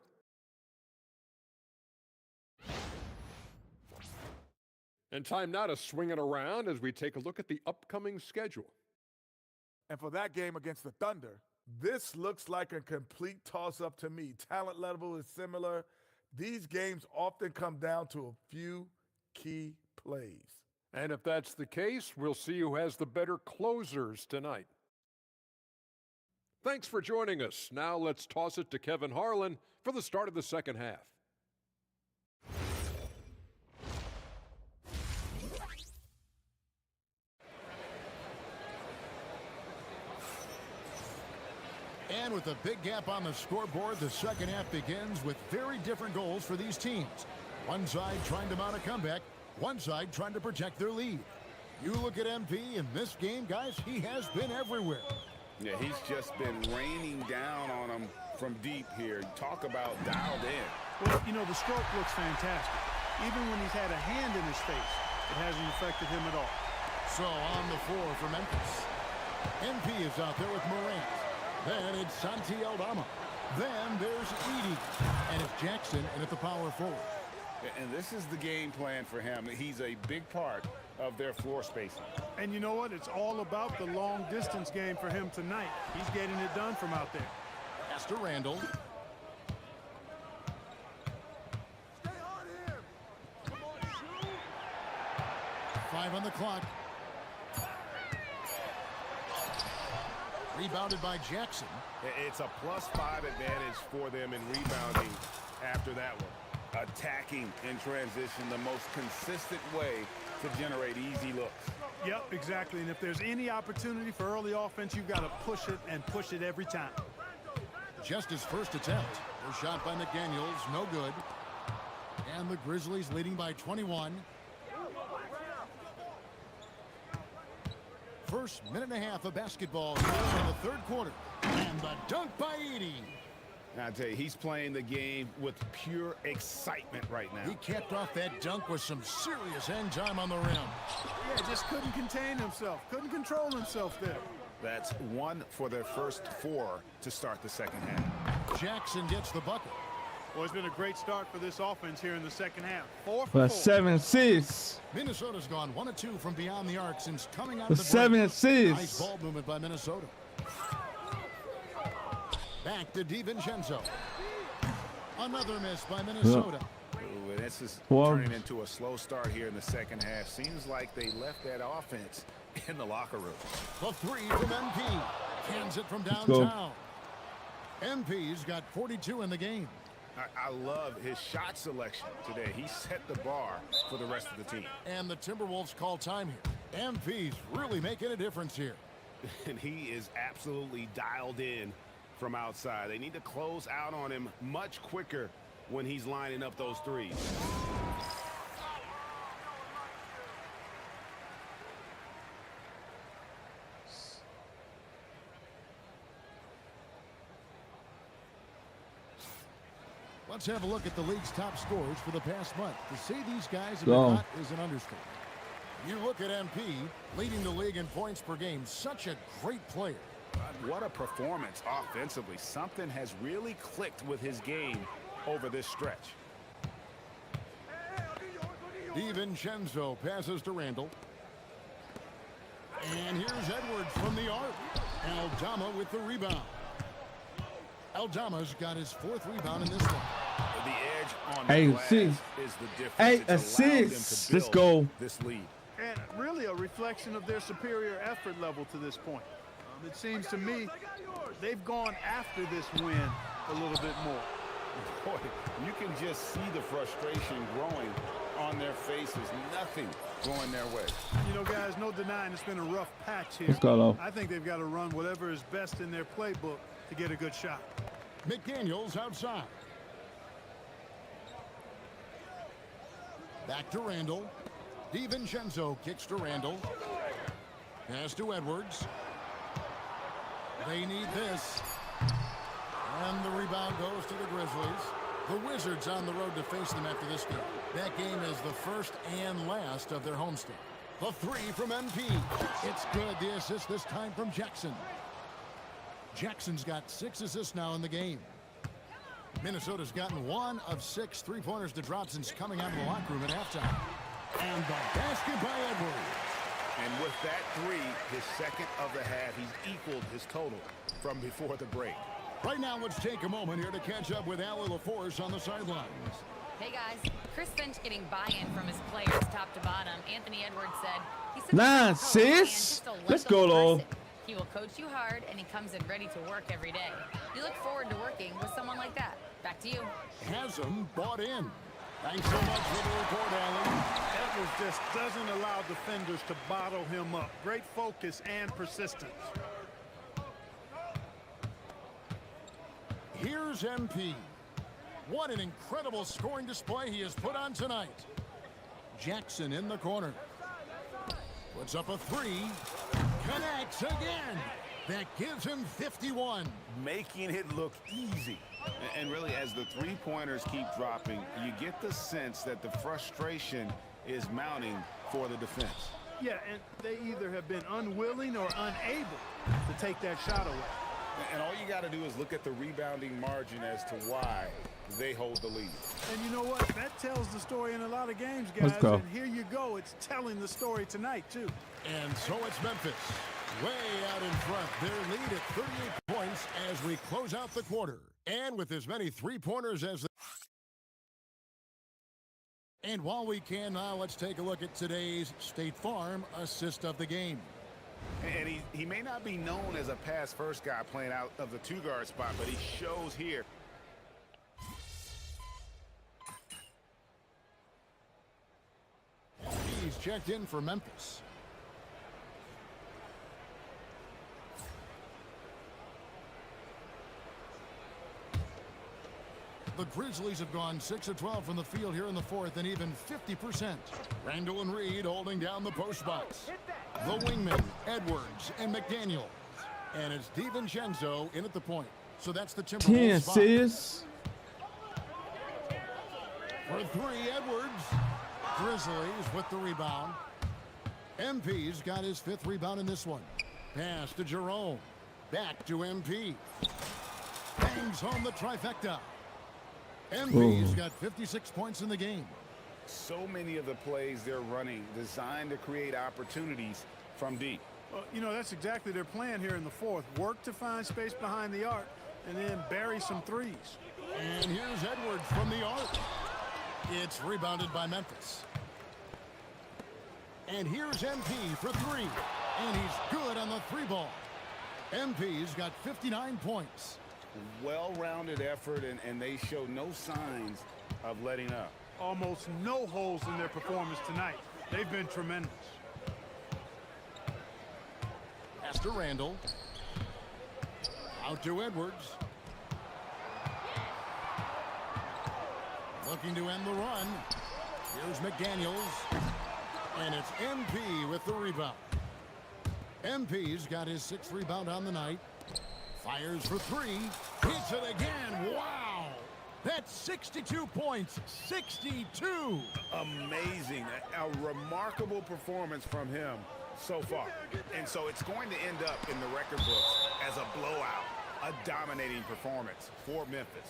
And time now to swing it around as we take a look at the upcoming schedule. And for that game against the Thunder, This looks like a complete toss-up to me. Talent level is similar. These games often come down to a few key plays. And if that's the case, we'll see who has the better closers tonight. Thanks for joining us. Now let's toss it to Kevin Harlan for the start of the second half. And with a big gap on the scoreboard, the second half begins with very different goals for these teams. One side trying to mount a comeback, one side trying to protect their lead. You look at MP in this game, guys, he has been everywhere. Yeah, he's just been raining down on them from deep here. Talk about dialed in. Well, you know, the stroke looks fantastic. Even when he's had a hand in his face, it hasn't affected him at all. So on the floor for Memphis. MP is out there with Morant. Then it's Santi Aldama. Then there's Edie. And it's Jackson in at the power forward. And this is the game plan for him. He's a big part of their floor spacing. And you know what? It's all about the long distance game for him tonight. He's getting it done from out there. Pass to Randall. Stay on him. Come on, shoot. 5 on the clock. Rebounded by Jackson. It's a +5 advantage for them in rebounding after that one. Attacking in transition, the most consistent way to generate easy looks. Yep, exactly. And if there's any opportunity for early offense, you've got to push it and push it every time. Just his first attempt. The shot by McDaniels, no good. And the Grizzlies leading by 21. First minute and a half of basketball here in the third quarter. And the dunk by Edie. I tell you, he's playing the game with pure excitement right now. He capped off that dunk with some serious end time on the rim. Yeah, just couldn't contain himself. Couldn't control himself there. That's 1 for their first 4 to start the second half. Jackson gets the bucket. Well, it's been a great start for this offense here in the second half. 4 for For 4. 7 assists. Minnesota's gone 1 of 2 from beyond the arc since coming out For of the 7 break. assists. Nice ball movement by Minnesota. Back to DiVincenzo. Another miss by Minnesota. Ooh, and this is Well, turning into a slow start here in the second half. Seems like they left that offense in the locker room. The 3 from MP. Cans it from Let's go. downtown. MP's got 42 in the game. I love his shot selection today. He set the bar for the rest of the team. And the Timberwolves call time here. MP's really making a difference here. And he is absolutely dialed in from outside. They need to close out on him much quicker when he's lining up those threes. Let's have a look at the league's top scorers for the past month. To say these guys have Go. been hot is an understatement. You look at MP, leading the league in points per game. Such a great player. What a performance offensively. Something has really clicked with his game over this stretch. DiVincenzo passes to Randall. And here's Edwards from the arc. Aldama with the rebound. Aldama's got his 4th rebound in this one. The edge on the 8 glass assists. is the difference. 8 It's allowed them to assists. Let's build go. this lead. And really a reflection of their superior effort level to this point. It seems to me they've gone after this win a little bit more. Boy, you can just see the frustration growing on their faces. Nothing going their way. You know, guys, no denying it's been a rough patch here. Let's go, though. I think they've got to run whatever is best in their playbook to get a good shot. McDaniels outside. Back to Randall. DiVincenzo kicks to Randall. Pass to Edwards. They need this. And the rebound goes to the Grizzlies. The Wizards on the road to face them after this game. That game is the first and last of their homestand. The 3 from MP. It's good. The assist this time from Jackson. Jackson's got 6 assists now in the game. Minnesota's gotten 1 of 6 3-pointers to drop since coming out of the locker room at halftime. And the basket by Edwards. And with that 3, his second of the half, he's equaled his total. from before the break. Right now, let's take a moment here to catch up with Allie LaForce on the sidelines. Hey guys, Chris Finch getting buy-in from his players top to bottom. Anthony Edwards said, he's such a Nah, good coach, man, sis. just a Let's go, likable though. person. He will coach you hard, and he comes in ready to work every day. You look forward to working with someone like that. Back to you. Hasn't bought in. Thanks so much for the report, Allie. Edwards just doesn't allow defenders to bottle him up. Great focus and persistence. Here's MP. What an incredible scoring display he has put on tonight. Jackson in the corner. Puts up a three. Connects again. That gives him 51. Making it look easy. And really, as the three-pointers keep dropping, you get the sense that the frustration is mounting for the defense. Yeah, and they either have been unwilling or unable to take that shot away. And all you got to do is look at the rebounding margin as to why they hold the lead. And you know what? That tells the story in a lot of games, guys. Let's go. And here you go. It's telling the story tonight, too. And so it's Memphis. Way out in front. Their lead at 38 points as we close out the quarter. And with as many three-pointers as And while we can now, let's take a look at today's State Farm assist of the game. And he may not be known as a pass-first guy playing out of the two-guard spot, but he shows here. He's checked in for Memphis. The Grizzlies have gone 6 of 12 from the field here in the fourth, and even 50%. Randall and Reed holding down the post box. The wingmen, Edwards and McDaniel. And it's DiVincenzo in at the point. So that's the Timberwolves spot. 10, sis. For three, Edwards. Grizzlies with the rebound. MP's got his fifth rebound in this one. Pass to Jerome. Back to MP. Bangs home the trifecta. MP's got 56 points in the game. So many of the plays they're running designed to create opportunities from deep. Well, you know, that's exactly their plan here in the fourth. Work to find space behind the arc and then bury some threes. And here's Edwards from the arc. It's rebounded by Memphis. And here's MP for three. And he's good on the three ball. MP's got 59 points. Well-rounded effort, and they show no signs of letting up. Almost no holes in their performance tonight. They've been tremendous. Pass to Randall. Out to Edwards. Looking to end the run. Here's McDaniels. And it's MP with the rebound. MP's got his sixth rebound on the night. Fires for three. Hits it again. Wow. That's 62 points. 62. Amazing. A remarkable performance from him so far. And so it's going to end up in the record books as a blowout. A dominating performance for Memphis.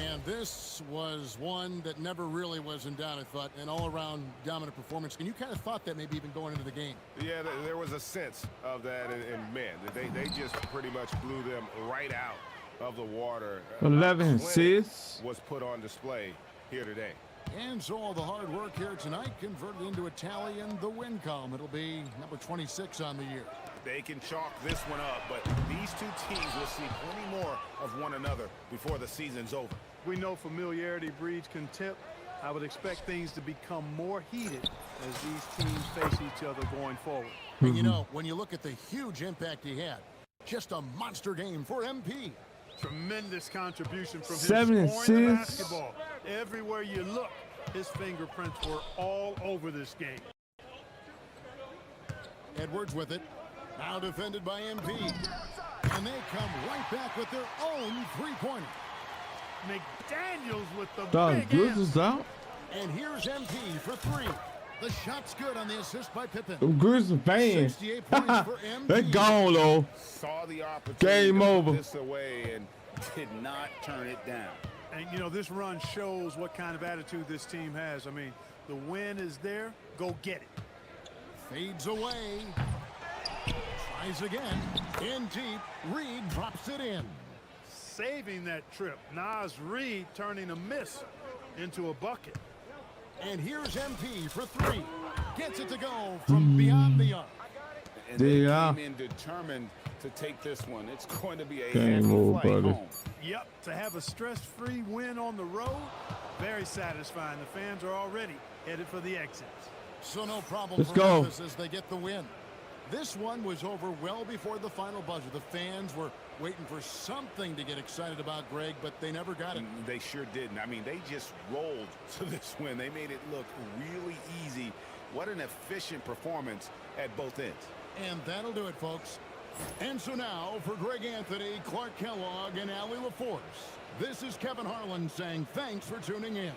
And this was one that never really was in doubt, I thought. An all-around dominant performance. And you kind of thought that maybe even going into the game. Yeah, there was a sense of that. And man, they just pretty much blew them right out of the water. 11, sis. Was put on display here today. And so all the hard work here tonight converted into a tally in the win column. It'll be number 26 on the year. They can chalk this one up, but these two teams will see plenty more of one another before the season's over. We know familiarity breeds contempt. I would expect things to become more heated as these teams face each other going forward. And you know, when you look at the huge impact he had, just a monster game for MP. Tremendous contribution from him 7 scoring the assists. basketball. Everywhere you look, his fingerprints were all over this game. Edwards with it. Now defended by MP. And they come right back with their own three-pointer. McDaniels with the Dog, big Grizz is answer. out. And here's MP for three. The shot's good on the assist by Pippen. Grizz is banned. 68 points for MP. They gone, though. Saw the opportunity Game to over. put this away and did not turn it down. And, you know, this run shows what kind of attitude this team has. I mean, the win is there. Go get it. Fades away. tries again. In deep, Reed drops it in. Saving that trip. Nas Reed turning a miss into a bucket. And here's MP for three. Gets it to go from beyond the arc. And they came in determined to take this one. It's going to be a Game heavy over, flight brother. home. Yep, to have a stress-free win on the road, very satisfying. The fans are already headed for the exits. So no problem Let's for go. Memphis as they get the win. This one was over well before the final buzzer. The fans were waiting for something to get excited about, Greg, but they never got it. They sure didn't. I mean, they just rolled to this win. They made it look really easy. What an efficient performance at both ends. And that'll do it, folks. And so now, for Greg Anthony, Clark Kellogg, and Allie LaForce, this is Kevin Harlan saying thanks for tuning in.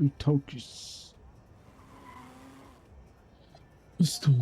Retouches. Let's do.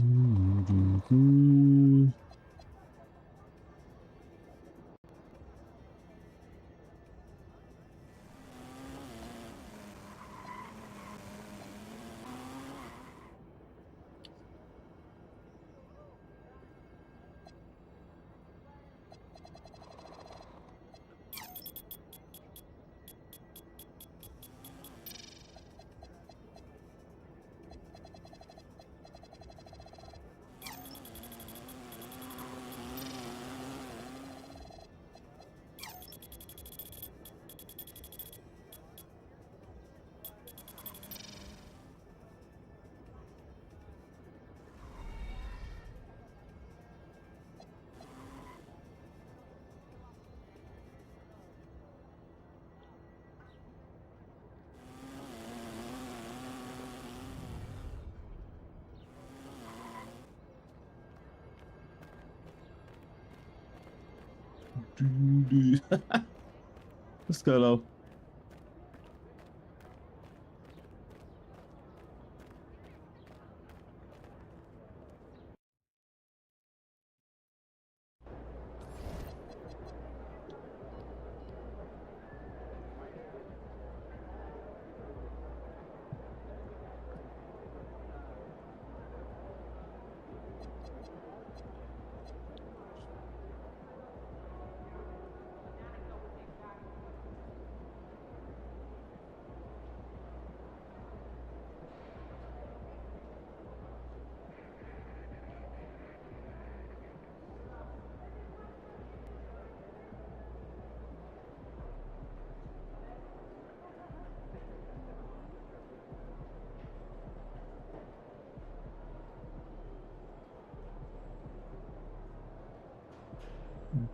Let's go though.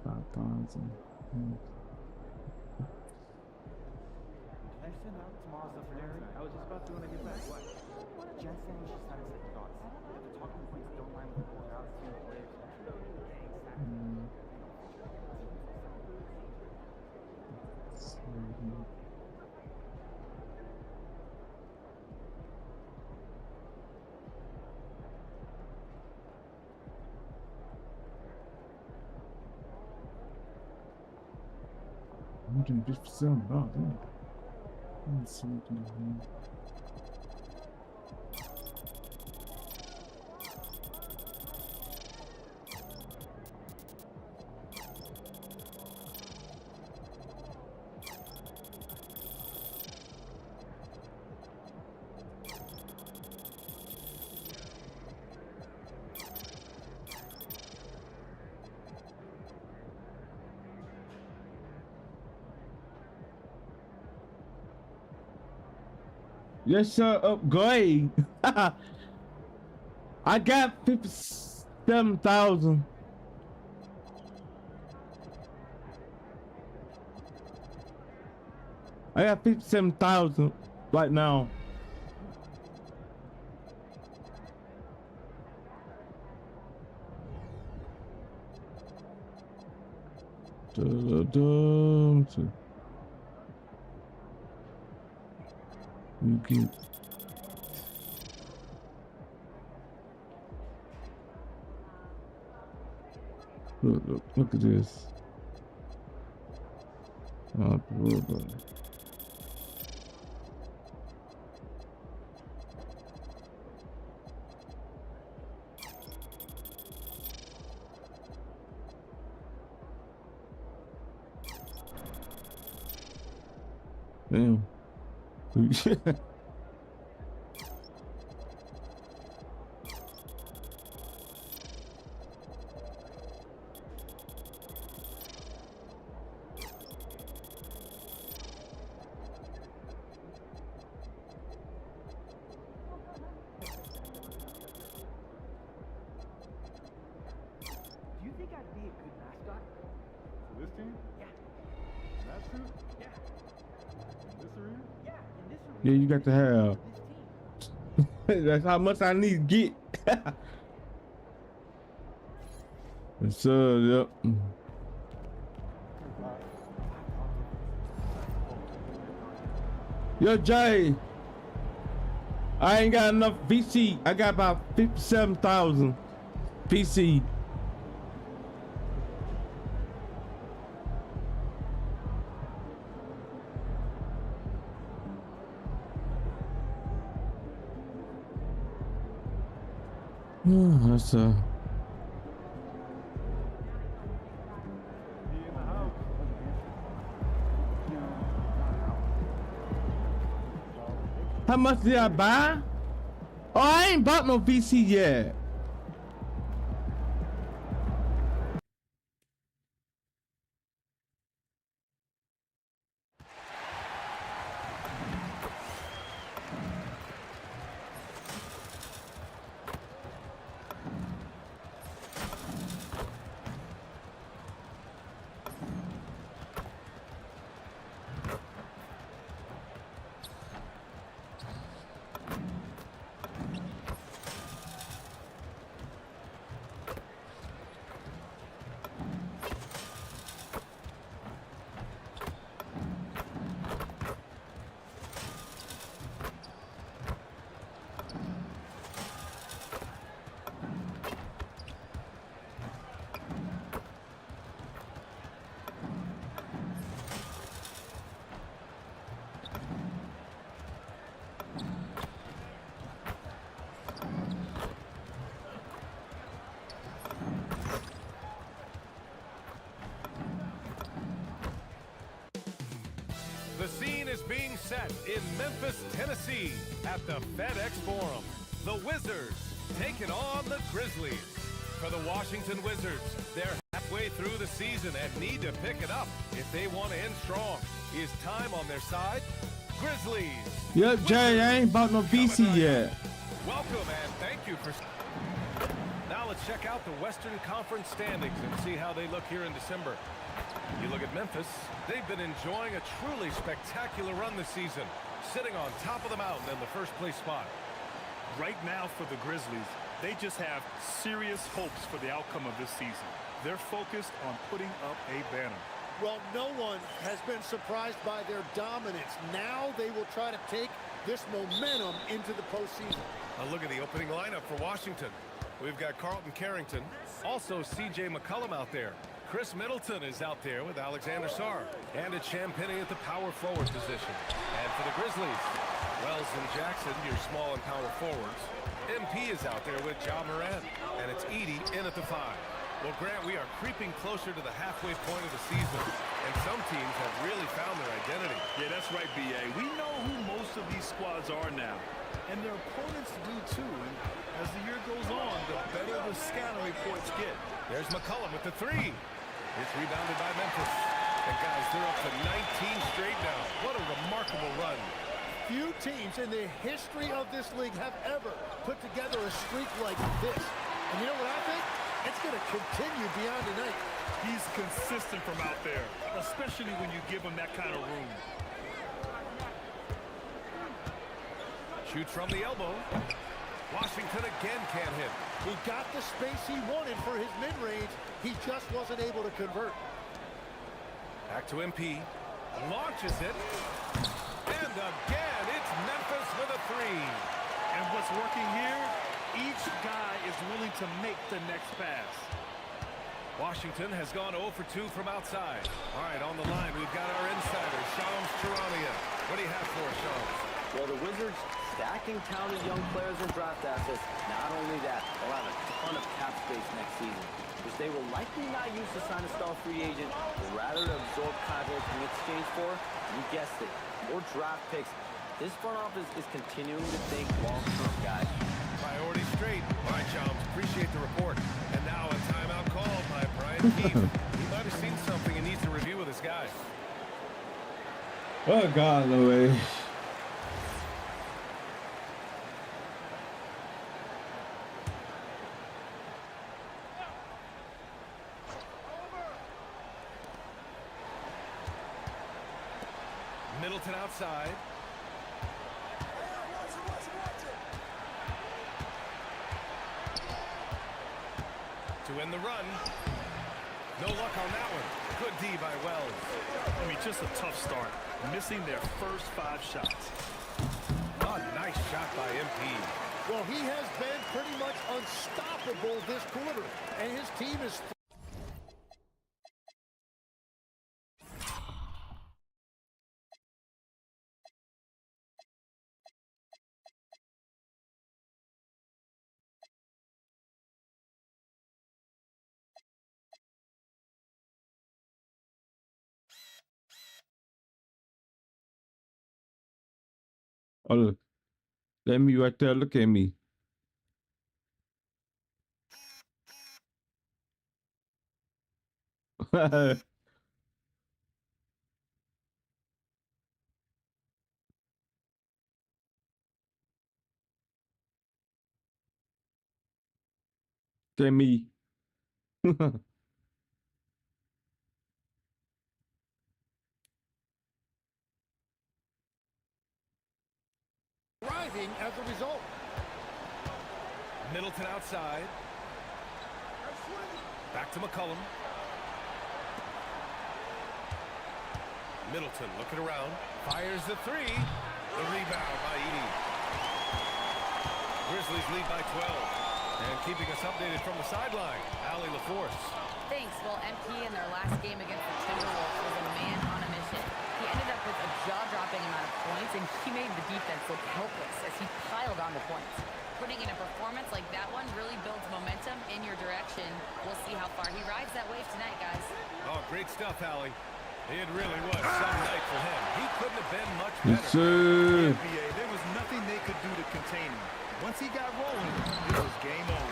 $5,000. I send out tomorrow's stuff for Jerry. I was just about to when I get back. What? Jen said she's starting to set thoughts. If the talking points don't line with the workouts, team players. $150. Oh, damn. Let's see what we can do. Yes, sir. Upgrade. I got 57,000. I got 57,000 right now. You get look at this. Oh, damn. Do you think I'd be a good mascot? For this team? Yeah. That suit? Yeah. In this arena? Yeah, in this arena. Yeah, you got to have. That's how much I need to get. So, yep. Yo, Jay. I ain't got enough VC. I got about 57,000 PC. That's how much did I buy? Oh, I ain't bought no VC yet. The scene is being set in Memphis, Tennessee at the FedEx Forum. The Wizards taking on the Grizzlies. For the Washington Wizards, they're halfway through the season and need to pick it up if they want to end strong. Is time on their side? Grizzlies. Yep, Jay, I ain't bought no VC yet. Welcome and thank you for... Now let's check out the Western Conference standings and see how they look here in December. You look at Memphis, they've been enjoying a truly spectacular run this season, sitting on top of the mountain in the first place spot. Right now for the Grizzlies, they just have serious hopes for the outcome of this season. They're focused on putting up a banner. Well, no one has been surprised by their dominance. Now they will try to take this momentum into the postseason. A look at the opening lineup for Washington. We've got Carlton Carrington, also C.J. McCollum out there. Chris Middleton is out there with Alexander Sarr. And it's Champagnie at the power forward position. And for the Grizzlies, Wells and Jackson, your small and power forwards. MP is out there with Ja Morant. And it's Edey in at the 5. Well, Grant, we are creeping closer to the halfway point of the season. And some teams have really found their identity. Yeah, that's right, B.A. We know who most of these squads are now. And their opponents do too. And as the year goes on, the better the scouting reports get. There's McCollum with the 3. It's rebounded by Memphis. And guys, they're up to 19 straight now. What a remarkable run. Few teams in the history of this league have ever put together a streak like this. And you know what I think? It's going to continue beyond tonight. He's consistent from out there, especially when you give him that kind of room. Shoots from the elbow. Washington again can't hit. He got the space he wanted for his mid-range. He just wasn't able to convert. Back to MP. Launches it. And again, it's Memphis with a 3. And what's working here? Each guy is willing to make the next pass. Washington has gone 0 for 2 from outside. All right, on the line, we've got our insider, Shams Charania. What do you have for us, Shams? Well, the Wizards stacking talented young players and draft assets. Not only that, they'll have a ton of cap space next season, which they will likely not use to sign a star free agent, but rather to absorb contracts in exchange for, you guessed it, more draft picks. This front office is continuing to think long-term, guys. Priority straight. All right, Shams, appreciate the report. And now a timeout called by Brian Keefe. He might have seen something and needs to review with his guys. Oh, God, no way. Middleton outside. To win the run. No luck on that one. Good D by Wells. I mean, just a tough start. Missing their first 5 shots. Oh, nice shot by MP. Well, he has been pretty much unstoppable this quarter, and his team is... Oh, look. Let me right there. Look at me. Look at me. Thriving as a result. Middleton outside. Back to McCollum. Middleton looking around. Fires the three. The rebound by Edey. Grizzlies lead by 12. And keeping us updated from the sideline, Allie LaForce. Thanks. Well, MP in their last game against the Timberwolves was a man on a mission. He ended up with a jaw-dropping amount of points, and he made the defense look helpless as he piled on the points. Putting in a performance like that one really builds momentum in your direction. We'll see how far he rides that wave tonight, guys. Oh, great stuff, Allie. It really was some night for him. He couldn't have been much better. Yes, sir. NBA, there was nothing they could do to contain him. Once he got rolling, it was game on.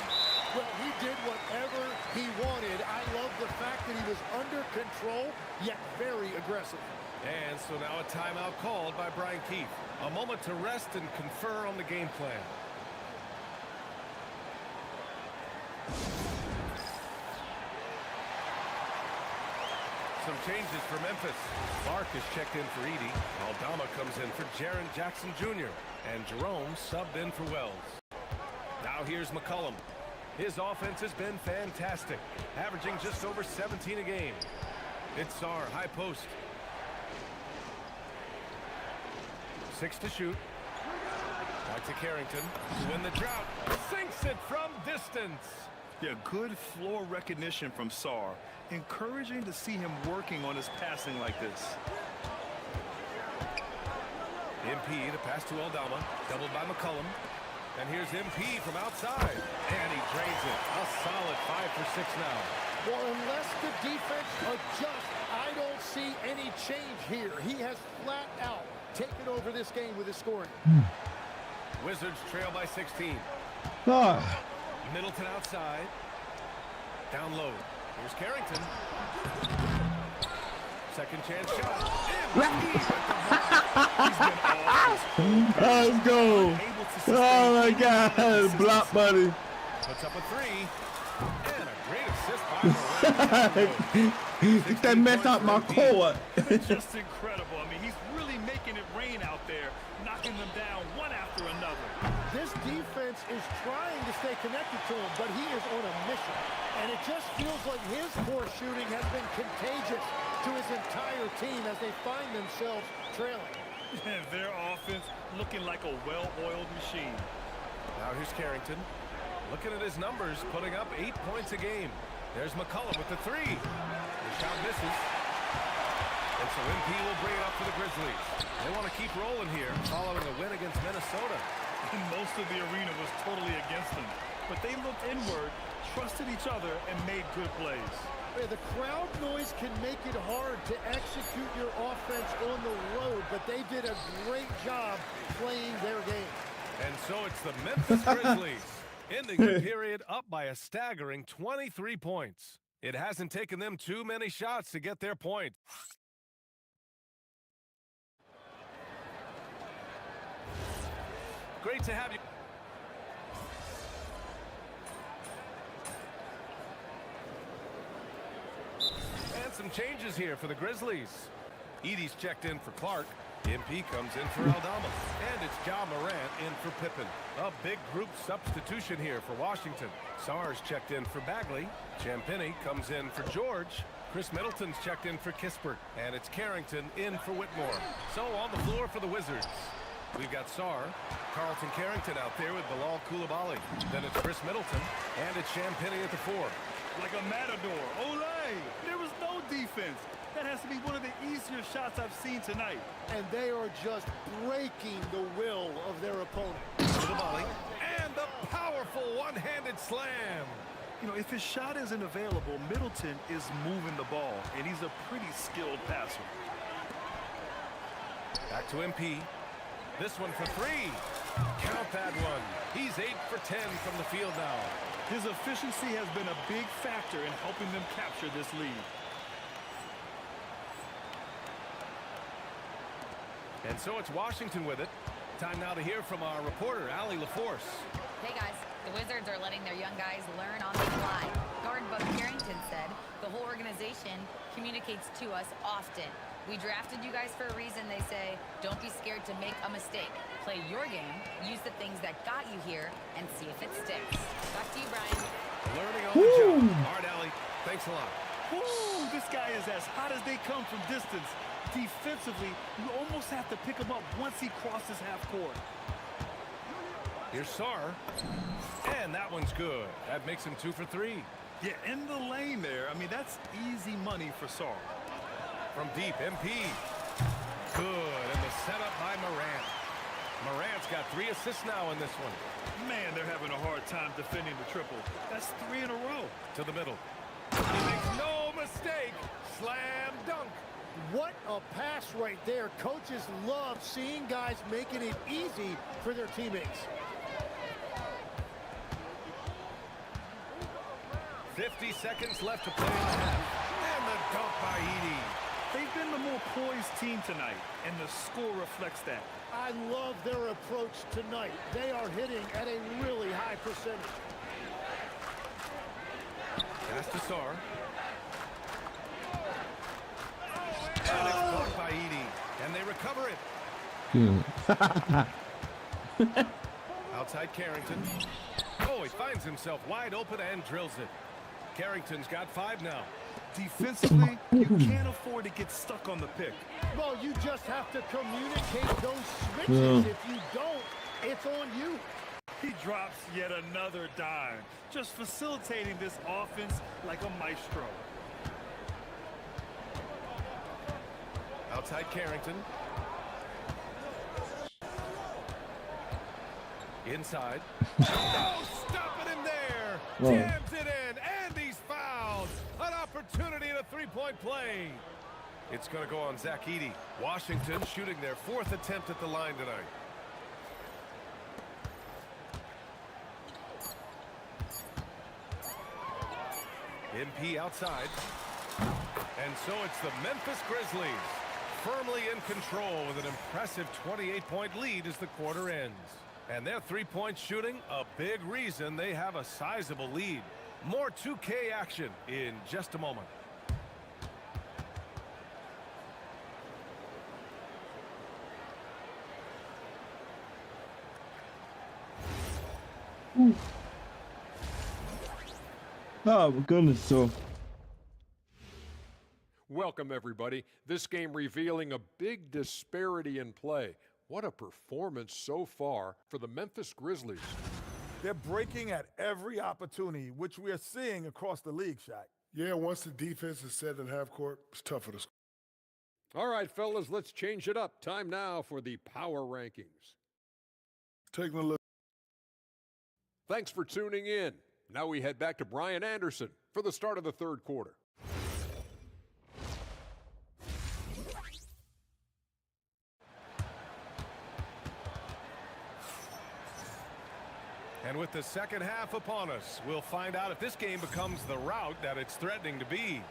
Well, he did whatever he wanted. I love the fact that he was under control, yet very aggressive. And so now a timeout called by Brian Keefe. A moment to rest and confer on the game plan. Some changes for Memphis. Clark is checked in for Edey. Aldama comes in for Jaren Jackson Jr. And Jerome subbed in for Wells. Now here's McCollum. His offense has been fantastic, averaging just over 17 a game. It's Sarr, high post. 6 to shoot. Back to Carrington to win the drought. Sinks it from distance. Yeah, good floor recognition from Sarr. Encouraging to see him working on his passing like this. MP to pass to Aldama, doubled by McCollum. And here's MP from outside. And he drains it. A solid 5 for 6 now. Well, unless the defense adjusts, I don't see any change here. He has flat out taken over this game with his scoring. Wizards trail by 16. Middleton outside. Down low. Here's Carrington. Second chance shot. Let's go. Oh my God. Block, buddy. Puts up a 3. And a great assist by Morant. Get that mess out my court. It's just incredible. I mean, he's really making it rain out there, knocking them down one after another. This defense is trying to stay connected to him, but he is on a mission. And it just feels like his poor shooting has been contagious to his entire team as they find themselves trailing. And their offense looking like a well-oiled machine. Now here's Carrington. Looking at his numbers, putting up 8 points a game. There's McCollum with the 3. The shot misses. And so MP will bring it up for the Grizzlies. They want to keep rolling here following a win against Minnesota. And most of the arena was totally against them. But they looked inward, trusted each other, and made good plays. The crowd noise can make it hard to execute your offense on the road, but they did a great job playing their game. And so it's the Memphis Grizzlies, ending the period up by a staggering 23 points. It hasn't taken them too many shots to get their point. Great to have you. And some changes here for the Grizzlies. Edey's checked in for Clark. MP comes in for Aldama. And it's Ja Morant in for Pippen. A big group substitution here for Washington. Sarr's checked in for Bagley. Champagnie comes in for George. Chris Middleton's checked in for Kispert. And it's Carrington in for Whitmore. So on the floor for the Wizards. We've got Sarr, Carlton Carrington out there with Bilal Koulibaly. Then it's Chris Middleton, and it's Champagny at the 4. Like a matador. Olay! There was no defense. That has to be one of the easier shots I've seen tonight. And they are just breaking the will of their opponent. Koulibaly, and the powerful one-handed slam. You know, if his shot isn't available, Middleton is moving the ball, and he's a pretty skilled passer. Back to MP. This one for 3. Count that one. He's 8 for 10 from the field now. His efficiency has been a big factor in helping them capture this lead. And so it's Washington with it. Time now to hear from our reporter, Allie LaForce. Hey guys, the Wizards are letting their young guys learn on the fly. Guard Buck Carrington said the whole organization communicates to us often. We drafted you guys for a reason, they say. Don't be scared to make a mistake. Play your game, use the things that got you here, and see if it sticks. Back to you, Brian. Learning on the job. All right, Allie, thanks a lot. Woo! This guy is as hot as they come from distance. Defensively, you almost have to pick him up once he crosses half court. Here's Sarr, and that one's good. That makes him 2 for 3. Yeah, in the lane there. I mean, that's easy money for Sarr. From deep, MP. Good, and the setup by Morant. Morant's got 3 assists now in this one. Man, they're having a hard time defending the triple. That's 3 in a row. To the middle. He makes no mistake. Slam dunk. What a pass right there. Coaches love seeing guys making it easy for their teammates. 50 seconds left to play in the half. And the dunk by Edey. They've been the more poised team tonight, and the score reflects that. I love their approach tonight. They are hitting at a really high percentage. Pass to Sarr. And it's blocked by Edey. And they recover it. Outside Carrington. Oh, he finds himself wide open and drills it. Carrington's got 5 now. Defensively, you can't afford to get stuck on the pick. Well, you just have to communicate those switches. If you don't, it's on you. He drops yet another dime, just facilitating this offense like a maestro. Outside Carrington. Inside. Oh, stopping him there. Jams it in, and he's fouled. An opportunity in a 3-point play. It's going to go on Zach Edey. Washington shooting their 4th attempt at the line tonight. MP outside. And so it's the Memphis Grizzlies firmly in control with an impressive 28-point lead as the quarter ends. And their 3-point shooting, a big reason they have a sizable lead. More 2K action in just a moment. Oh, my goodness, so. Welcome, everybody. This game revealing a big disparity in play. What a performance so far for the Memphis Grizzlies. They're breaking at every opportunity, which we are seeing across the league, Shaq. Yeah, once the defense is set in half court, it's tougher to score. All right, fellas, let's change it up. Time now for the power rankings. Taking a look. Thanks for tuning in. Now we head back to Brian Anderson for the start of the 3rd quarter. And with the second half upon us, we'll find out if this game becomes the rout that it's threatening to be.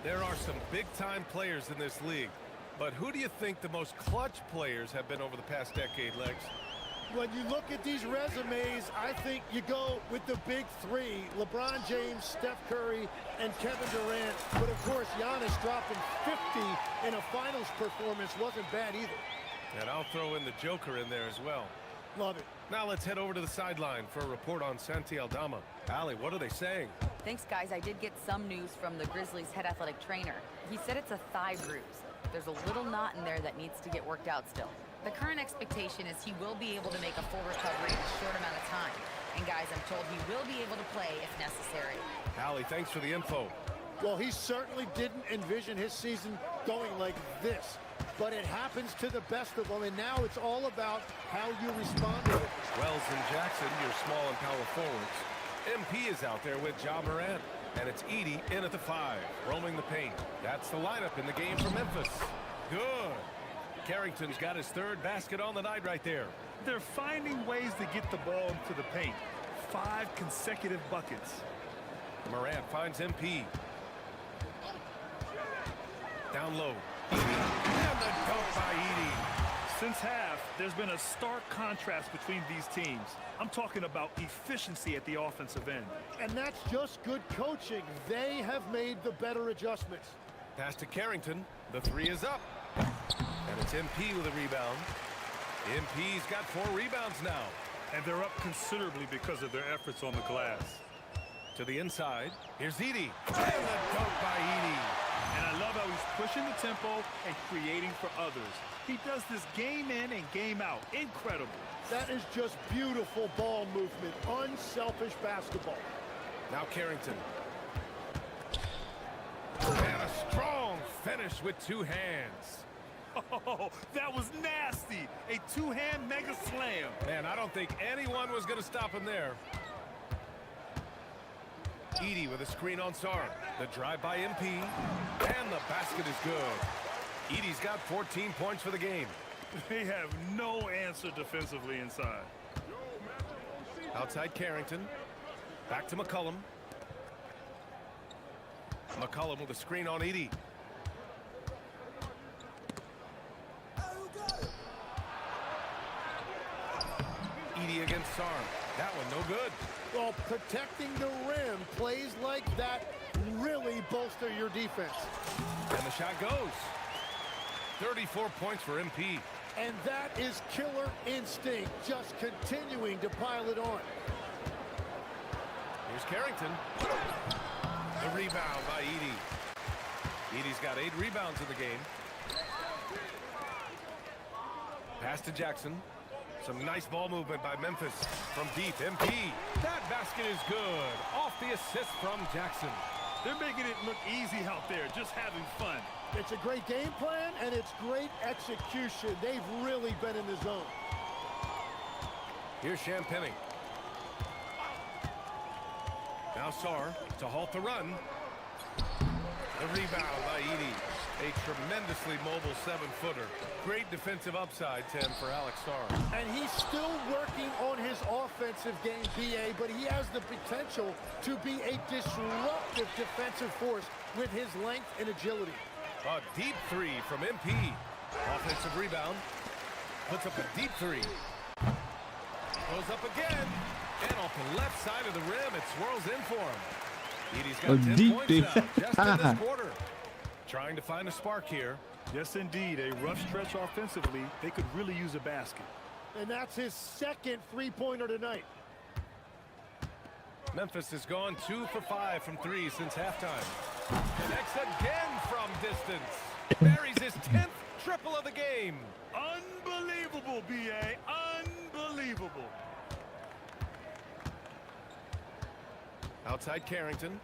There are some big-time players in this league, but who do you think the most clutch players have been over the past decade, Legs? When you look at these resumes, I think you go with the big 3, LeBron James, Steph Curry, and Kevin Durant. But, of course, Giannis dropping 50 in a finals performance wasn't bad either. And I'll throw in the Joker in there as well. Love it. Now let's head over to the sideline for a report on Santi Aldama. Allie, what are they saying? Thanks, guys. I did get some news from the Grizzlies' head athletic trainer. He said it's a thigh bruise. There's a little knot in there that needs to get worked out still. The current expectation is he will be able to make a full recovery in a short amount of time. And guys, I'm told he will be able to play if necessary. Hallie, thanks for the info. Well, he certainly didn't envision his season going like this. But it happens to the best of them, and now it's all about how you respond to it. Wells and Jackson, your small and power forwards. MP is out there with Ja Morant. And it's Edey in at the 5, roaming the paint. That's the lineup in the game for Memphis. Good. Carrington's got his 3rd basket on the night right there. They're finding ways to get the ball into the paint. 5 consecutive buckets. Morant finds MP. Down low. Edey. And the dunk by Edey. Since half, there's been a stark contrast between these teams. I'm talking about efficiency at the offensive end. And that's just good coaching. They have made the better adjustments. Pass to Carrington. The 3 is up. And it's MP with a rebound. MP's got 4 rebounds now. And they're up considerably because of their efforts on the glass. To the inside. Here's Edey. And the dunk by Edey. And I love how he's pushing the tempo and creating for others. He does this game in and game out. Incredible. That is just beautiful ball movement. Unselfish basketball. Now Carrington. And a strong finish with 2 hands. Oh, that was nasty. A 2-hand mega slam. Man, I don't think anyone was going to stop him there. Edey with a screen on Sarr. The drive by MP. And the basket is good. Edey's got 14 points for the game. They have no answer defensively inside. Outside Carrington. Back to McCollum. McCollum with a screen on Edey. Edey against Sarr. That one no good. Well, protecting the rim, plays like that really bolster your defense. And the shot goes. 34 points for MP. And that is killer instinct, just continuing to pile it on. Here's Carrington. The rebound by Edey. Edey's got 8 rebounds in the game. Pass to Jackson. Some nice ball movement by Memphis from deep. MP. That basket is good. Off the assist from Jackson. They're making it look easy out there, just having fun. It's a great game plan, and it's great execution. They've really been in the zone. Here's Champagny. Now Sarr to halt the run. The rebound by Edey. A tremendously mobile 7-footer. Great defensive upside, 10 for Alex Sarr. And he's still working on his offensive game, BA, but he has the potential to be a disruptive defensive force with his length and agility. A deep 3 from MP. Offensive rebound. Puts up a deep 3. Goes up again. And off the left side of the rim, it swirls in for him. Edey's got 10 points now, just in this quarter. Trying to find a spark here. Yes, indeed. A rough stretch offensively. They could really use a basket. And that's his 2nd 3-pointer tonight. Memphis has gone 2 for 5 from 3 since halftime. Connects again from distance. Buries his 10th triple of the game. Unbelievable, B.A. Unbelievable. Outside Carrington.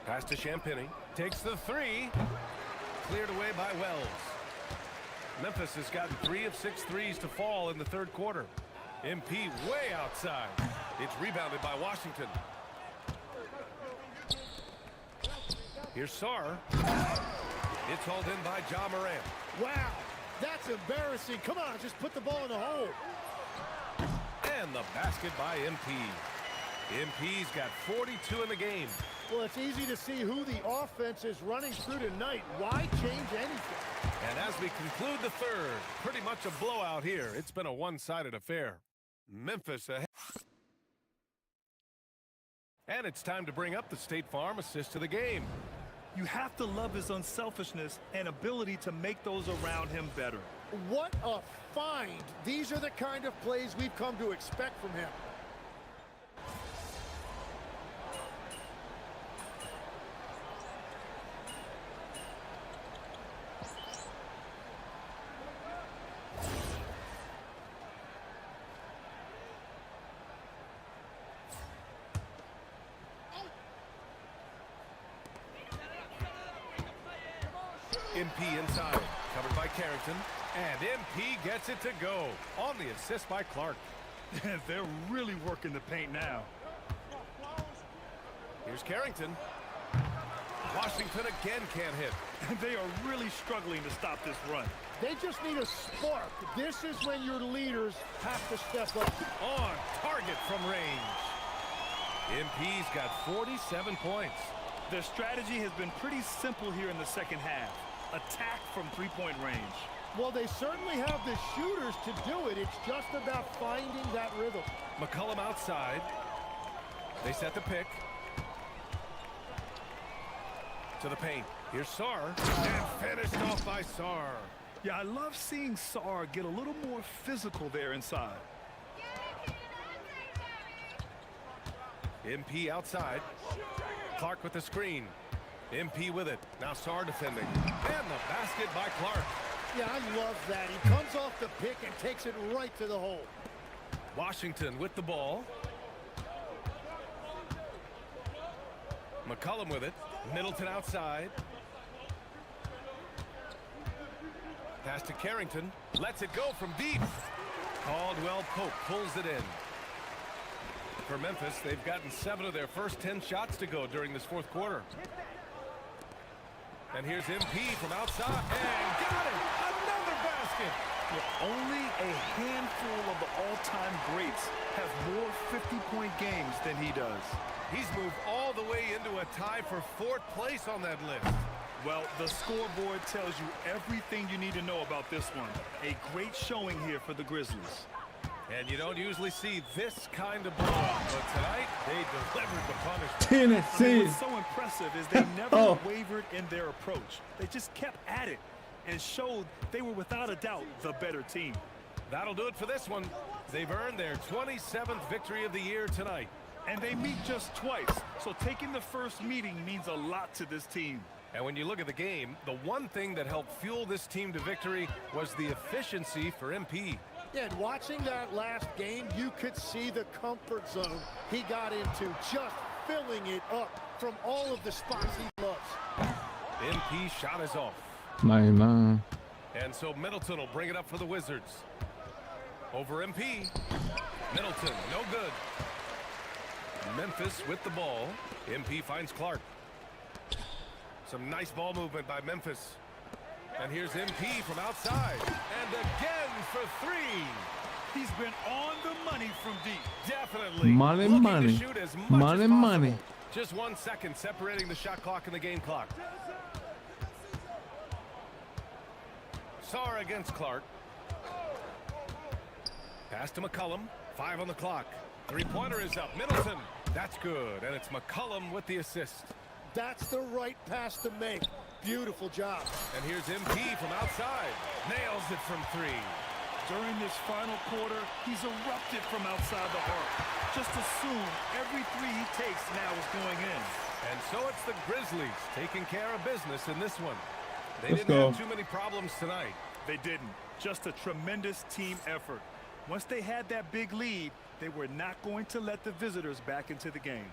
Pass to Champagny. Takes the 3. Cleared away by Wells. Memphis has gotten 3 of 6 threes to fall in the 3rd quarter. MP way outside. It's rebounded by Washington. Here's Sarr. It's hauled in by Ja Morant. Wow, that's embarrassing. Come on, just put the ball in the hole. And the basket by MP. MP's got 42 in the game. Well, it's easy to see who the offense is running through tonight. Why change anything? And as we conclude the 3rd, pretty much a blowout here. It's been a one-sided affair. Memphis ahead. And it's time to bring up the State Farm assist to the game. You have to love his unselfishness and ability to make those around him better. What a find. These are the kind of plays we've come to expect from him. MP inside, covered by Carrington, and MP gets it to go on the assist by Clark. They're really working the paint now. Here's Carrington. Washington again can't hit. They are really struggling to stop this run. They just need a spark. This is when your leaders have to step up. On target from range. MP's got 47 points. Their strategy has been pretty simple here in the second half. Attack from three-point range. Well, they certainly have the shooters to do it. It's just about finding that rhythm. McCollum outside. They set the pick. To the paint. Here's Sarr. And finished off by Sarr. Yeah, I love seeing Sarr get a little more physical there inside. MP outside. Clark with the screen. MP with it. Now Sarr defending. And the basket by Clark. Yeah, I love that. He comes off the pick and takes it right to the hole. Washington with the ball. McCollum with it. Middleton outside. Pass to Carrington. Lets it go from deep. Caldwell Pope pulls it in. For Memphis, they've gotten 7 of their first 10 shots to go during this fourth quarter. And here's MP from outside. And got it! Another basket! Yeah, only a handful of the all-time greats have more 50-point games than he does. He's moved all the way into a tie for 4th place on that list. Well, the scoreboard tells you everything you need to know about this one. A great showing here for the Grizzlies. And you don't usually see this kind of ball, but tonight they delivered the punishment. Tennessee. What's so impressive is they never wavered in their approach. They just kept at it and showed they were without a doubt the better team. That'll do it for this one. They've earned their 27th victory of the year tonight. And they meet just twice, so taking the first meeting means a lot to this team. And when you look at the game, the one thing that helped fuel this team to victory was the efficiency for MP. Yeah, and watching that last game, you could see the comfort zone he got into, just filling it up from all of the spots he loves. MP shot is off. My man. And so Middleton will bring it up for the Wizards. Over MP. Middleton, no good. Memphis with the ball. MP finds Clark. Some nice ball movement by Memphis. And here's MP from outside. And again for 3. He's been on the money from deep. Definitely. Money, looking money. to shoot as much Money, as possible. money. Just 1 second separating the shot clock and the game clock. Sarr against Clark. Pass to McCollum. 5 on the clock. 3-pointer is up. Middleton. That's good. And it's McCollum with the assist. That's the right pass to make. Beautiful job. And here's MP from outside. Nails it from 3. During this final quarter, he's erupted from outside the arc. Just assume every 3 he takes now is going in. And so it's the Grizzlies taking care of business in this one. They Let's didn't go. have too many problems tonight. They didn't. Just a tremendous team effort. Once they had that big lead, they were not going to let the visitors back into the game.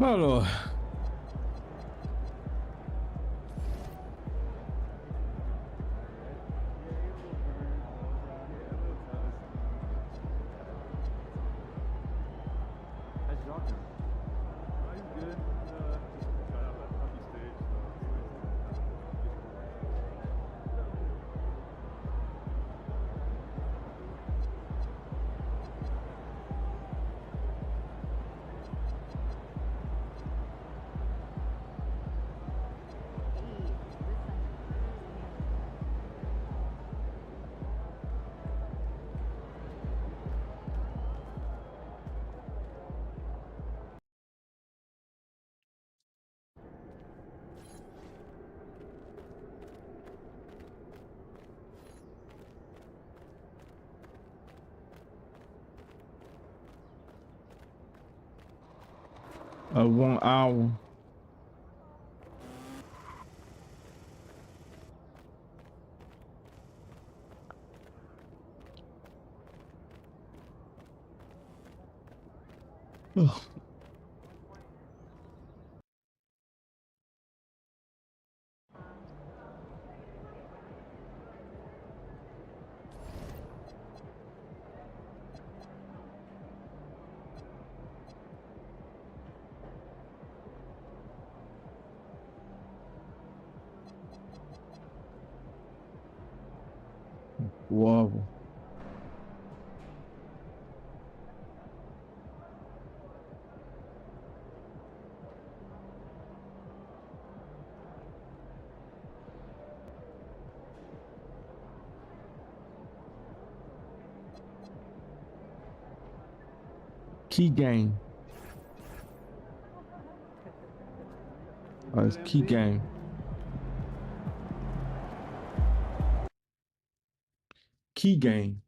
Oh Lord. A 1 hour. Ugh. Whoa. Key game. Oh, it's key game. Key game.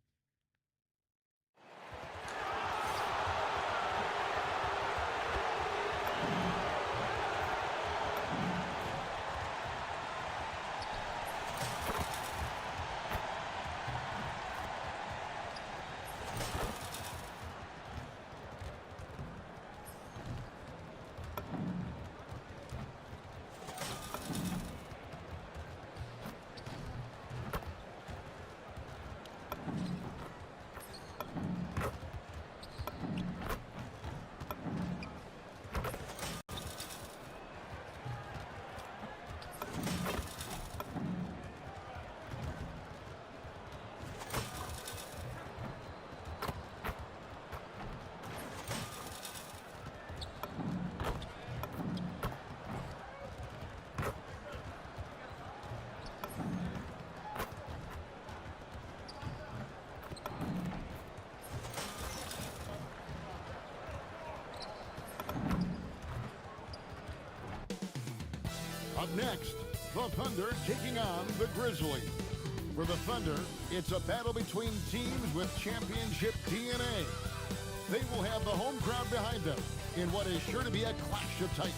Up next, the Thunder taking on the Grizzlies. For the Thunder, it's a battle between teams with championship DNA. They will have the home crowd behind them in what is sure to be a clash of titans.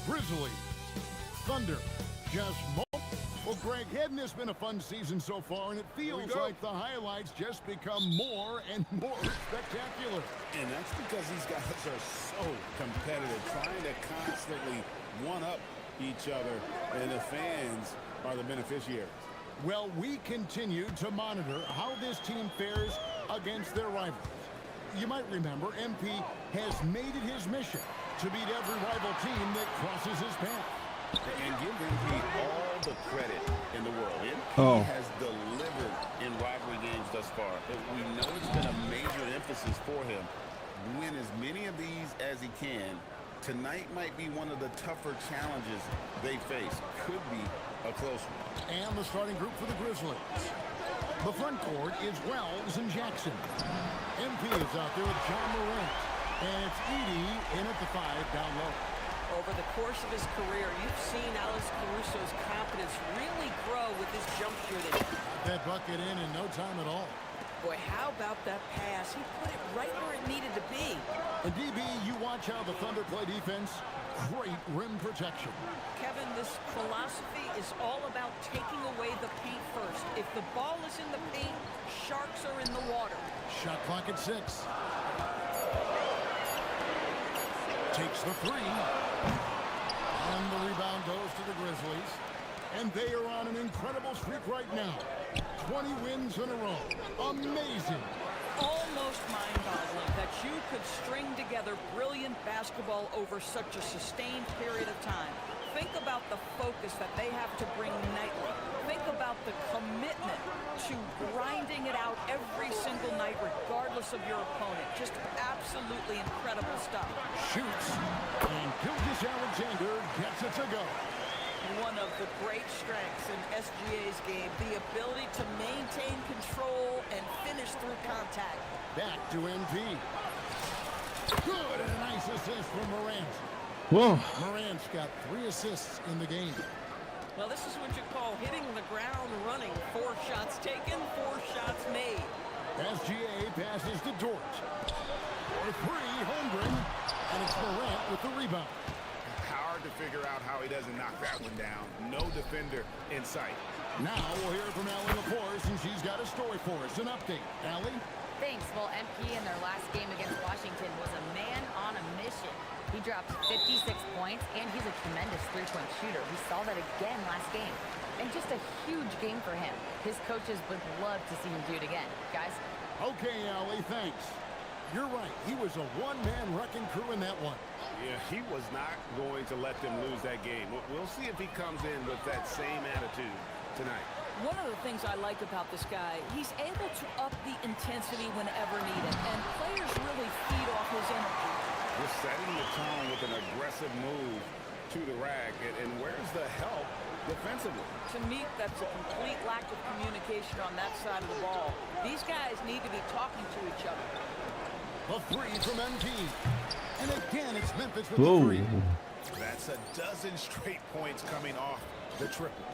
Grizzlies, Thunder, just well, Greg, hadn't this been a fun season so far? And it feels like the highlights just become more and more spectacular. And that's because these guys are so competitive, trying to constantly one-up each other, and the fans are the beneficiaries. Well, we continue to monitor how this team fares against their rivals. You might remember MP has made it his mission to beat every rival team that crosses his path. And give MP all the credit in the world. MP has delivered in rivalry games thus far. We know it's been a major emphasis for him. Win as many of these as he can. Tonight might be one of the tougher challenges they face. Could be a close one. And the starting group for the Grizzlies. The front court is Wells and Jackson. MP is out there with John Morant. And it's Edey in at the 5 down low. Over the course of his career, you've seen Alex Caruso's confidence really grow with his jump shooting. That bucket in no time at all. Boy, how about that pass? He put it right where it needed to be. And DB, you watch how the Thunder play defense. Great rim protection. Kevin, this philosophy is all about taking away the paint first. If the ball is in the paint, sharks are in the water. Shot clock at 6. takes the three. And the rebound goes to the Grizzlies. And they are on an incredible streak right now. 20 wins in a row. Amazing. Almost mind-boggling that you could string together brilliant basketball over such a sustained period of time. Think about the focus that they have to bring nightly. Think about the commitment to grinding it out every single night, regardless of your opponent. Just absolutely incredible stuff. Shoots, and Gilgeous-Alexander gets it to go. One of the great strengths in SGA's game, the ability to maintain control and finish through contact. Back to MP. Good, and a nice assist from Morant. Whoa. Morant's got 3 assists in the game. Well, this is what you call hitting the ground running. 4 shots taken, 4 shots made. SGA passes to Dort. For 3, Holmgren, and it's Morant with the rebound. Hard to figure out how he doesn't knock that one down. No defender in sight. Now we'll hear from Allie LaForce, and she's got a story for us. An update. Allie? Thanks. Well, MP in their last game against Washington was a man on a mission. He dropped 56 points, and he's a tremendous three-point shooter. We saw that again last game. And just a huge game for him. His coaches would love to see him do it again. Guys? Okay, Allie, thanks. You're right. He was a one-man wrecking crew in that one. Yeah, he was not going to let them lose that game. We'll see if he comes in with that same attitude tonight. One of the things I like about this guy, he's able to up the intensity whenever needed, and players really feed off his energy. Just setting the tone with an aggressive move to the rack, and where's the help defensively? To me, that's a complete lack of communication on that side of the ball. These guys need to be talking to each other. A 3 from MP. And again, it's Memphis with the 3. That's a dozen straight points coming off the triple.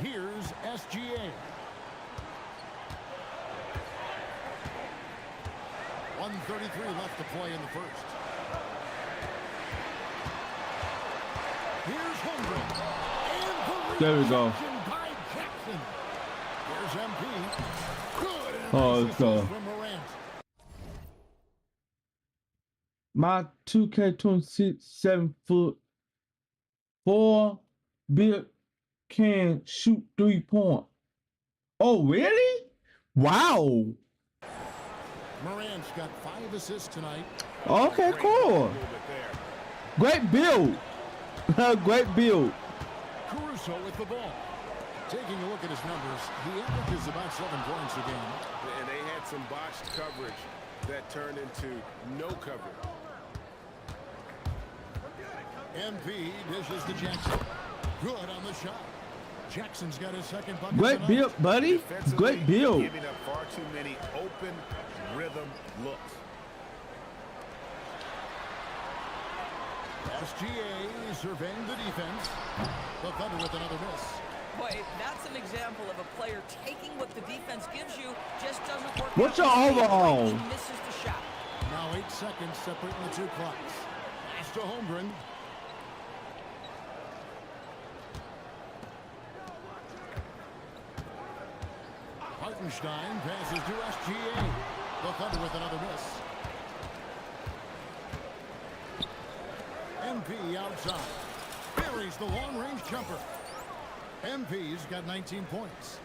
Here's SGA. 1:33 left to play in the first. Here's Holmgren. And the there we go. by Jackson. Here's MP. Good. Oh, it's from Morant. My 2K26 7'4" build can shoot 3-point. Oh, really? Wow. Morant's got 5 assists tonight. Okay, cool. Great build. Great build. Caruso with the ball. Taking a look at his numbers, he averages about 7 points a game. And they had some botched coverage that turned into no coverage. MP dishes to Jackson. Good on the shot. Jackson's got his second bucket. Great build, buddy. Great build. Giving up far too many open rhythm looks. SGA surveying the defense. The Thunder with another miss. Boy, that's an example of a player taking what the defense gives you, just doesn't work. What's your overall? He misses the shot. Now 8 seconds separating the 2 clocks. Pass to Holmgren. Hartenstein passes to SGA. The Thunder with another miss. MP outside. Buries the long-range jumper. MP's got 19 points.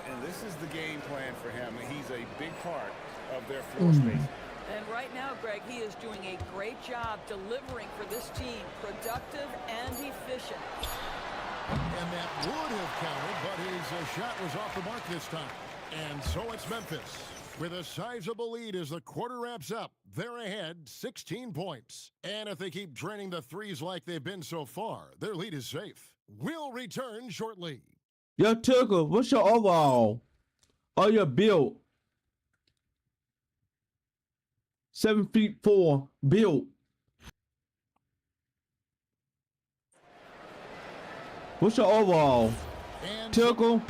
And this is the game plan for him. He's a big part of their floor space. And right now, Greg, he is doing a great job delivering for this team. Productive and efficient. And that would have counted, but his shot was off the mark this time. And so it's Memphis with a sizable lead as the quarter wraps up. They're ahead 16 points. And if they keep draining the threes like they've been so far, their lead is safe. We'll return shortly. Yo, Tucker, what's your overall? Or your build? 7'4" build. What's your overall? Tucker?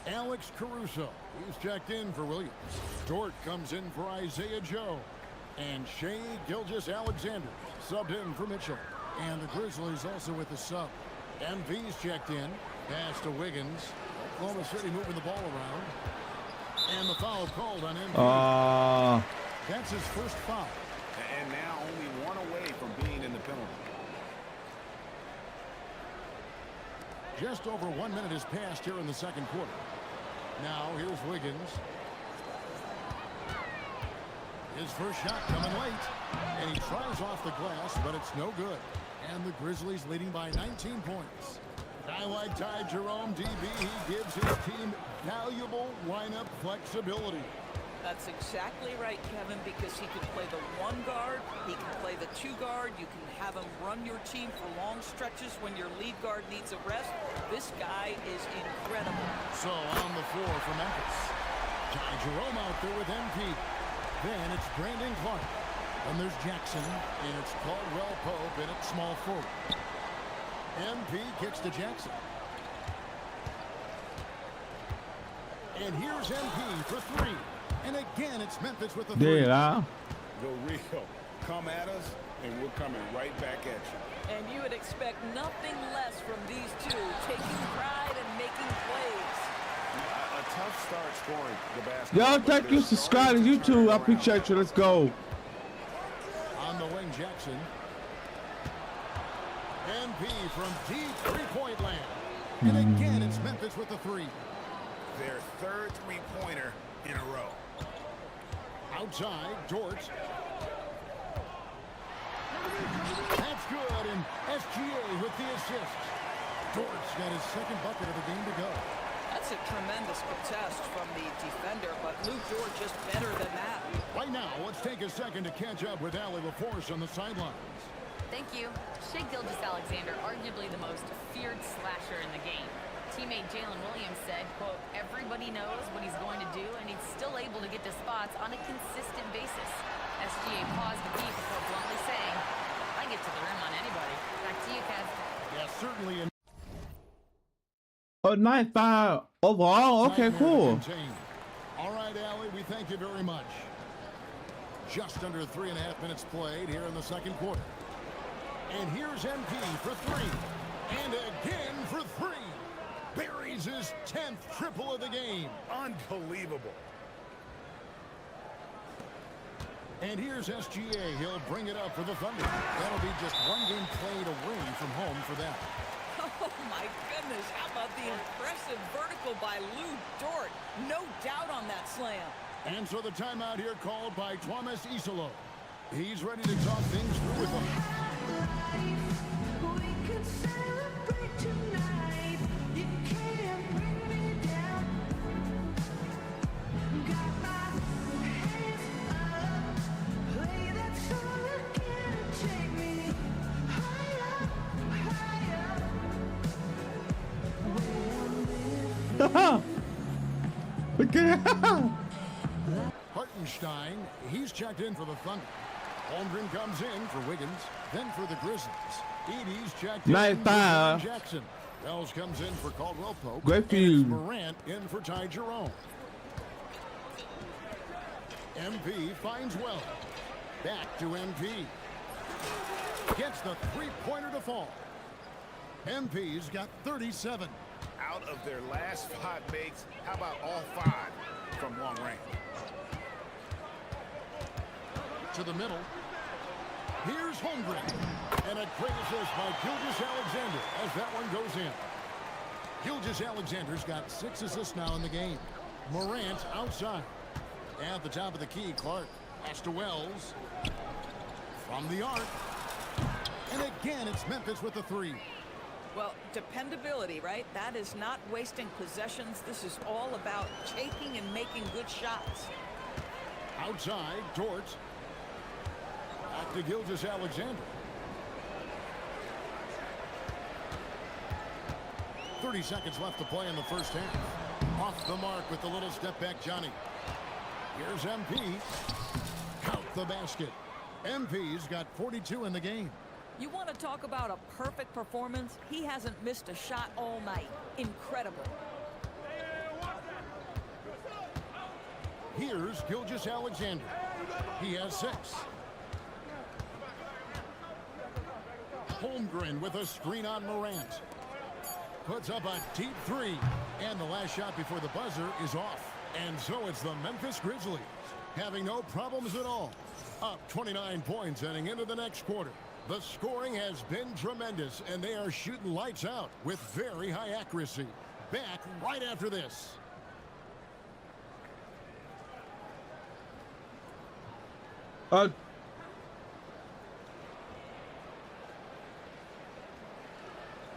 Alex Caruso. He's checked in for Williams. Dort comes in for Isaiah Joe. And Shai Gilgeous-Alexander subbed in for Mitchell. And the Grizzlies also with the sub. MP's checked in. Pass to Wiggins. Oklahoma City moving the ball around. And the foul called on him. That's his first foul. And now only one away from being in the penalty. Just over 1 minute has passed here in the second quarter. Now here's Wiggins. His first shot coming late. And he tries off the glass, but it's no good. And the Grizzlies leading by 19 points. I like Ty Jerome, DB. He gives his team valuable lineup flexibility. That's exactly right, Kevin, because he can play the one guard, he can play the two guard, you can have him run your team for long stretches when your lead guard needs a rest. This guy is incredible. So on the floor for Memphis. Ty Jerome out there with MP. Then it's Brandon Clark. Then there's Jackson, and it's Caldwell Pope in at small forward. MP kicks to Jackson. And here's MP for three. And again, it's Memphis with the three. Yeah. Go Rio. Come at us, and we're coming right back at you. And you would expect nothing less from these two, taking pride and making plays. A tough start scoring the basketball. Y'all, thank you. Subscribe to YouTube. I appreciate you. Let's go. On the wing, Jackson. MP from deep three-point land. And again, it's Memphis with the three. Their third three-pointer in a row. Outside, Dort. That's good, and SGA with the assist. Dort's got his second bucket of the game to go. That's a tremendous contest from the defender, but Luke Dort just better than that. Right now, let's take a second to catch up with Allie LaForce on the sidelines. Thank you. Shai Gilgeous-Alexander, arguably the most feared slasher in the game. Teammate Jalen Williams said, quote, everybody knows what he's going to do, and he's still able to get to spots on a consistent basis. SGA paused a beat before bluntly saying, I get to the rim on anybody. Back to you, Kev. Yeah, certainly. A 9-5 overall. Okay, cool. All right, Allie, we thank you very much. Just under 3.5 minutes played here in the second quarter. And here's MP for three. And again for three. Buries his 10th triple of the game. Unbelievable. And here's SGA. He'll bring it up for the Thunder. That'll be just one game played away from home for them. Oh, my goodness. How about the impressive vertical by Lou Dort? No doubt on that slam. And so the timeout here called by Thomas Isolo. He's ready to talk things through with them. Hartenstein, he's checked in for the Thunder. Holmgren comes in for Wiggins, then for the Grizzlies. Edie's checked in for Jackson. Wells comes in for Caldwell Pope. Great feud. Morant in for Ty Jerome. MP finds Wells. Back to MP. Gets the three-pointer to fall. MP's got 37. Out of their last 5 makes, how about all 5 from long range? To the middle. Here's Holmgren. And a great assist by Gilgeous-Alexander as that one goes in. Gilgeous-Alexander's got 6 assists now in the game. Morant outside. At the top of the key, Clark. Pass to Wells. From the arc. And again, it's Memphis with the three. Well, dependability, right? That is not wasting possessions. This is all about taking and making good shots. Outside, Dort. Back to Gilgeous-Alexander. 30 seconds left to play in the first half. Off the mark with the little step back, Johnny. Here's MP. Count the basket. MP's got 42 in the game. You want to talk about a perfect performance? He hasn't missed a shot all night. Incredible. Here's Gilgeous-Alexander. He has 6. Holmgren with a screen on Morant. puts up a deep three. And the last shot before the buzzer is off. And so it's the Memphis Grizzlies having no problems at all. Up 29 points heading into the next quarter. The scoring has been tremendous, and they are shooting lights out with very high accuracy. Back right after this.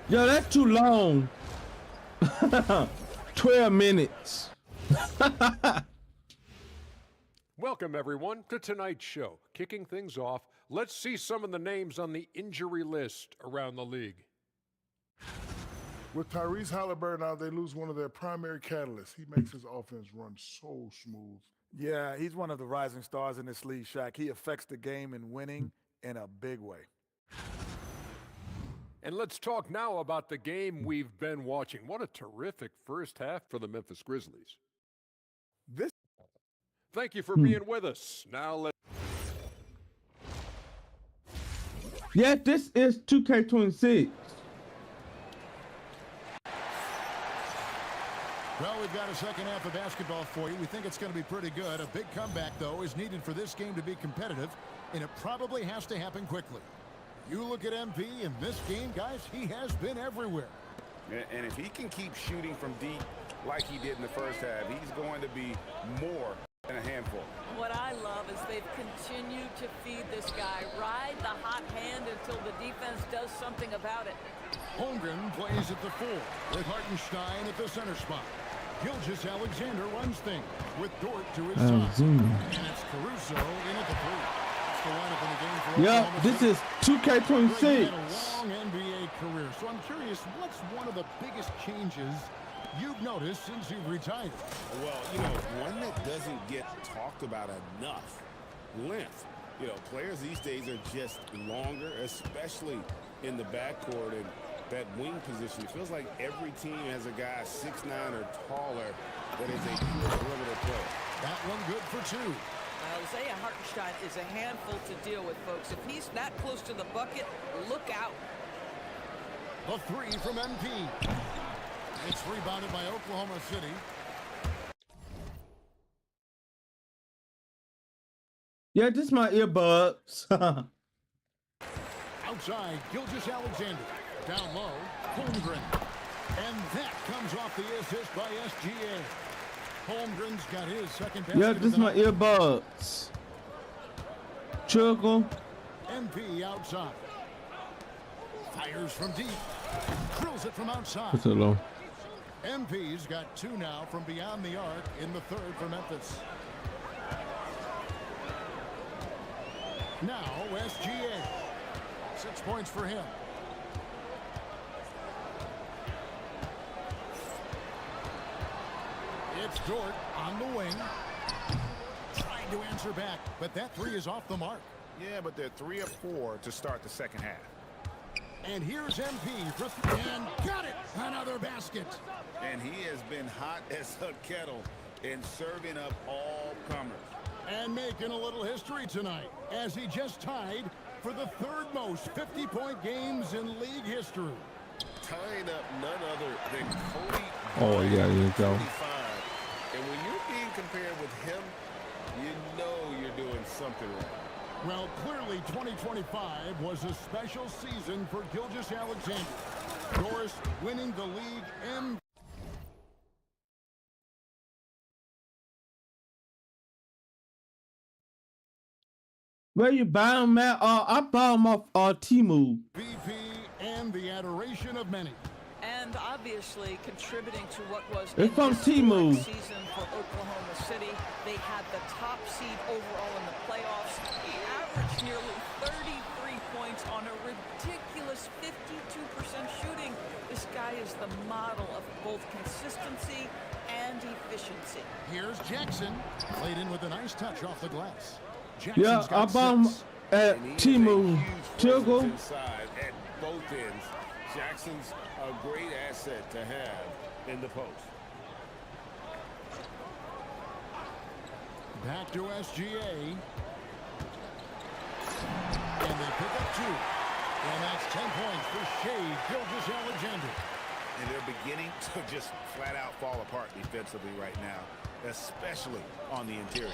Yo, that's too long. 12 minutes. Welcome, everyone, to tonight's show. Kicking things off, let's see some of the names on the injury list around the league. With Tyrese Halliburton out, they lose one of their primary catalysts. He makes his offense run so smooth. Yeah, he's one of the rising stars in this league, Shaq. He affects the game in winning in a big way. And let's talk now about the game we've been watching. What a terrific first half for the Memphis Grizzlies. Thank you for being with us. Now let's... Yeah, this is 2K26. Well, we've got a second half of basketball for you. We think it's going to be pretty good. A big comeback, though, is needed for this game to be competitive, and it probably has to happen quickly. You look at MP in this game, guys, he has been everywhere. And if he can keep shooting from deep like he did in the first half, he's going to be more than a handful. What I love is they've continued to feed this guy, ride the hot hand until the defense does something about it. Holmgren plays at the 4 with Hartenstein at the center spot. Gilgeous-Alexander runs things with Dort to his side. And it's Caruso in at the 3. That's the lineup in the game for Yeah, Oklahoma this City. is 2K26. He had a long NBA career, so I'm curious, what's one of the biggest changes you've noticed since you've retired? Well, you know, one that doesn't get talked about enough, length. You know, players these days are just longer, especially in the backcourt, and that wing position. It feels like every team has a guy 6'9" or taller that is a pure perimeter player. That one good for 2. Isaiah Hartenstein is a handful to deal with, folks. If he's that close to the bucket, look out. The 3 from MP. It's rebounded by Oklahoma City. Yeah, this is my earbuds. Outside, Gilgeous-Alexander. Down low, Holmgren. And that comes off the assist by SGA. Holmgren's got his second basket. Yeah, this is my earbuds. Chuckle. MP outside. Fires from deep. Drills it from outside. What's it low? MP's got 2 now from beyond the arc in the 3rd for Memphis. Now SGA. 6 points for him. It's Dort on the wing. Trying to answer back, but that 3 is off the mark. Yeah, but they're 3 of 4 to start the second half. And here's MP for 3, and got it! Another basket. And he has been hot as a kettle in serving up all comers. And making a little history tonight, as he just tied for the 3rd most 50-point games in league history. Tying up none other than Cody. Oh, yeah, there you go. 25. And when you're being compared with him, you know you're doing something right. Well, clearly 2025 was a special season for Gilgeous-Alexander. Doris winning the league MVP. Where you buy them at? I bought them off Temu. VP and the adoration of many. And obviously contributing to what was It's from Temu. season for Oklahoma City. They had the top seed overall in the playoffs. He averaged nearly 33 points on a ridiculous 52% shooting. This guy is the model of both consistency and efficiency. Here's Jackson, played in with a nice touch off the glass. Yeah, I bought them at Temu. Chuckle. Inside at both ends. Jackson's a great asset to have in the post. Back to SGA. And they pick up 2. And that's 10 points for Shea Gilgeous-Alexander. and they're beginning to just flat out fall apart defensively right now, especially on the interior.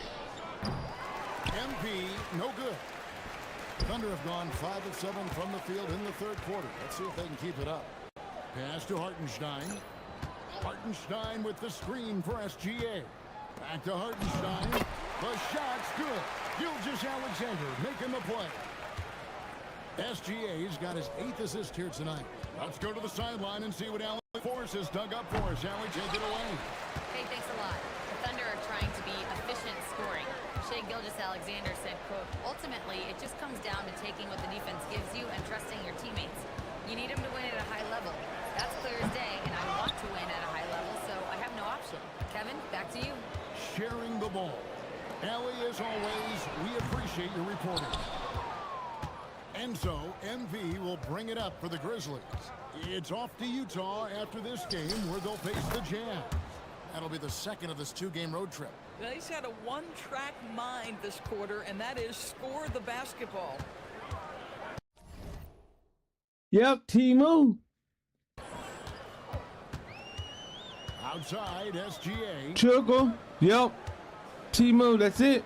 MP, no good. Thunder have gone 5 of 7 from the field in the third quarter. Let's see if they can keep it up. Pass to Hartenstein. Hartenstein with the screen for SGA. Back to Hartenstein. The shot's good. Gilgeous-Alexander making the play. SGA's got his 8th assist here tonight. Let's go to the sideline and see what Allen Force has dug up for us. Allie, take it away. Hey, thanks a lot. The Thunder are trying to be efficient scoring. Shai Gilgeous-Alexander said, quote, ultimately, it just comes down to taking what the defense gives you and trusting your teammates. You need them to win at a high level. That's clear as day, and I want to win at a high level, so I have no option. Kevin, back to you. Sharing the ball. Allie, as always, we appreciate your reporting. And so, MV will bring it up for the Grizzlies. It's off to Utah after this game where they'll face the Jazz. That'll be the second of this 2-game road trip. Well, he's had a one-track mind this quarter, and that is score the basketball. Yep, Timu. Outside, SGA. Trickle. Yep. Timu, that's it.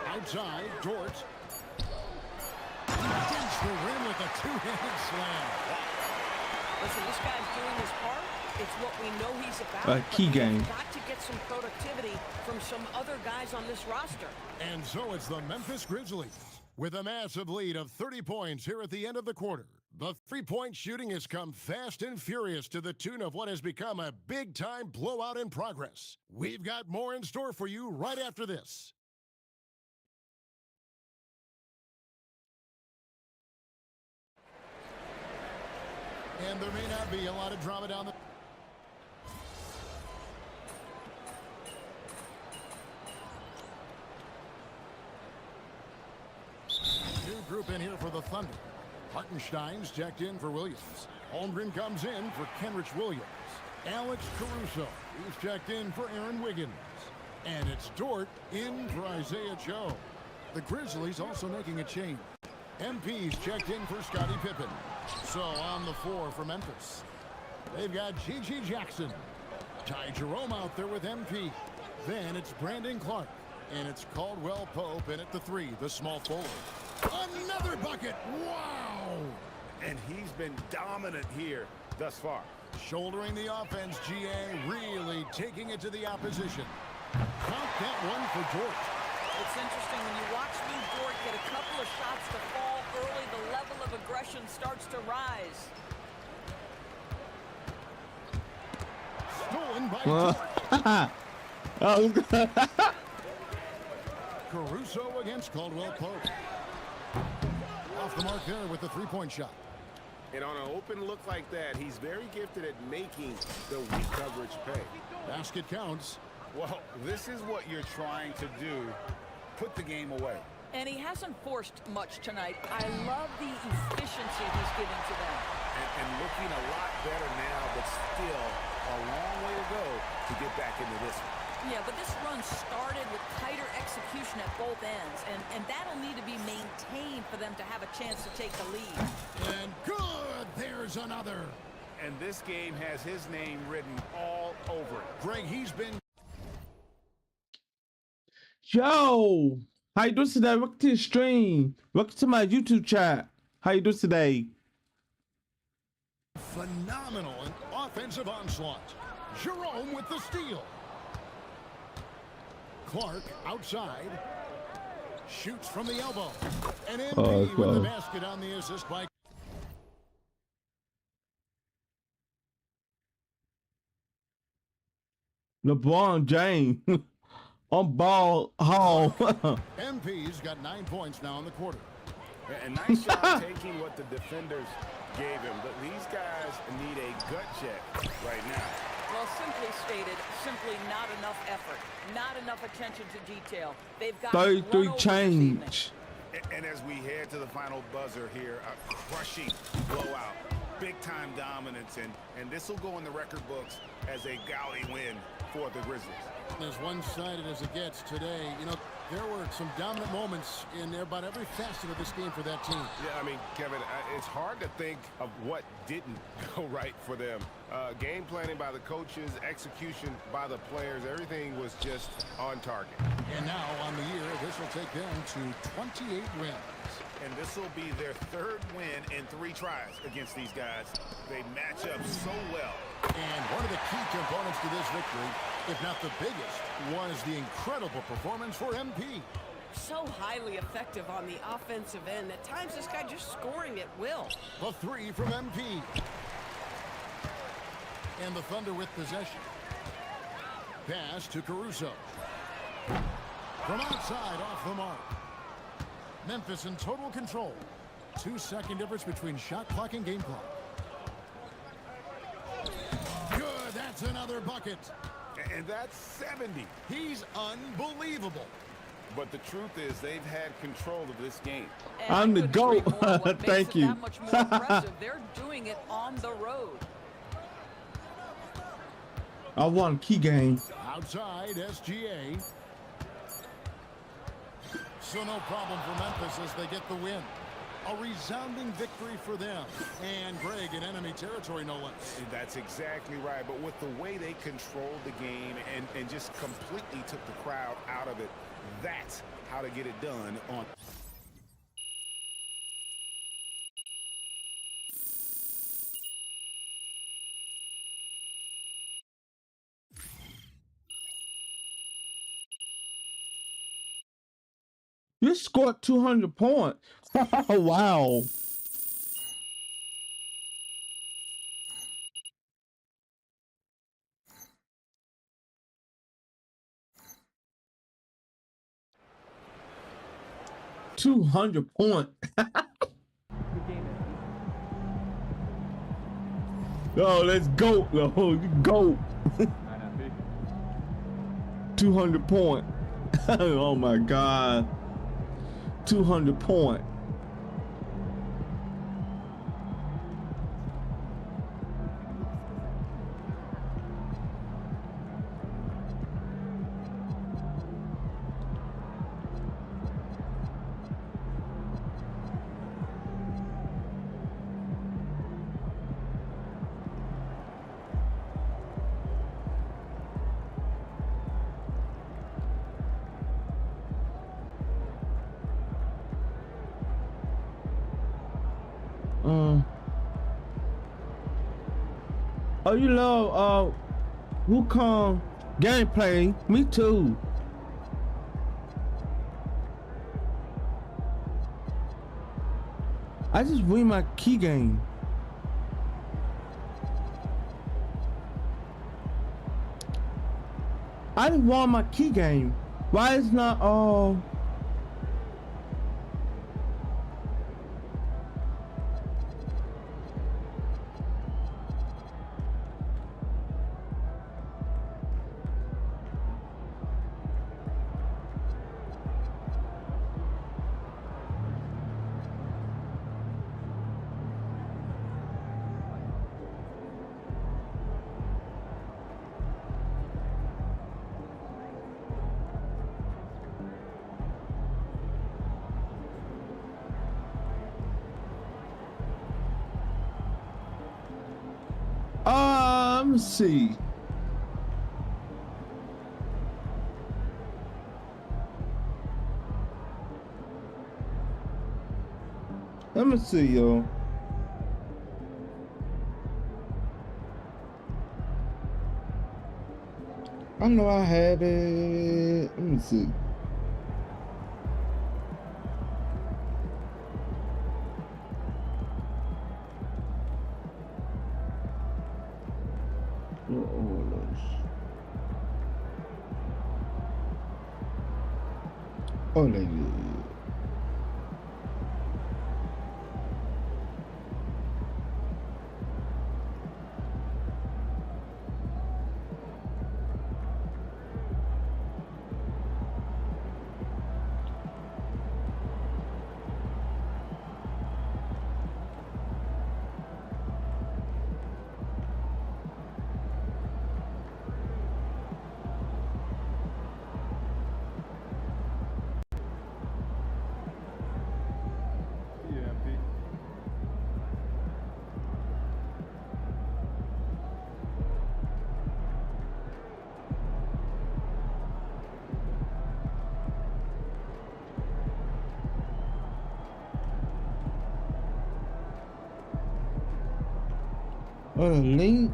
Outside, Dort. Against the rim with a 2-handed slam. Listen, this guy's doing his part. It's what we know he's about. Key game. Got to get some productivity from some other guys on this roster. And so it's the Memphis Grizzlies with a massive lead of 30 points here at the end of the quarter. The three-point shooting has come fast and furious to the tune of what has become a big-time blowout in progress. We've got more in store for you right after this. And there may not be a lot of drama down the... New group in here for the Thunder. Hartenstein's checked in for Williams. Holmgren comes in for Kenrich Williams. Alex Caruso, he's checked in for Aaron Wiggins. And it's Dort in for Isaiah Joe. The Grizzlies also making a change. MP's checked in for Scottie Pippen. So on the floor for Memphis, they've got G.G. Jackson. Ty Jerome out there with MP. Then it's Brandon Clark. And it's Caldwell Pope in at the 3, the small forward. Another bucket! Wow! And he's been dominant here thus far. Shouldering the offense, GA really taking it to the opposition. Count that one for Dort. It's interesting when you watch Lou Dort get a couple of shots to fall early, the level of aggression starts to rise. Stolen by Oh. Caruso against Caldwell Pope. Off the mark there with the three-point shot. And on an open look like that, he's very gifted at making the weak coverage pay. Basket counts. Well, this is what you're trying to do. Put the game away. And he hasn't forced much tonight. I love the efficiency he's giving to them. And looking a lot better now, but still a long way to go to get back into this one. Yeah, but this run started with tighter execution at both ends, and that'll need to be maintained for them to have a chance to take the lead. And good! There's another. And this game has his name written all over it. Greg, he's been... Yo! How you doing today? Welcome to the stream. Welcome to my YouTube chat. How you doing today? Phenomenal and offensive onslaught. Jerome with the steal. Clark outside. Shoots from the elbow. And MP with the basket on the assist by... LeBron James. On ball hall. MP's got 9 points now in the quarter. A nice shot taking what the defenders gave him. But these guys need a gut check right now. Well, simply stated, simply not enough effort. Not enough attention to detail. They've got 33 change. And as we head to the final buzzer here, a crushing blowout. Big-time dominance. And this will go in the record books as a gaudy win for the Grizzlies. As one-sided as it gets today, you know, there were some dominant moments in about every facet of this game for that team. Yeah, I mean, Kevin, it's hard to think of what didn't go right for them. Game planning by the coaches, execution by the players, everything was just on target. And now on the year, this will take them to 28 wins. And this will be their third win in 3 tries against these guys. They match up so well. And one of the key components to this victory, if not the biggest, was the incredible performance for MP. So highly effective on the offensive end. At times, this guy just scoring at will. The 3 from MP. And the Thunder with possession. Pass to Caruso. From outside, off the mark. Memphis in total control. 2-second difference between shot clock and game clock. Good, that's another bucket. And that's 70. He's unbelievable. But the truth is, they've had control of this game. I'm the GOAT. Thank you. That much more impressive. They're doing it on the road. I won key game. Outside, SGA. So no problem for Memphis as they get the win. A resounding victory for them. And Greg in enemy territory, no less. That's exactly right. But with the way they controlled the game and just completely took the crowd out of it, that's how to get it done on. You scored 200 points. Wow. $200 points. Yo, let's go. Yo, go. 200 points. Oh my God. 200 points. Oh, you love Wukong gameplay? Me too. I just win my key game. I just won my key game. Why is not let me see. Let me see, yo. I know I had it. Let me see. Oh, lady. Oh, the link?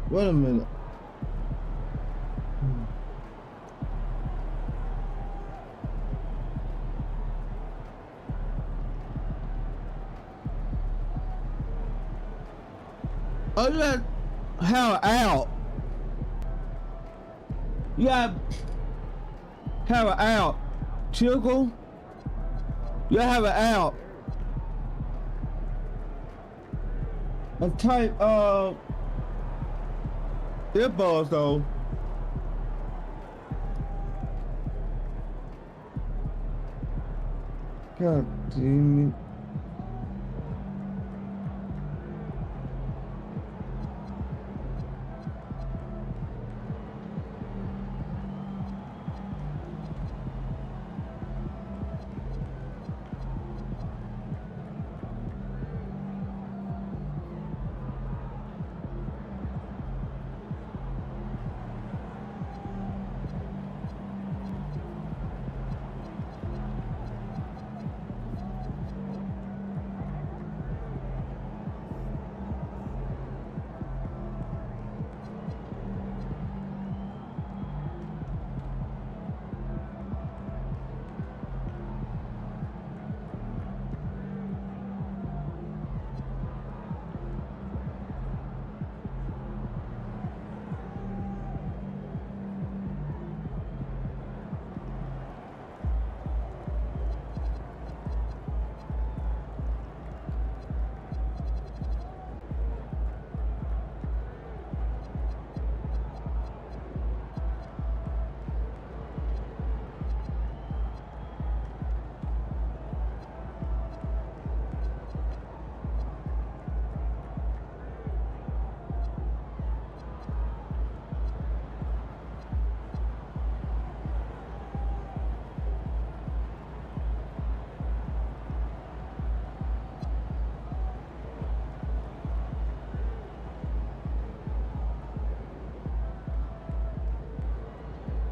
Wait a minute. Oh, you got have an out. You got have an out. Chickle. You have an out. And type earbuds though. God damn it.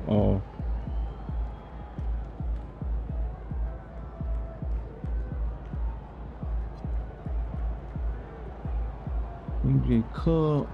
Oh. You get cut.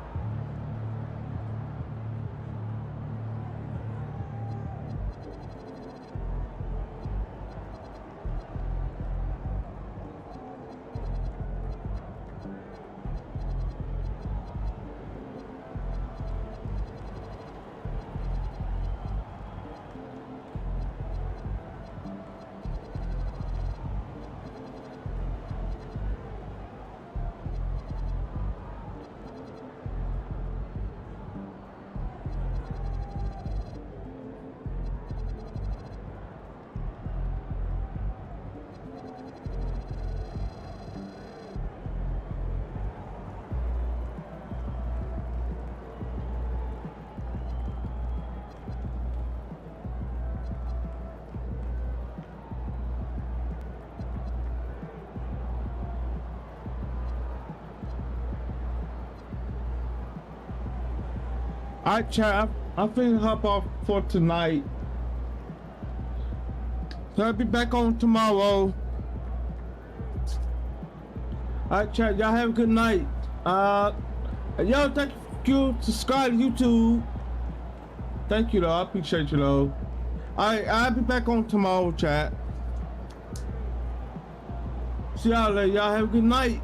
Alright, chat. I'm finna hop off for tonight. So I'll be back on tomorrow. Alright, chat. Y'all have a good night. Y'all, thank you. Subscribe to YouTube. Thank you, though. I appreciate you, though. Alright, I'll be back on tomorrow, chat. See y'all later. Y'all have a good night.